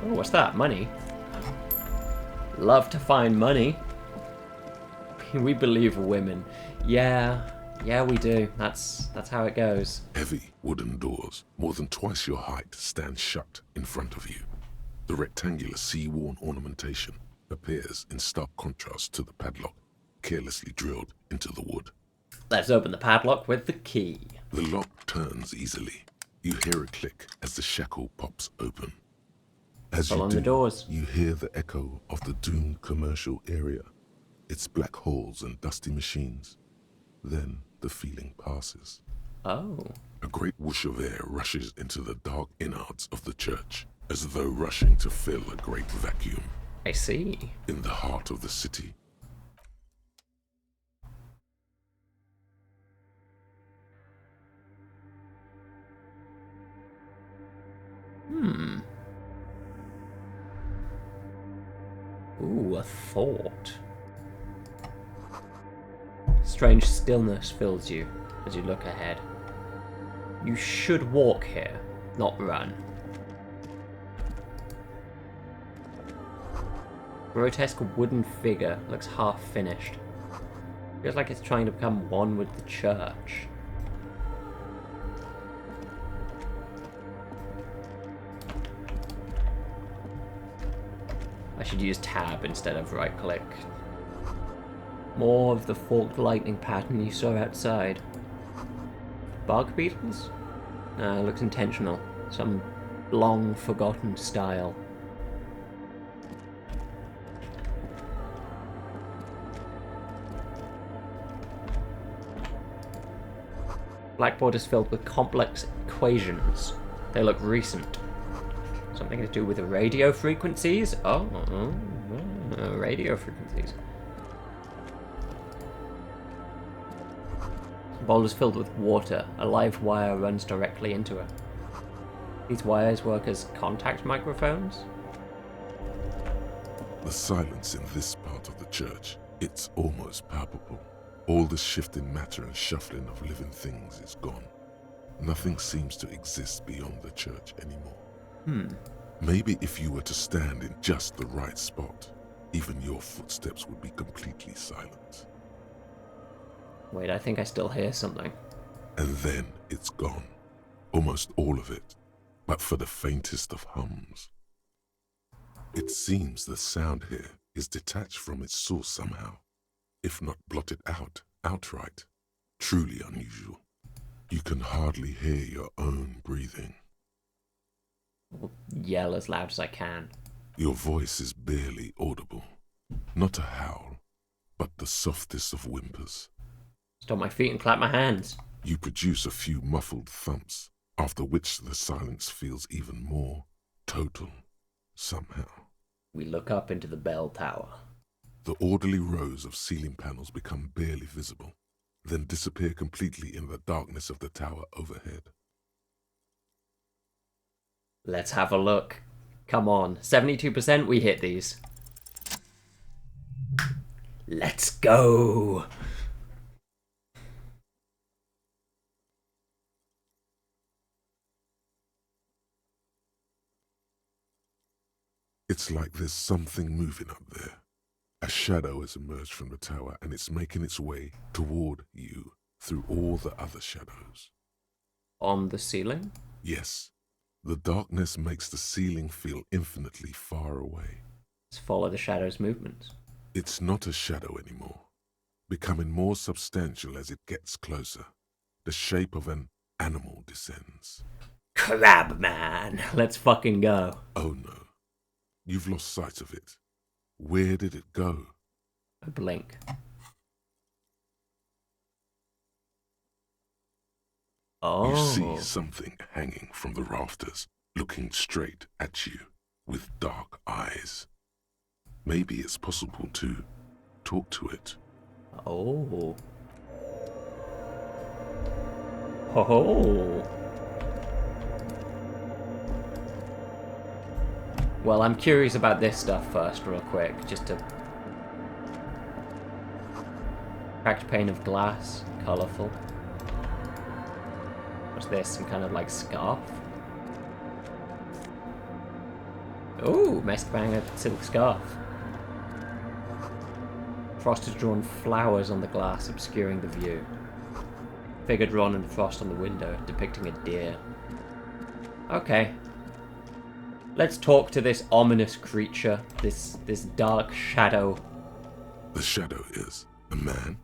Oh, what's that? Money? Love to find money. We believe women. Yeah, we do. That's how it goes. Heavy wooden doors, more than twice your height, stand shut in front of you. The rectangular sea-worn ornamentation appears in stark contrast to the padlock, carelessly drilled into the wood. Let's open the padlock with the key. The lock turns easily. You hear a click as the shackle pops open. As Pull you on do, the doors. you hear the echo of the doomed commercial area. Its black halls and dusty machines. Then the feeling passes. Oh. A great whoosh of air rushes into the dark innards of the church, as though rushing to fill a great vacuum. I see. In the heart of the city. Ooh, a thought. Strange stillness fills you as you look ahead. You should walk here, not run. Grotesque wooden figure looks half finished. Feels like it's trying to become one with the church. I should use tab instead of right click. More of the forked lightning pattern you saw outside. Bark beetles? Nah, looks intentional. Some long forgotten style. Blackboard is filled with complex equations. They look recent. Something to do with the radio frequencies? Radio frequencies. The bowl is filled with water. A live wire runs directly into it. These wires work as contact microphones? The silence in this part of the church, it's almost palpable. All the shifting matter and shuffling of living things is gone. Nothing seems to exist beyond the church anymore. Maybe if you were to stand in just the right spot, even your footsteps would be completely silent. Wait, I think I still hear something. And then it's gone. Almost all of it, but for the faintest of hums. It seems the sound here is detached from its source somehow, if not blotted out outright. Truly unusual. You can hardly hear your own breathing. I'll yell as loud as I can. Your voice is barely audible. Not a howl, but the softest of whimpers. Stomp my feet and clap my hands. You produce a few muffled thumps, after which the silence feels even more total, somehow. We look up into the bell tower. The orderly rows of ceiling panels become barely visible, then disappear completely in the darkness of the tower overhead. Let's have a look. Come on, 72% we hit these. Let's go! It's like there's something moving up there. A shadow has emerged from the tower and it's making its way toward you through all the other shadows. On the ceiling? Yes. The darkness makes the ceiling feel infinitely far away. Let's follow the shadow's movements. It's not a shadow anymore, becoming more substantial as it gets closer. The shape of an animal descends. Crab man! Let's fucking go. Oh no. You've lost sight of it. Where did it go? I blink. Oh. You see something hanging from the rafters, looking straight at you with dark eyes. Maybe it's possible to talk to it. Oh. Oh. Well, I'm curious about this stuff first, real quick, just to... Cracked pane of glass, colourful. What's this, some kind of, like, scarf? Ooh, Mask Banger silk scarf. Frost has drawn flowers on the glass, obscuring the view. Figure drawn in frost on the window, depicting a deer. Okay. Let's talk to this ominous creature, this dark shadow. The shadow is a man?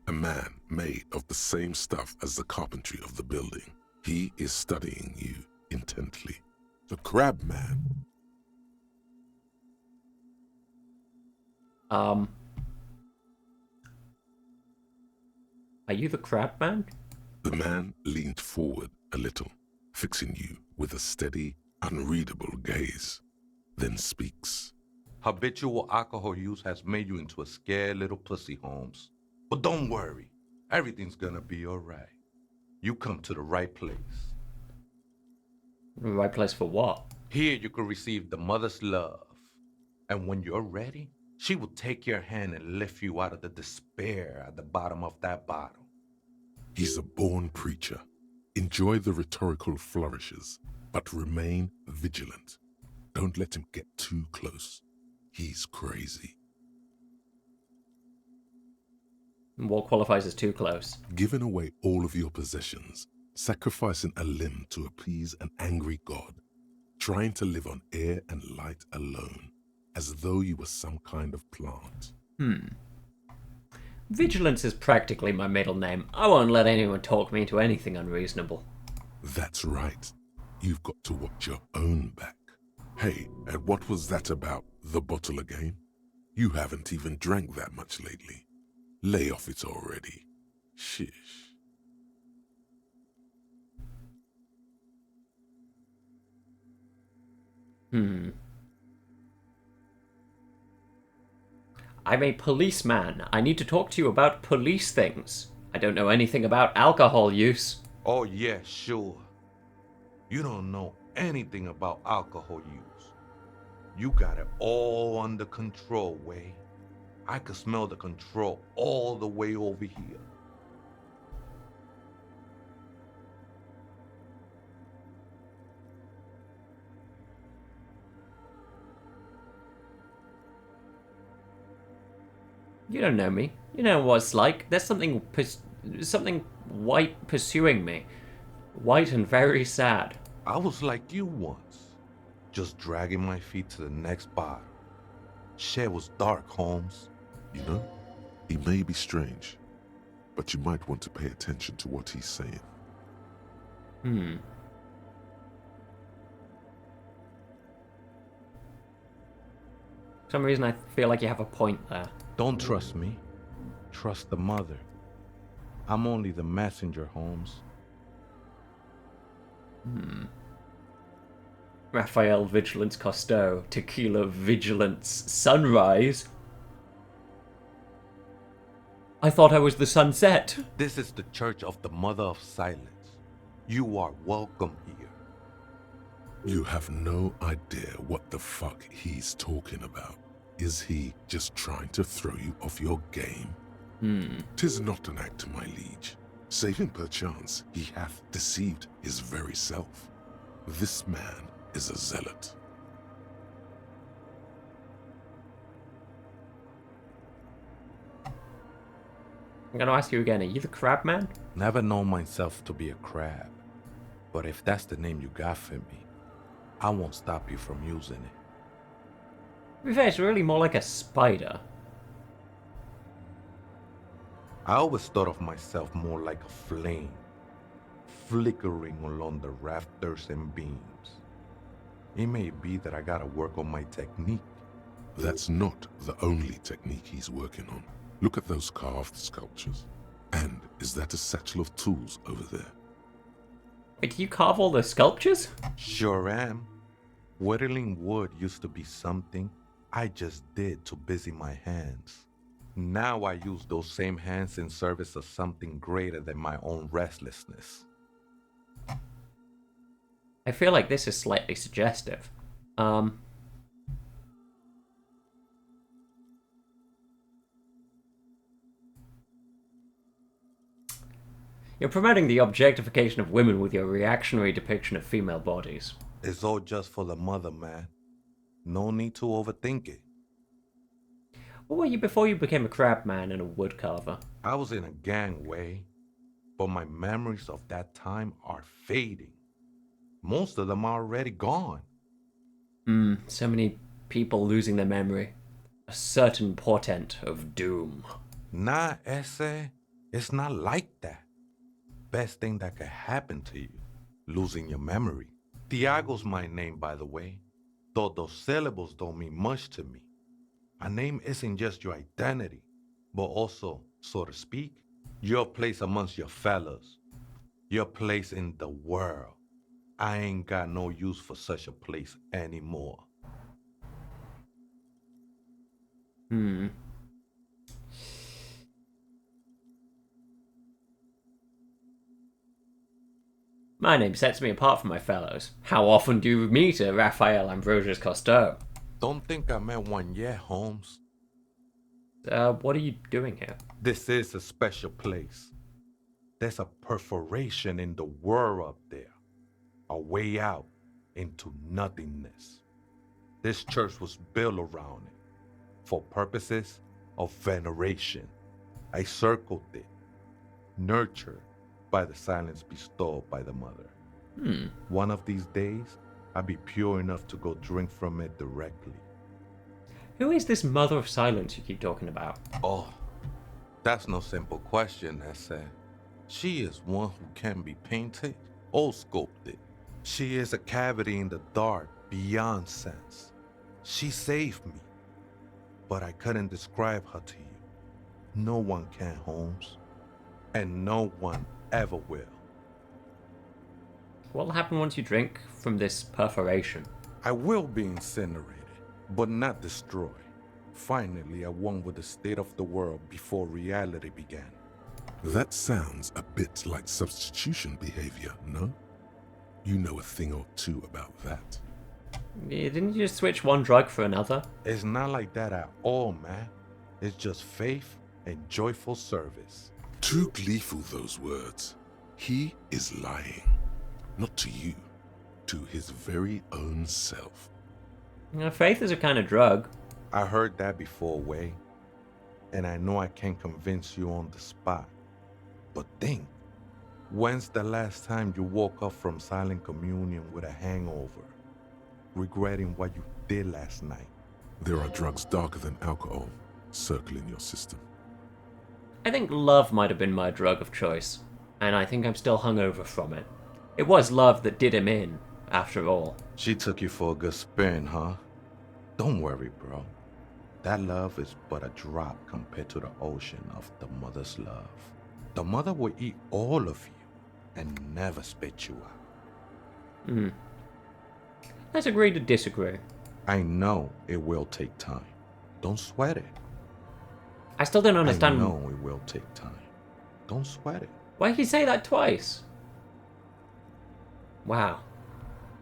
A man made of the same stuff as the carpentry of the building. He is studying you intently. The Crab Man. Are you the Crab Man? The man leaned forward a little, fixing you with a steady, unreadable gaze, then speaks. Habitual alcohol use has made you into a scared little pussy, Holmes. But don't worry, everything's gonna be alright. You come to the right place. The right place for what? Here you can receive the mother's love. And when you're ready, she will take your hand and lift you out of the despair at the bottom of that bottle. He's a born preacher. Enjoy the rhetorical flourishes, but remain vigilant. Don't let him get too close. He's crazy. What qualifies as too close? Giving away all of your possessions, sacrificing a limb to appease an angry god, trying to live on air and light alone, as though you were some kind of plant. Vigilance is practically my middle name. I won't let anyone talk me into anything unreasonable. That's right. You've got to watch your own back. Hey, and what was that about the bottle again? You haven't even drank that much lately. Lay off it already. Shish. I'm a policeman. I need to talk to you about police things. I don't know anything about alcohol use. Oh yeah, sure. You don't know anything about alcohol use. You got it all under control, Way. I could smell the control all the way over here. You don't know me. You know what it's like. There's something white pursuing me. White and very sad. I was like you once, just dragging my feet to the next bottle. Shit was dark, Holmes. You know, he may be strange, but you might want to pay attention to what he's saying. For some reason I feel like you have a point there. Don't trust me. Trust the mother. I'm only the messenger, Holmes. Raphael Vigilance Cousteau, Tequila Vigilance Sunrise. I thought I was the sunset. This is the Church of the Mother of Silence. You are welcome here. You have no idea what the fuck he's talking about. Is he just trying to throw you off your game? 'Tis not an act, my liege. Save him perchance, he hath deceived his very self. This man is a zealot. I'm gonna ask you again, are you the Crab Man? Never known myself to be a crab. But if that's the name you got for me, I won't stop you from using it. To be fair, it's really more like a spider. I always thought of myself more like a flame, flickering along the rafters and beams. It may be that I gotta work on my technique. That's not the only technique he's working on. Look at those carved sculptures. And is that a satchel of tools over there? Wait, do you carve all the sculptures? Sure am. Whittling wood used to be something I just did to busy my hands. Now I use those same hands in service of something greater than my own restlessness. I feel like this is slightly suggestive. You're promoting the objectification of women with your reactionary depiction of female bodies. It's all just for the mother, man. No need to overthink it. What were you before you became a crab man and a wood carver? I was in a gangway, but my memories of that time are fading. Most of them are already gone. So many people losing their memory. A certain portent of doom. Nah, ese. It's not like that. Best thing that could happen to you, losing your memory. Tiago's my name, by the way. Though those syllables don't mean much to me. A name isn't just your identity, but also, so to speak, your place amongst your fellows. Your place in the world. I ain't got no use for such a place anymore. My name sets me apart from my fellows. How often do you meet a Raphael Ambrosius Cousteau? Don't think I met one yet, Holmes. What are you doing here? This is a special place. There's a perforation in the world up there. A way out into nothingness. This church was built around it for purposes of veneration. I circled it, nurtured by the silence bestowed by the mother. One of these days, I'll be pure enough to go drink from it directly. Who is this mother of silence you keep talking about? Oh, that's no simple question, Essa. She is one who can be painted or sculpted. She is a cavity in the dark beyond sense. She saved me, but I couldn't describe her to you. No one can, Holmes, and no one ever will. What'll happen once you drink from this perforation? I will be incinerated, but not destroyed. Finally, at one with the state of the world before reality began. That sounds a bit like substitution behavior, no? You know a thing or two about that. Yeah, didn't you just switch one drug for another? It's not like that at all, man. It's just faith and joyful service. Too gleeful, those words. He is lying. Not to you, to his very own self. Faith is a kind of drug. I heard that before, Way. And I know I can't convince you on the spot. But think, when's the last time you woke up from silent communion with a hangover, regretting what you did last night? There are drugs darker than alcohol circling your system. I think love might have been my drug of choice, and I think I'm still hungover from it. It was love that did him in, after all. She took you for a good spin, huh? Don't worry, bro. That love is but a drop compared to the ocean of the mother's love. The mother will eat all of you and never spit you out. Let's agree to disagree. I know it will take time. Don't sweat it. I still don't understand. I know it will take time. Don't sweat it. Why did he say that twice? Wow.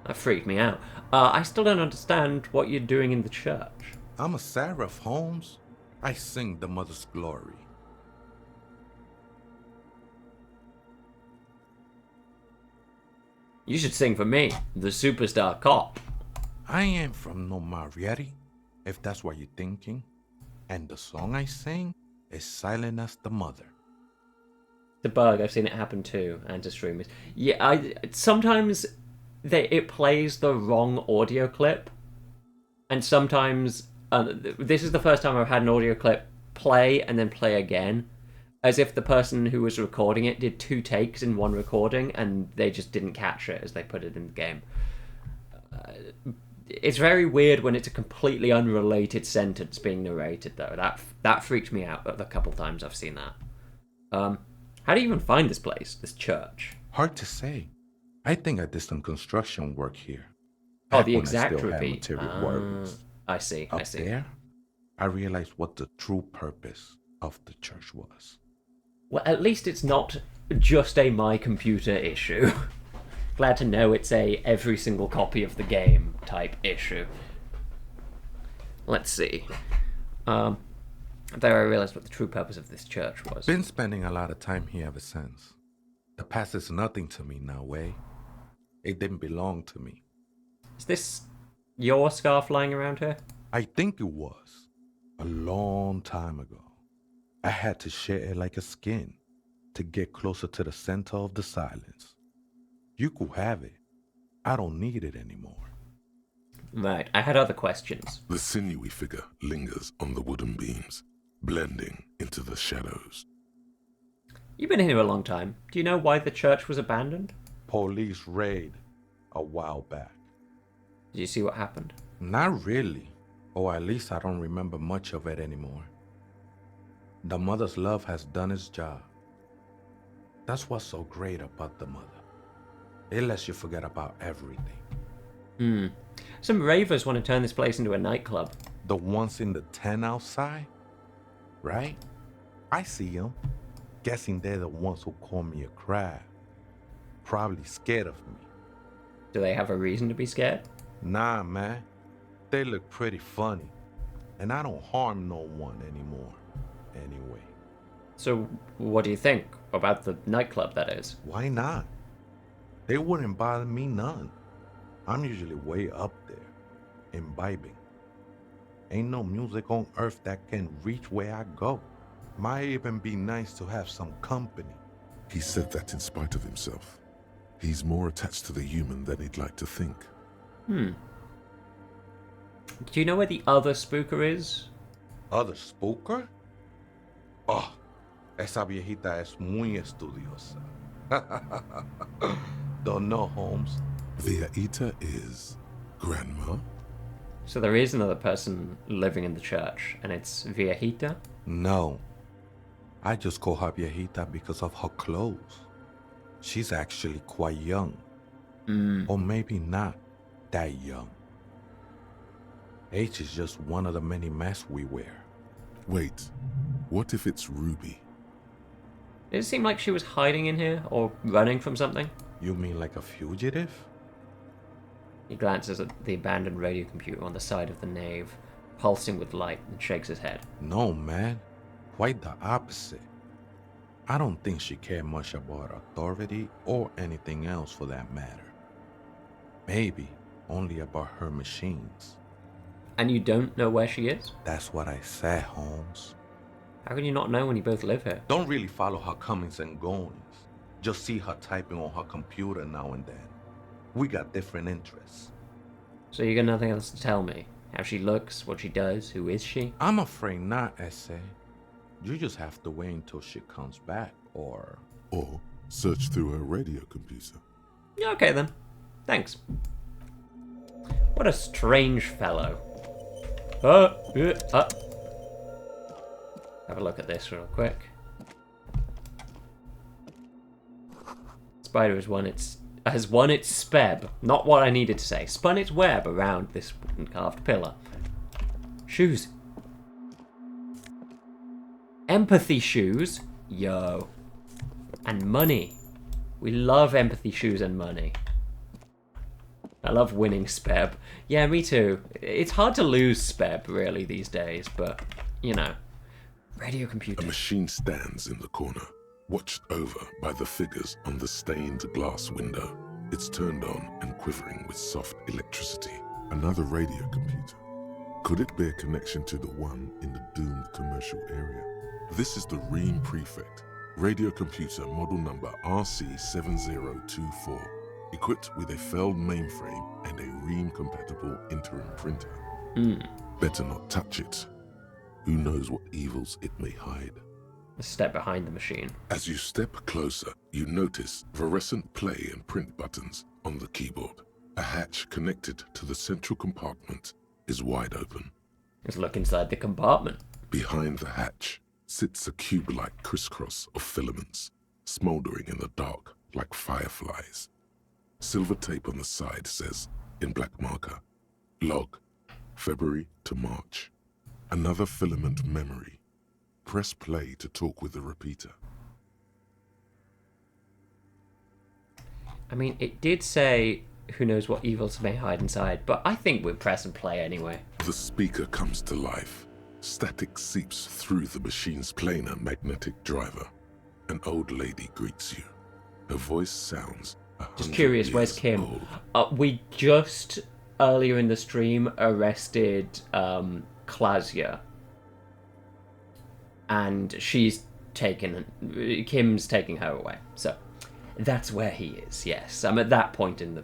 That freaked me out. I still don't understand what you're doing in the church. I'm a seraph, Holmes. I sing the mother's glory. You should sing for me, the superstar cop. I ain't from no Marietti, if that's what you're thinking. And the song I sing is silent as the mother. The bug, I've seen it happen too, and to streamers. Yeah, sometimes it plays the wrong audio clip. And sometimes, this is the first time I've had an audio clip play and then play again. As if the person who was recording it did 2 takes in one recording and they just didn't catch it as they put it in the game. It's very weird when it's a completely unrelated sentence being narrated, though. That freaked me out a couple times I've seen that. How do you even find this place, this church? Hard to say. I think I did some construction work here. Oh, the exact repeat. I see. Up there, I realized what the true purpose of the church was. Well, at least it's not just a my computer issue. Glad to know it's a every single copy of the game type issue. Let's see. There I realized what the true purpose of this church was. Been spending a lot of time here ever since. The past is nothing to me now, Way. It didn't belong to me. Is this your scarf lying around here? I think it was. A long time ago. I had to share it like a skin to get closer to the center of the silence. You could have it. I don't need it anymore. Right, I had other questions. The sinewy figure lingers on the wooden beams, blending into the shadows. You've been here a long time. Do you know why the church was abandoned? Police raid a while back. Did you see what happened? Not really. Or at least I don't remember much of it anymore. The mother's love has done its job. That's what's so great about the mother. It lets you forget about everything. Some ravers want to turn this place into a nightclub. The ones in the tent outside? Right? I see them. Guessing they're the ones who call me a crab. Probably scared of me. Do they have a reason to be scared? Nah, man. They look pretty funny. And I don't harm no one anymore. Anyway. So, what do you think about the nightclub, that is? Why not? They wouldn't bother me none. I'm usually way up there, imbibing. Ain't no music on earth that can reach where I go. Might even be nice to have some company. He said that in spite of himself. He's more attached to the human than he'd like to think. Do you know where the other spooker is? Other spooker? Oh, esa viejita es muy estudiosa. Don't know, Holmes. Viejita is grandma? So there is another person living in the church, and it's Viejita? No. I just call her viejita because of her clothes. She's actually quite young. Or maybe not that young. Age is just one of the many masks we wear. Wait, what if it's Ruby? Did it seem like she was hiding in here, or running from something? You mean like a fugitive? He glances at the abandoned radio computer on the side of the nave, pulsing with light, and shakes his head. No, man. Quite the opposite. I don't think she cared much about authority or anything else for that matter. Maybe only about her machines. And you don't know where she is? That's what I said, Holmes. How can you not know when you both live here? Don't really follow her comings and goings. Just see her typing on her computer now and then. We got different interests. So you got nothing else to tell me? How she looks, what she does, who is she? I'm afraid not, Essay. You just have to wait until she comes back, or search through her radio computer. Okay then. Thanks. What a strange fellow. Have a look at this real quick. Spider has won its speb. Not what I needed to say. Spun its web around this wooden carved pillar. Shoes. Empathy shoes. Yo. And money. We love empathy shoes and money. I love winning speb. Yeah, me too. It's hard to lose speb, really, these days, but, you know. Radio computer. A machine stands in the corner, watched over by the figures on the stained glass window. It's turned on and quivering with soft electricity. Another radio computer. Could it be a connection to the one in the doomed commercial area? This is the Ream Prefect. Radio computer model number RC7024. Equipped with a failed mainframe and a Ream-compatible interim printer. Better not touch it. Who knows what evils it may hide? A step behind the machine. As you step closer, you notice fluorescent play and print buttons on the keyboard. A hatch connected to the central compartment is wide open. Let's look inside the compartment. Behind the hatch sits a cube-like crisscross of filaments, smoldering in the dark like fireflies. Silver tape on the side says, in black marker, log, February to March. Another filament memory. Press play to talk with the repeater. I mean, it did say, who knows what evils may hide inside, but I think we'll press and play anyway. The speaker comes to life. Static seeps through the machine's planar magnetic driver. An old lady greets you. Her voice sounds just curious, where's Kim? We just, earlier in the stream, arrested Klaasje. And Kim's taking her away. So, that's where he is, yes. I'm at that point in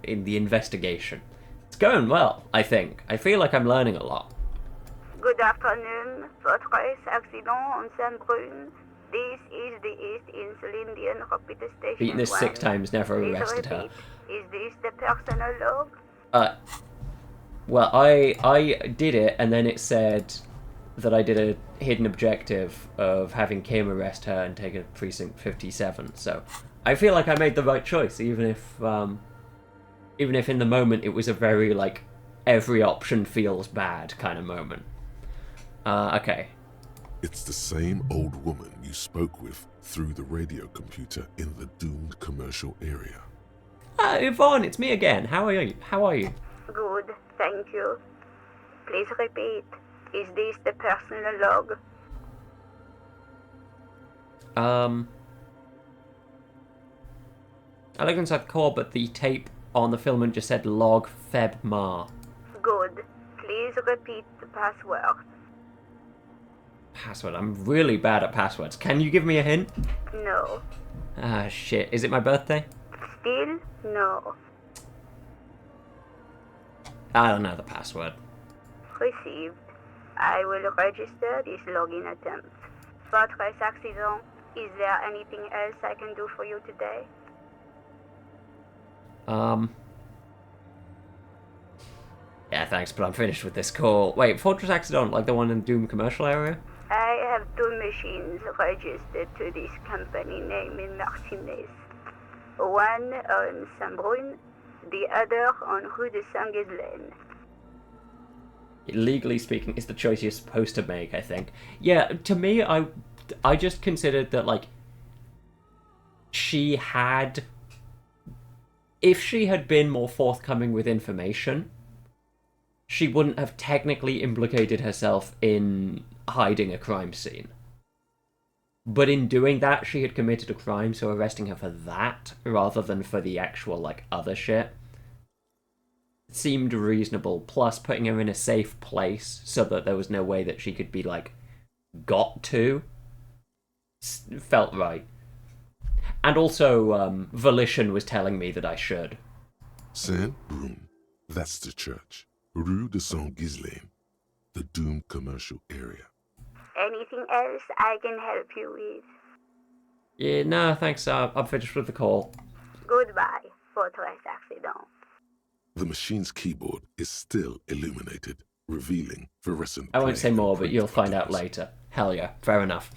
the investigation. It's going well, I think. I feel like I'm learning a lot. Good afternoon. Votre accident en Saint-Brune. This is the East Insulindian Repeater Station. Beating this 6 1. times never Please arrested her. repeat. Is this the personal log? Well, I did it, and then it said that I did a hidden objective of having Kim arrest her and take her to Precinct 57. So I feel like I made the right choice, even if in the moment it was a very, like, every option feels bad kind of moment. Okay. It's the same old woman you spoke with through the radio computer in the doomed commercial area. Yvonne, it's me again. How are you? Good, thank you. Please repeat. Is this the personal log? I looked inside the core, but the tape on the filament just said log Feb Mar. Good. Please repeat the password. Password? I'm really bad at passwords. Can you give me a hint? No. Ah, shit. Is it my birthday? Still no. I don't know the password. Received. I will register this login attempt. Fortress accident. Is there anything else I can do for you today? Yeah, thanks, but I'm finished with this call. Wait, Fortress Accident, like the one in Doom commercial area? I have 2 machines registered to this company name in Martinez. One on Saint-Brun, the other on Rue de Saint-Ghislaine. Legally speaking, it's the choice you're supposed to make, I think. Yeah, to me, I just considered that, like, if she had been more forthcoming with information, she wouldn't have technically implicated herself in hiding a crime scene. But in doing that, she had committed a crime, so arresting her for that, rather than for the actual, like, other shit, seemed reasonable. Plus, putting her in a safe place so that there was no way that she could be, like, got to, felt right. And also, volition was telling me that I should. Saint-Brun, that's the church. Rue de Saint-Ghislaine, the doomed commercial area. Anything else I can help you with? Yeah, no, thanks. I'm finished with the call. Goodbye, Fortress Accident. The machine's keyboard is still illuminated, revealing fluorescent. I won't say more, but you'll find out later. Hell yeah, fair enough.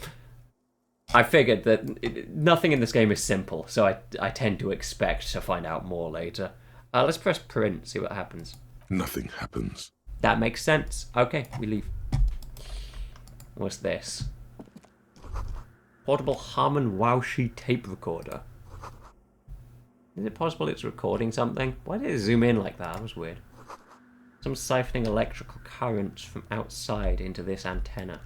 I figured that nothing in this game is simple, so I tend to expect to find out more later. Let's press print, see what happens. Nothing happens. That makes sense. Okay, we leave. What's this? Portable Harman Wowshi tape recorder. Is it possible it's recording something? Why did it zoom in like that? That was weird. Some siphoning electrical currents from outside into this antenna.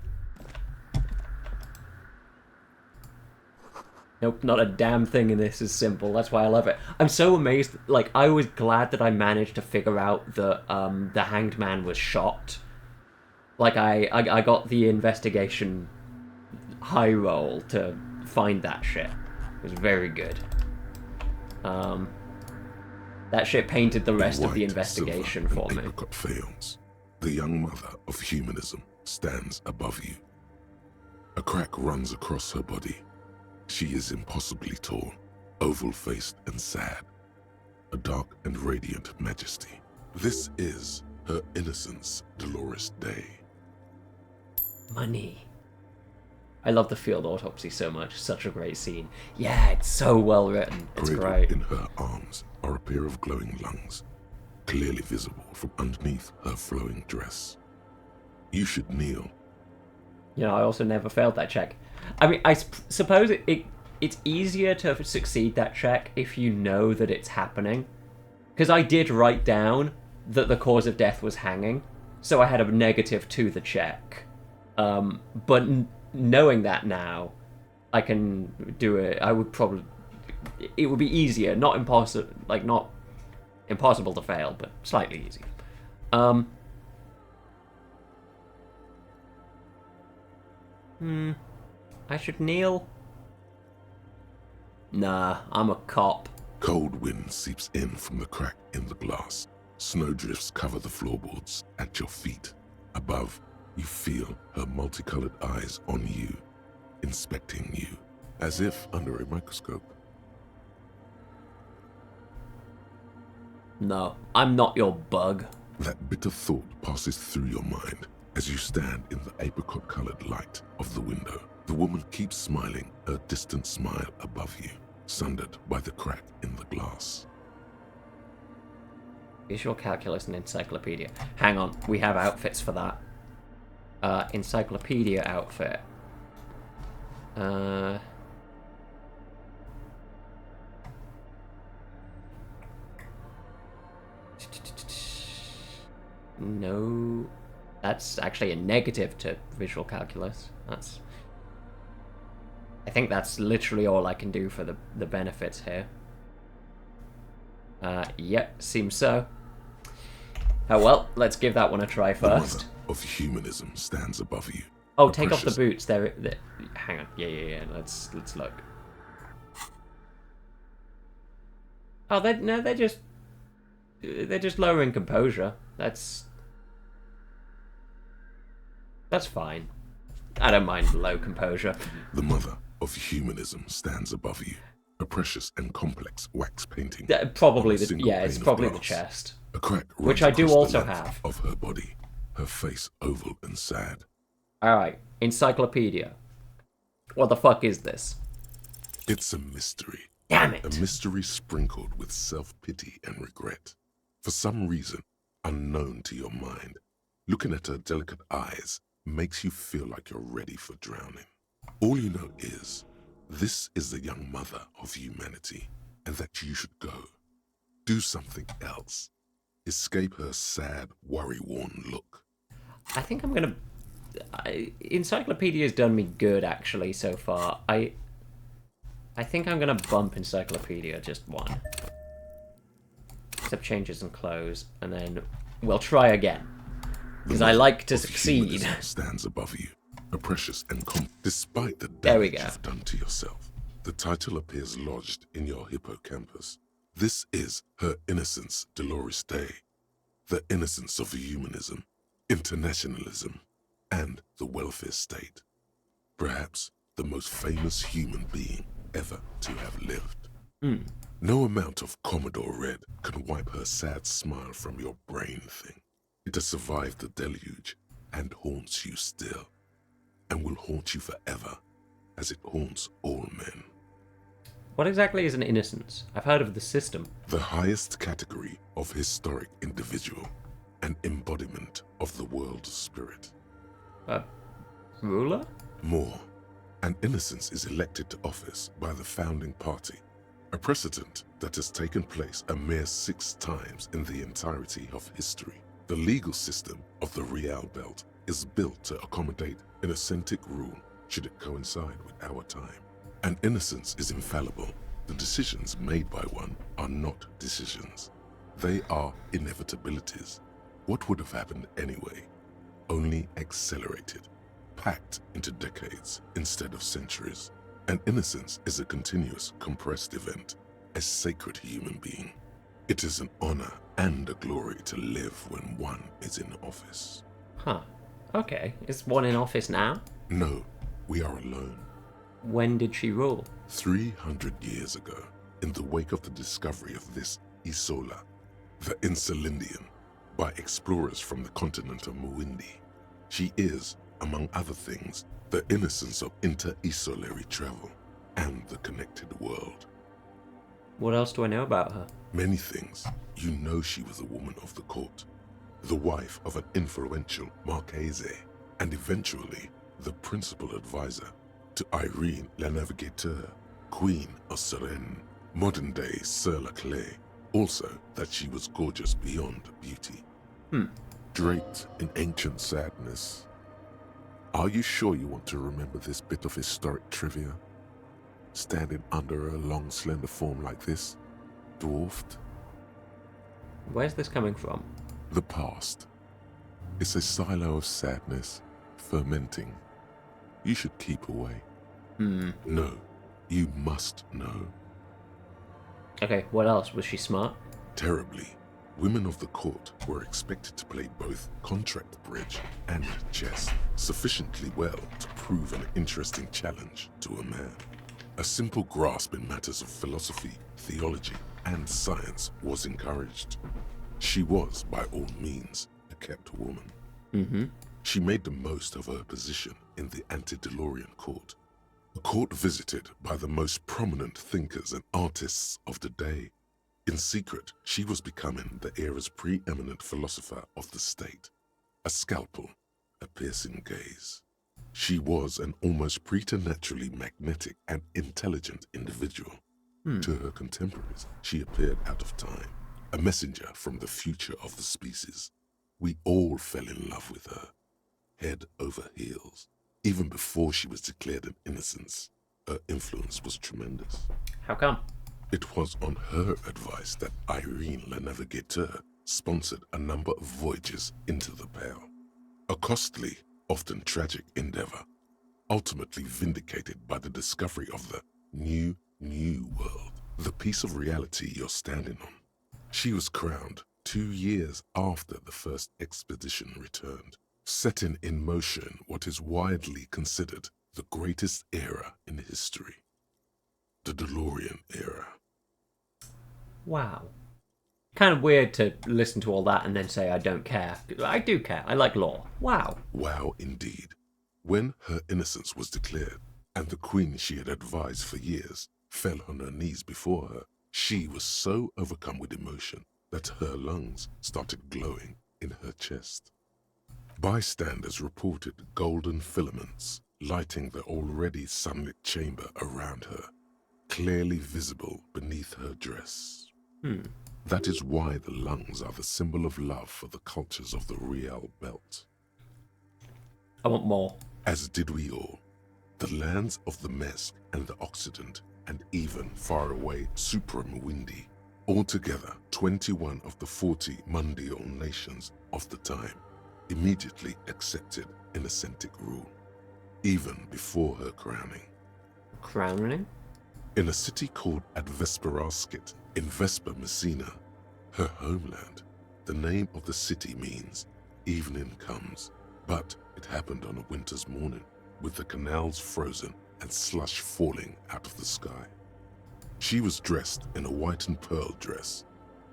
Nope, not a damn thing in this is simple. That's why I love it. I'm so amazed. Like, I was glad that I managed to figure out that the hanged man was shot. Like, I got the investigation high roll to find that shit. It was very good. That shit painted the rest of the investigation for me. Apricot fails. The young mother of humanism stands above you. A crack runs across her body. She is impossibly tall, oval-faced and sad. A dark and radiant majesty. This is her innocence, Dolores Day. Money. I love the field autopsy so much. Such a great scene. Yeah, it's so well written. It's great. In her arms are a pair of glowing lungs, clearly visible from underneath her flowing dress. You should kneel. You know, I also never failed that check. I mean, I suppose it's easier to succeed that check if you know that it's happening. Because I did write down that the cause of death was hanging, so I had a negative to the check. But knowing that now, I can do it. I would probably... It would be easier, not impossible, like, not impossible to fail, but slightly easier. I should kneel? Nah, I'm a cop. Cold wind seeps in from the crack in the glass. Snowdrifts cover the floorboards at your feet. Above, you feel her multicolored eyes on you. inspecting you, as if under a microscope. No, I'm not your bug. That bitter thought passes through your mind as you stand in the apricot-colored light of the window. The woman keeps smiling, her distant smile above you, sundered by the crack in the glass. Visual calculus and encyclopedia. Hang on, we have outfits for that. Encyclopedia outfit. No, that's actually a negative to visual calculus. I think that's literally all I can do for the benefits here. Yep, seems so. Oh well, let's give that one a try first. The mother of humanism stands above you. Oh, take off the boots. There. Hang on. Yeah. Let's look. Oh, they're just lowering composure. That's fine. I don't mind low composure. The mother of humanism stands above you. A precious and complex wax painting. Probably it's probably the chest. A crack which I do also have. Of her body, her face oval and sad. Alright, encyclopedia. What the fuck is this? It's a mystery. Damn it! A mystery sprinkled with self-pity and regret. For some reason, unknown to your mind, looking at her delicate eyes makes you feel like you're ready for drowning. All you know is, this is the young mother of humanity, and that you should go. Do something else. Escape her sad, worry-worn look. I think I'm gonna... Encyclopedia's done me good, actually, so far. I think I'm gonna bump Encyclopedia just one. Except changes and close, and then we'll try again. Because I like to succeed. Stands above you, a precious and despite the damage you've done to yourself. The title appears lodged in your hippocampus. This is Her Innocence Dolores Day, the innocence of humanism, internationalism, and the welfare state. Perhaps the most famous human being ever to have lived. No amount of Commodore Red can wipe her sad smile from your brain thing. It has survived the deluge and haunts you still, and will haunt you forever, as it haunts all men. What exactly is an innocence? I've heard of the system. The highest category of historic individual, an embodiment of the world spirit. A ruler? More, an innocence is elected to office by the founding party, a precedent that has taken place a mere 6 times in the entirety of history. The legal system of the Real Belt is built to accommodate innocentic rule should it coincide with our time. An innocence is infallible. The decisions made by one are not decisions. They are inevitabilities. What would have happened anyway? Only accelerated, packed into decades instead of centuries. An innocence is a continuous, compressed event, a sacred human being. It is an honor and a glory to live when one is in office. Huh. Okay. Is one in office now? No, we are alone. When did she rule? 300 years ago, in the wake of the discovery of this Isola, the Insulindian, by explorers from the continent of Muindi. She is, among other things, the innocence of inter-isolary travel and the connected world. What else do I know about her? Many things. You know she was a woman of the court, the wife of an influential Marchese, and eventually the principal advisor to Irene La Navigateur, Queen of Suresnes, modern-day Sir La Clé. Also, that she was gorgeous beyond beauty. Draped in ancient sadness. Are you sure you want to remember this bit of historic trivia? Standing under a long, slender form like this, dwarfed? Where's this coming from? The past. It's a silo of sadness, fermenting. You should keep away. No, you must know. Okay, what else? Was she smart? Terribly. Women of the court were expected to play both contract bridge and chess sufficiently well to prove an interesting challenge to a man. A simple grasp in matters of philosophy, theology, and science was encouraged. She was, by all means, a kept woman. Mm-hmm. She made the most of her position in the antediluvian court, a court visited by the most prominent thinkers and artists of the day. In secret, she was becoming the era's preeminent philosopher of the state, a scalpel, a piercing gaze. She was an almost preternaturally magnetic and intelligent individual. To her contemporaries, she appeared out of time, a messenger from the future of the species. We all fell in love with her, head over heels. Even before she was declared an innocence, her influence was tremendous. How come? It was on her advice that Irene Le Navigateur sponsored a number of voyages into the Pale. A costly, often tragic endeavor, ultimately vindicated by the discovery of the new world, the piece of reality you're standing on. She was crowned 2 years after the first expedition returned, setting in motion what is widely considered the greatest era in history, the DeLorean era. Wow. Kind of weird to listen to all that and then say I don't care. I do care. I like lore. Wow. Wow, indeed. When her innocence was declared, and the queen she had advised for years fell on her knees before her, she was so overcome with emotion that her lungs started glowing in her chest. Bystanders reported golden filaments lighting the already sunlit chamber around her, clearly visible beneath her dress. That is why the lungs are the symbol of love for the cultures of the Real Belt. I want more. As did we all. The lands of the Mesk and the Occident, and even far away Supremwindi, altogether 21 of the 40 mundial nations of the time, immediately accepted Innocentic rule, even before her crowning. Crowning? In a city called Advesperaskit in Vesper Messina, her homeland, the name of the city means evening comes, but it happened on a winter's morning, with the canals frozen and slush falling out of the sky. She was dressed in a white and pearl dress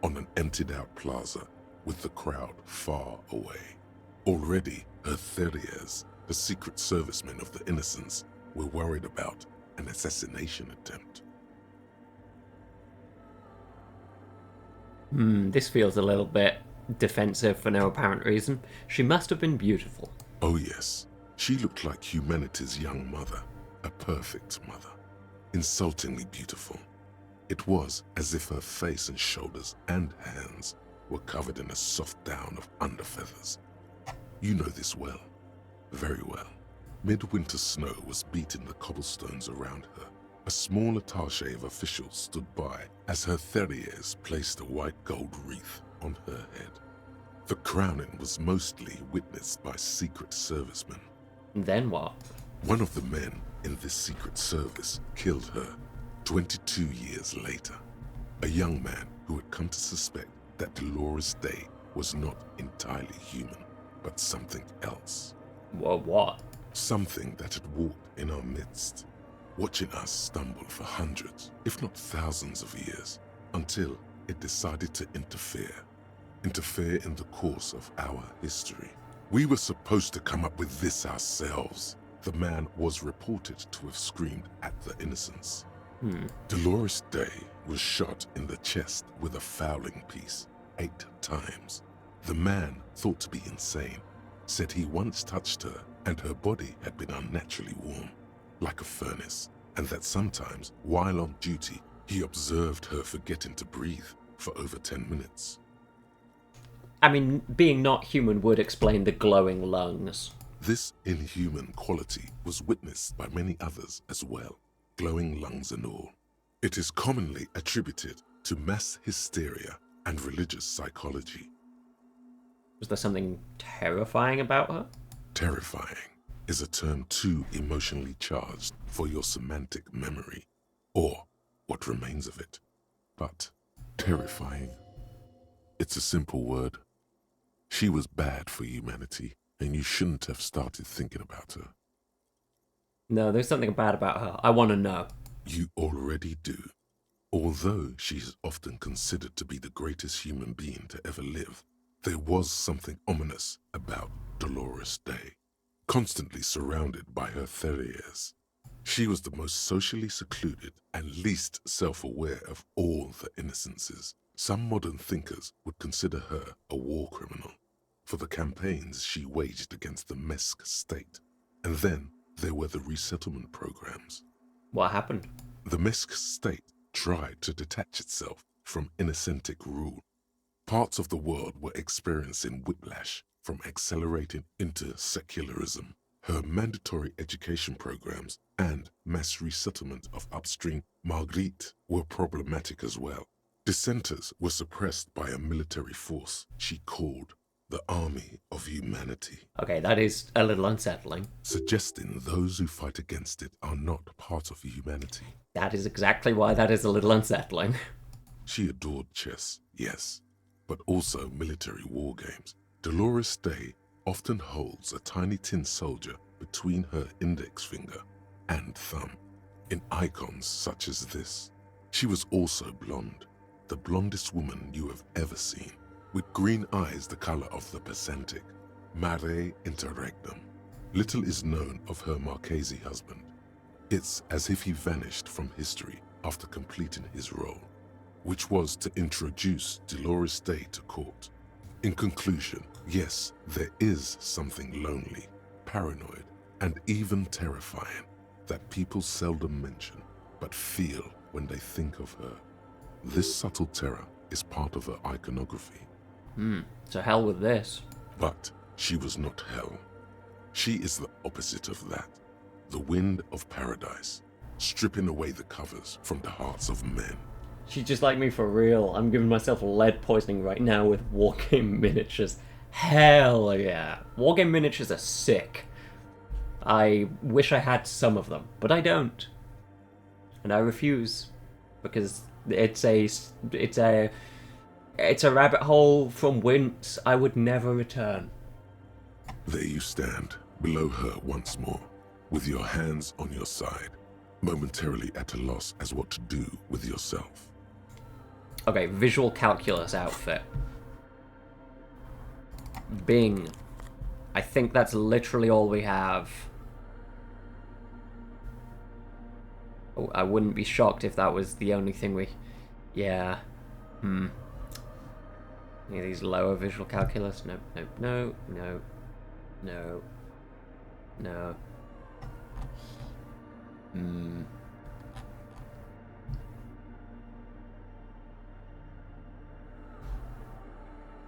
on an emptied-out plaza with the crowd far away. Already, her Theriers, the secret servicemen of the Innocents, were worried about an assassination attempt. This feels a little bit defensive for no apparent reason. She must have been beautiful. Oh yes, she looked like humanity's young mother, a perfect mother, insultingly beautiful. It was as if her face and shoulders and hands were covered in a soft down of underfeathers. You know this well, very well. Midwinter snow was beating the cobblestones around her. A small attaché of officials stood by as her Theriers placed a white gold wreath on her head. The crowning was mostly witnessed by secret servicemen. Then what? One of the men in this secret service killed her 22 years later. A young man who had come to suspect that Dolores Day was not entirely human, but something else. Well, what? Something that had walked in our midst, watching us stumble for hundreds, if not thousands of years, until it decided to interfere in the course of our history. We were supposed to come up with this ourselves. The man was reported to have screamed at the Innocents. Dolores Day was shot in the chest with a fowling piece 8 times. The man, thought to be insane, said he once touched her and her body had been unnaturally warm, like a furnace, and that sometimes, while on duty, he observed her forgetting to breathe for over 10 minutes. I mean, being not human would explain the glowing lungs. This inhuman quality was witnessed by many others as well, glowing lungs and all. It is commonly attributed to mass hysteria and religious psychology. Was there something terrifying about her? Terrifying is a term too emotionally charged for your semantic memory, or what remains of it. But terrifying It's a simple word. She was bad for humanity, and you shouldn't have started thinking about her. No, there's something bad about her. I want to know. You already do. Although she is often considered to be the greatest human being to ever live, there was something ominous about Dolores Day, constantly surrounded by her terriers. She was the most socially secluded and least self-aware of all the innocences. Some modern thinkers would consider her a war criminal for the campaigns she waged against the Mesk state. And then there were the resettlement programs. What happened? The Mesk state tried to detach itself from Innocentic rule. Parts of the world were experiencing whiplash from accelerating into secularism. Her mandatory education programs and mass resettlement of upstream Marguerite were problematic as well. Dissenters were suppressed by a military force she called the Army of Humanity. Okay, that is a little unsettling. Suggesting those who fight against it are not part of humanity. That is exactly why that is a little unsettling. She adored chess, yes, but also military war games. Dolores Day often holds a tiny tin soldier between her index finger and thumb in icons such as this. She was also blonde, the blondest woman you have ever seen, with green eyes the color of the Pacentic, mare interregnum. Little is known of her Marchese husband. It's as if he vanished from history after completing his role, which was to introduce Dolores Day to court. In conclusion, yes, there is something lonely, paranoid, and even terrifying that people seldom mention, but feel when they think of her. This subtle terror is part of her iconography. To hell with this. But she was not hell. She is the opposite of that. The wind of paradise, stripping away the covers from the hearts of men. She's just like me for real. I'm giving myself lead poisoning right now with wargame miniatures. Hell yeah. Wargame miniatures are sick. I wish I had some of them, but I don't. And I refuse. Because it's a rabbit hole from whence I would never return. There you stand, below her once more, with your hands on your side, momentarily at a loss as what to do with yourself. Okay, visual calculus outfit. Bing. I think that's literally all we have. Oh, I wouldn't be shocked if that was the only thing we... Yeah. Any of these lower visual calculus? No, no, no, no, no, no.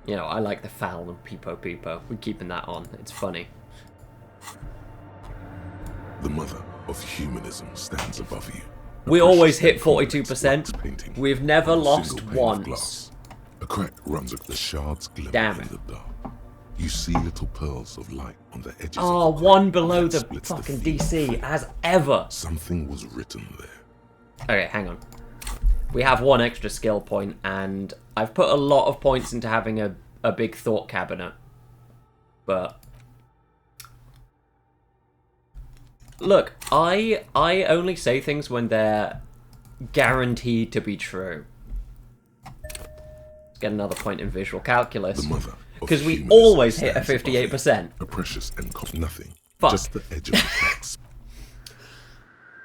You know, I like the foul and peepo peepo. We're keeping that on. It's funny. The mother of humanism stands above you. We always hit 42%. We've never lost once. A crack runs up the shards glimmer Damn in it. the dark. You see little pearls of light on the edges Oh, of the one crack below that the splits fucking field. DC, as ever. Something was written there. Okay, hang on. We have one extra skill point, and I've put a lot of points into having a big thought cabinet. But... Look, I only say things when they're guaranteed to be true. Let's get another point in visual calculus. The mother of because we humanism always hit a stands above you. 58%. A precious and nothing. Fuck. Just the edge of the cracks.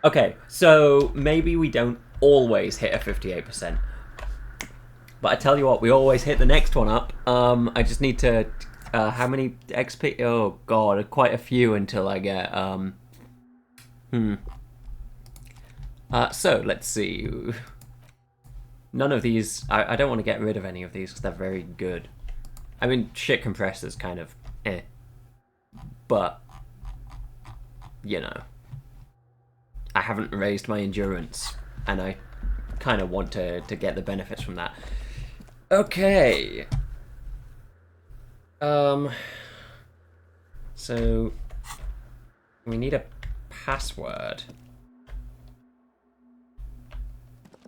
Okay, so maybe we don't always hit a 58%. But I tell you what, we always hit the next one up. I just need to... how many XP? Oh god, quite a few until I get... so, let's see. None of these... I don't want to get rid of any of these because they're very good. I mean, shit compressor's kind of... But... You know... I haven't raised my endurance, and I kind of want to get the benefits from that. Okay. So we need a password.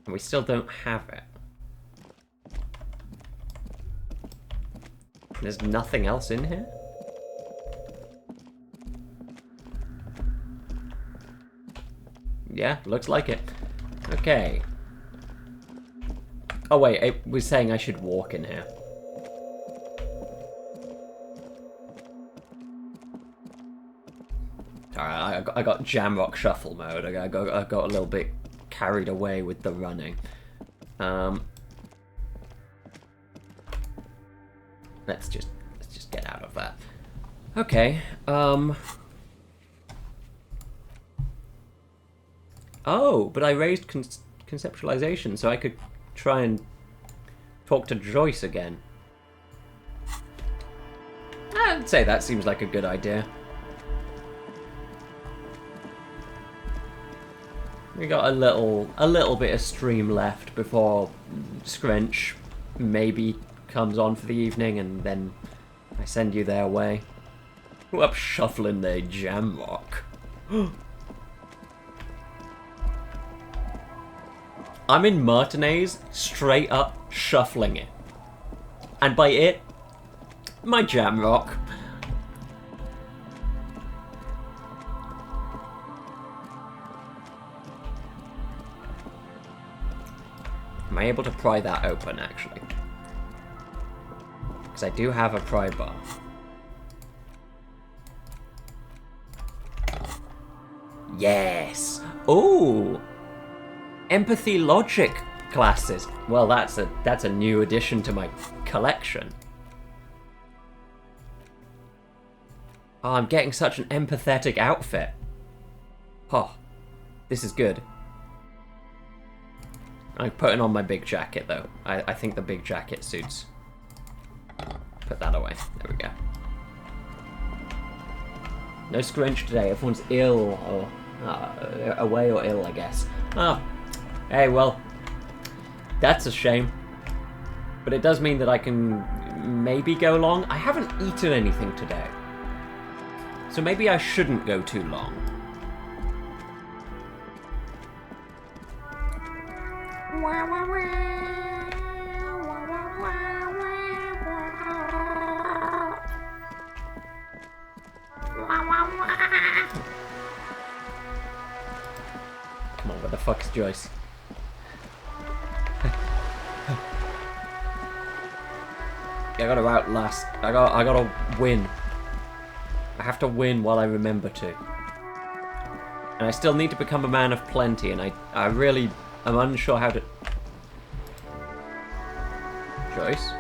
And we still don't have it. There's nothing else in here? Yeah, looks like it. Okay. Oh wait, it was saying I should walk in here. Alright, I got Jamrock Shuffle mode. I got a little bit carried away with the running. Let's just get out of that. Okay. Oh, but I raised conceptualization, so I could try and talk to Joyce again. I'd say that seems like a good idea. We got a little bit of stream left before Scrench maybe comes on for the evening, and then I send you their way. Who up shuffling their Jamrock? I'm in Martinez, straight up shuffling it. And by it, my Jamrock. Am I able to pry that open, actually? Because I do have a pry bar. Yes! Ooh! Empathy logic classes. Well, that's a new addition to my collection. Oh, I'm getting such an empathetic outfit. Oh, this is good. I'm putting on my big jacket, though. I think the big jacket suits. Put that away. There we go. No Scrunch today. Everyone's ill, or away or ill, I guess. Oh, hey, well, that's a shame. But it does mean that I can maybe go long. I haven't eaten anything today, so maybe I shouldn't go too long. Come on, where the fuck is Joyce? I gotta outlast. I gotta win. I have to win while I remember to. And I still need to become a man of plenty, and I really am unsure how to... Joyce?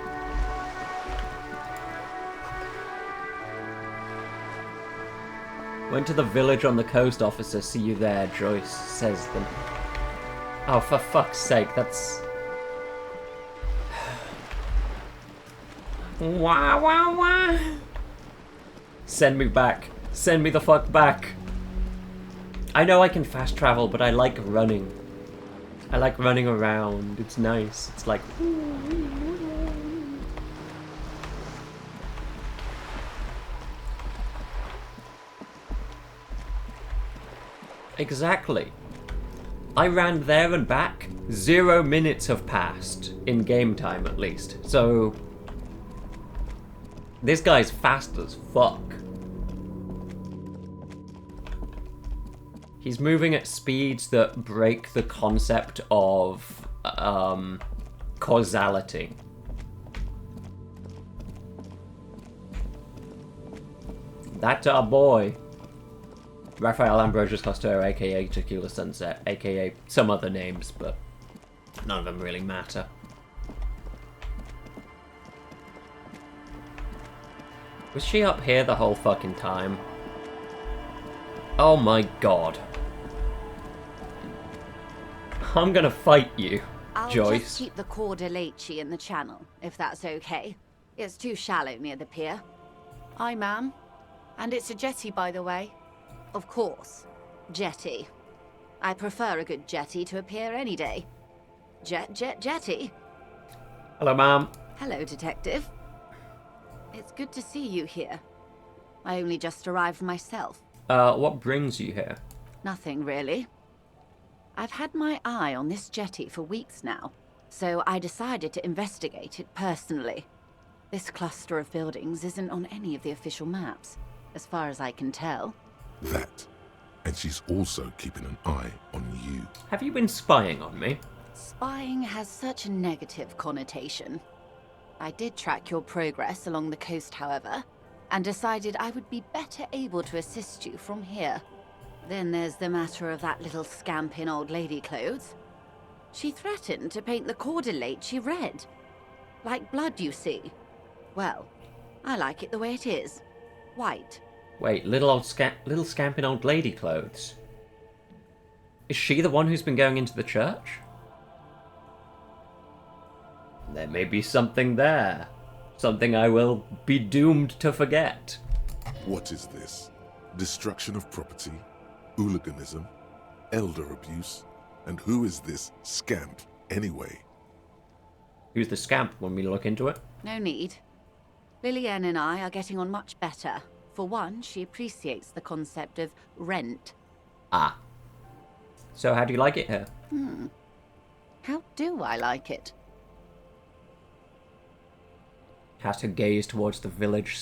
Went to the village on the coast, officer. See you there, Joyce says them. Oh, for fuck's sake, that's... Wah, wah, wah. Send me back. Send me the fuck back. I know I can fast travel, but I like running. I like running around. It's nice. It's like... Exactly. I ran there and back. 0 minutes have passed. In game time, at least. So... This guy's fast as fuck. He's moving at speeds that break the concept of causality. That's our boy. Rafael Ambrosius Costello, aka Tequila Sunset, aka some other names, but none of them really matter. Was she up here the whole fucking time? Oh my god. I'm gonna fight you, Joyce. I'll just keep the Cordeleche in the channel, if that's okay. It's too shallow near the pier. Aye, ma'am. And it's a jetty, by the way. Of course. Jetty. I prefer a good jetty to a pier any day. Jetty. Hello, ma'am. Hello, Detective. It's good to see you here. I only just arrived myself. What brings you here? Nothing, really. I've had my eye on this jetty for weeks now, so I decided to investigate it personally. This cluster of buildings isn't on any of the official maps, as far as I can tell. That. And she's also keeping an eye on you. Have you been spying on me? Spying has such a negative connotation. I did track your progress along the coast, however, and decided I would be better able to assist you from here. Then there's the matter of that little scamp in old lady clothes. She threatened to paint the cordelate she read. Like blood, you see. Well, I like it the way it is. White. Wait, little scamp in old lady clothes. Is she the one who's been going into the church? There may be something there. Something I will be doomed to forget. What is this? Destruction of property? Hooliganism? Elder abuse? And who is this scamp, anyway? Who's the scamp when we look into it? No need. Lillian and I are getting on much better. For one, she appreciates the concept of rent. Ah. So how do you like it here? How do I like it? Cast her gaze towards the village,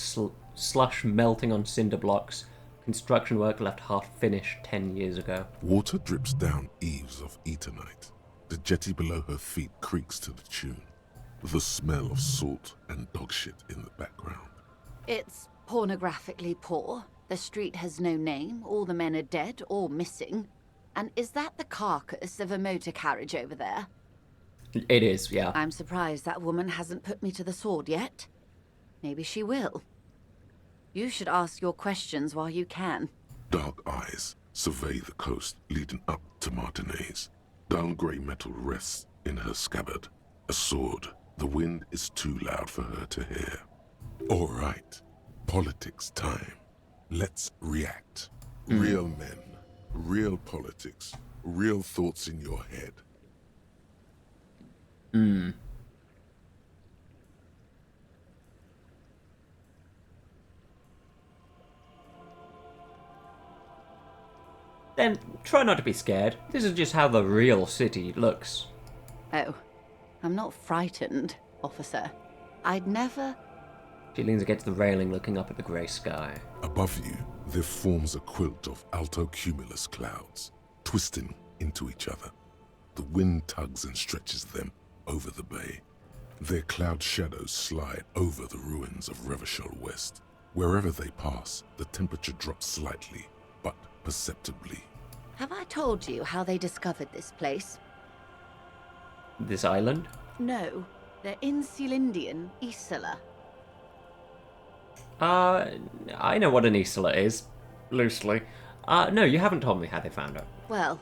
slush melting on cinder blocks. Construction work left half finished 10 years ago. Water drips down eaves of eternite. The jetty below her feet creaks to the tune. The smell of salt and dog shit in the background. It's pornographically poor. The street has no name. All the men are dead or missing. And is that the carcass of a motor carriage over there? It is, yeah. I'm surprised that woman hasn't put me to the sword yet. Maybe she will. You should ask your questions while you can. Dark eyes survey the coast leading up to Martinez. Dull grey metal rests in her scabbard. A sword. The wind is too loud for her to hear. All right. Politics time. Let's react. Real men. Real politics. Real thoughts in your head. Then try not to be scared. This is just how the real city looks. Oh, I'm not frightened, officer. I'd never... She leans against the railing, looking up at the grey sky. Above you, there forms a quilt of alto-cumulus clouds, twisting into each other. The wind tugs and stretches them over the bay. Their cloud shadows slide over the ruins of Revachol West. Wherever they pass, the temperature drops slightly, but perceptibly. Have I told you how they discovered this place? This island? No, they're in Celindian Isola. I know what an Isola is, loosely. No, you haven't told me how they found her. Well,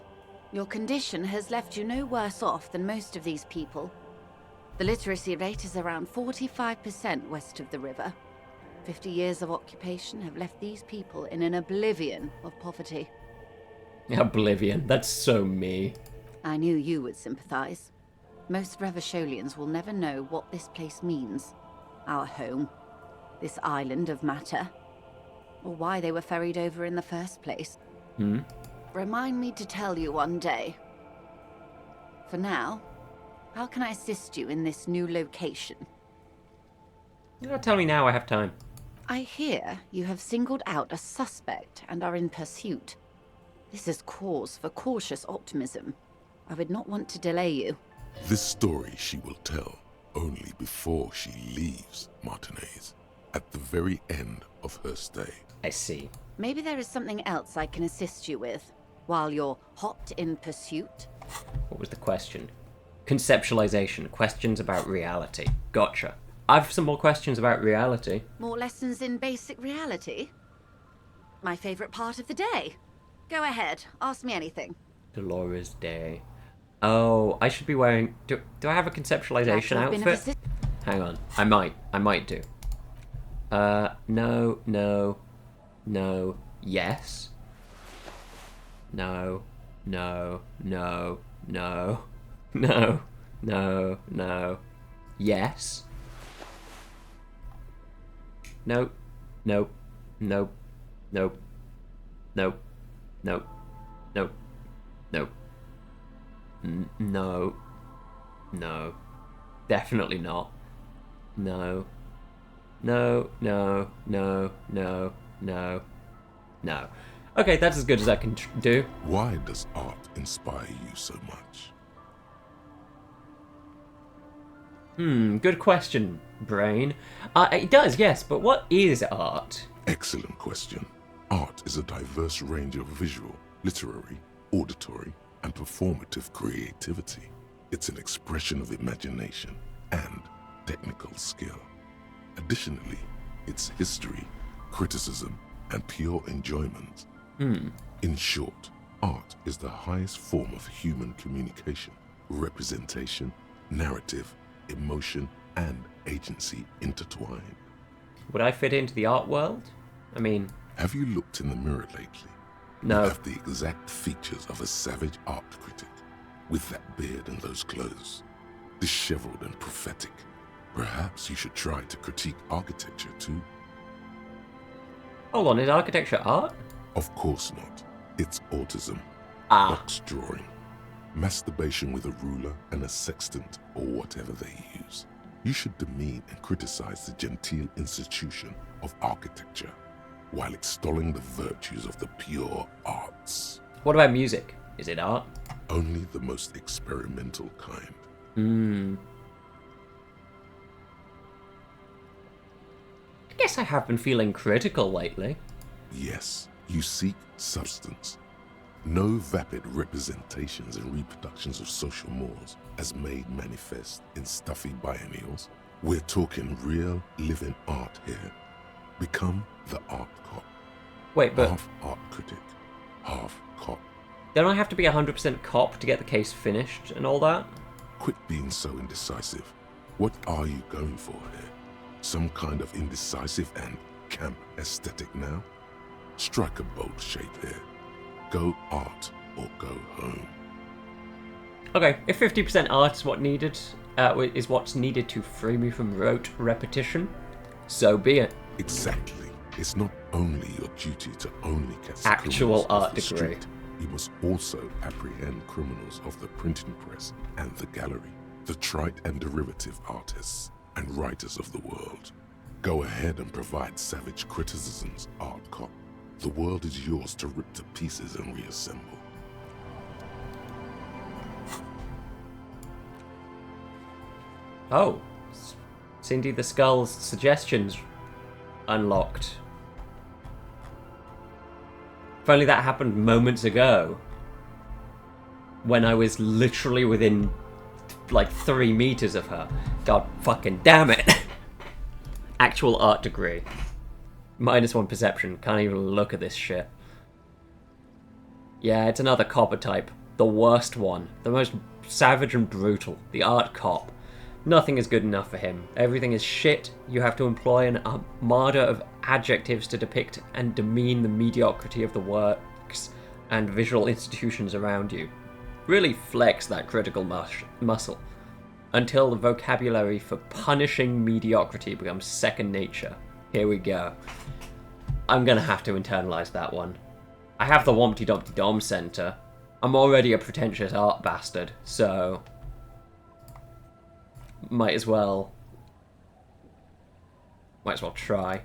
your condition has left you no worse off than most of these people. The literacy rate is around 45% west of the river. 50 years of occupation have left these people in an oblivion of poverty. Oblivion, that's so me. I knew you would sympathize. Most Revacholians will never know what this place means. Our home. This island of matter. Or why they were ferried over in the first place. Remind me to tell you one day. For now, how can I assist you in this new location? Tell me now, I have time. I hear you have singled out a suspect and are in pursuit. This is cause for cautious optimism. I would not want to delay you. This story she will tell only before she leaves Martinez, at the very end of her stay. I see. Maybe there is something else I can assist you with, while you're hot in pursuit? What was the question? Conceptualization, questions about reality. Gotcha. I've some more questions about reality. More lessons in basic reality? My favorite part of the day. Go ahead, ask me anything. Dolores Day. Oh, I should be wearing... Do I have a conceptualization outfit? Hang on. I might do. No. Yes. No. Yes. Nope. No. Definitely not. No. No, no, no, no, no, no. Okay, that's as good as I can do. Why does art inspire you so much? Good question, brain. It does, yes, but what is art? Excellent question. Art is a diverse range of visual, literary, auditory, and performative creativity. It's an expression of imagination and technical skill. Additionally, it's history, criticism, and pure enjoyment. In short, art is the highest form of human communication, representation, narrative, emotion, and agency intertwined. Would I fit into the art world? I mean... Have you looked in the mirror lately? No. You have the exact features of a savage art critic, with that beard and those clothes. Disheveled and prophetic. Perhaps you should try to critique architecture too. Hold on, is architecture art? Of course not. It's autism. Box drawing. Masturbation with a ruler and a sextant or whatever they use. You should demean and criticize the genteel institution of architecture while extolling the virtues of the pure arts. What about music? Is it art? Only the most experimental kind. I guess I have been feeling critical lately. Yes, you seek substance. No vapid representations and reproductions of social mores as made manifest in stuffy biennials. We're talking real, living art here. Become the art cop. Wait, but... Half art critic, half cop. Don't I have to be 100% cop to get the case finished and all that? Quit being so indecisive. What are you going for here? Some kind of indecisive and camp aesthetic now? Strike a bold shape here. Go art or go home. Okay, if 50% art is what's needed to free me from rote repetition, so be it. Exactly. It's not only your duty to only catch actual art the degree. Street, you must also apprehend criminals of the printing press and the gallery, the trite and derivative artists and writers of the world. Go ahead and provide savage criticisms, art cop. The world is yours to rip to pieces and reassemble. Oh, Cindy the Skull's suggestions unlocked. If only that happened moments ago. When I was literally within, like, 3 meters of her. God fucking damn it. Actual art degree. -1 perception. Can't even look at this shit. Yeah, it's another copper type. The worst one. The most savage and brutal. The art cop. Nothing is good enough for him. Everything is shit. You have to employ an armada of adjectives to depict and demean the mediocrity of the works and visual institutions around you. Really flex that critical muscle until the vocabulary for punishing mediocrity becomes second nature. Here we go. I'm gonna have to internalize that one. I have the Wompty Dumpty Dom Center. I'm already a pretentious art bastard, so... Might as well try.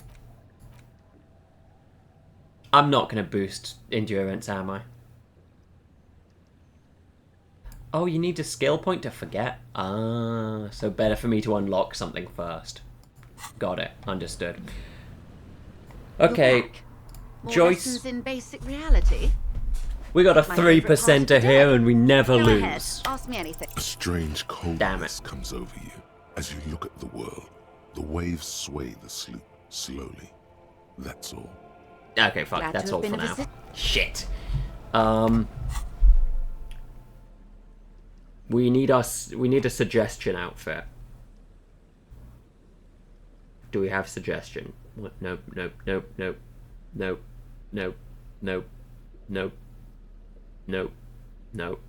I'm not gonna boost endurance, am I? Oh, you need a skill point to forget? Ah, so better for me to unlock something first. Got it. Understood. Okay, More Joyce. lessons in basic reality. We got a My favourite part 3%er of the here day. and we never Go lose. ahead. Ask me anything. A strange coldness comes over you as you look at the world. The waves sway the sloop slowly. That's all. Okay, fuck. Glad That's to all have for been now. of assi- Shit. We need a suggestion outfit. Do we have suggestion? What? Nope, nope, nope, nope, nope, nope, nope, nope, nope, nope,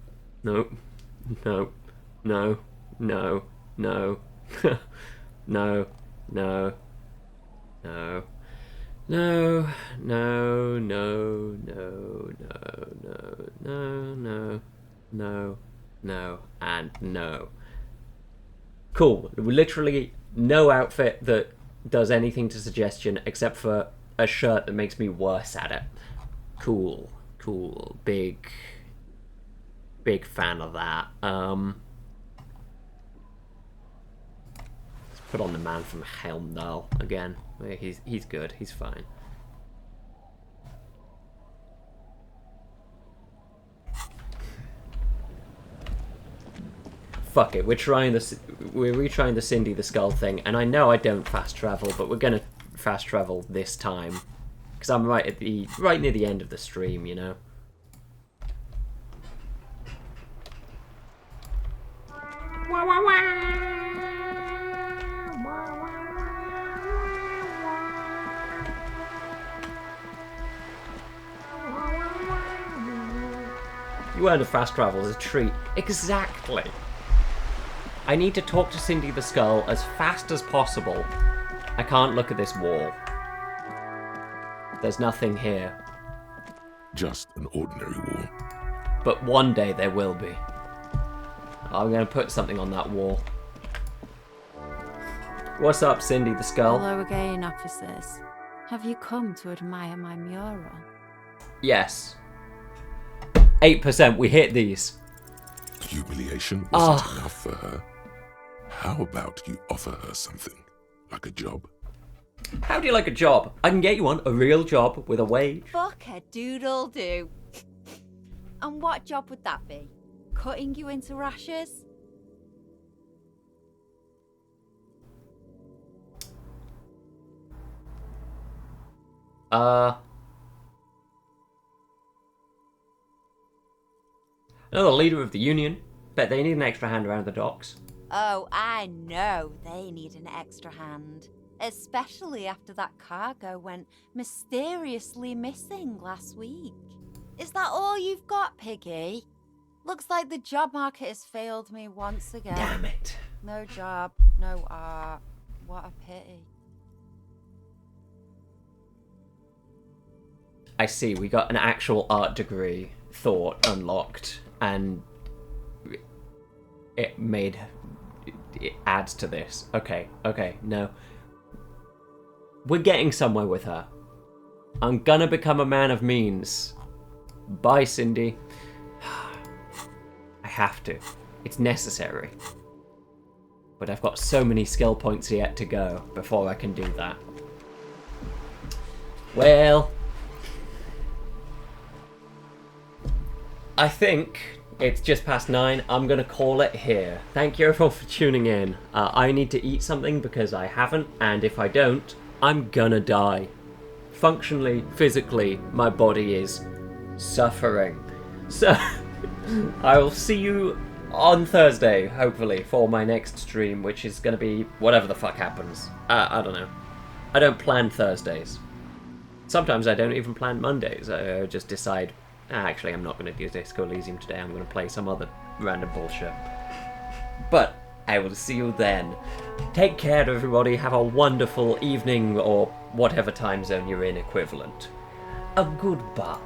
nope, nope, no, no, no, no, no, no. No, no, no, no, no, no, no, no, no, and no. Cool. Literally no outfit that does anything to suggestion except for a shirt that makes me worse at it. Cool. Cool. Big fan of that. Let's put on the man from Helmdall again. He's good. He's fine. Fuck it. We're retrying the Cindy the Skull thing, and I know I don't fast travel, but we're gonna fast travel this time because I'm right near the end of the stream, you know. You earned a fast travel as a treat. Exactly. I need to talk to Cindy the Skull as fast as possible. I can't look at this wall. There's nothing here. Just an ordinary wall. But one day there will be. I'm going to put something on that wall. What's up, Cindy the Skull? Hello again, officers. Have you come to admire my mural? Yes. 8%, we hit these. Humiliation wasn't enough for her. How about you offer her something? Like a job? How do you like a job? I can get you one, a real job with a wage. Fuck a doodle do. And what job would that be? Cutting you into rashers? Another leader of the Union. Bet they need an extra hand around the docks. Oh, I know they need an extra hand. Especially after that cargo went mysteriously missing last week. Is that all you've got, Piggy? Looks like the job market has failed me once again. Damn it. No job, no art. What a pity. I see, we got an actual art degree, thought, unlocked, and it adds to this. Okay, no. We're getting somewhere with her. I'm gonna become a man of means. Bye, Cindy. I have to. It's necessary. But I've got so many skill points yet to go before I can do that. Well, I think it's just past 9. I'm gonna call it here. Thank you everyone for tuning in. I need to eat something because I haven't, and if I don't, I'm gonna die. Functionally, physically, my body is suffering. So, I will see you on Thursday, hopefully, for my next stream, which is gonna be whatever the fuck happens. I don't know. I don't plan Thursdays. Sometimes I don't even plan Mondays. I just decide, actually, I'm not going to do Disco Elysium today. I'm going to play some other random bullshit. But I will see you then. Take care, everybody. Have a wonderful evening or whatever time zone you're in equivalent. A goodbye.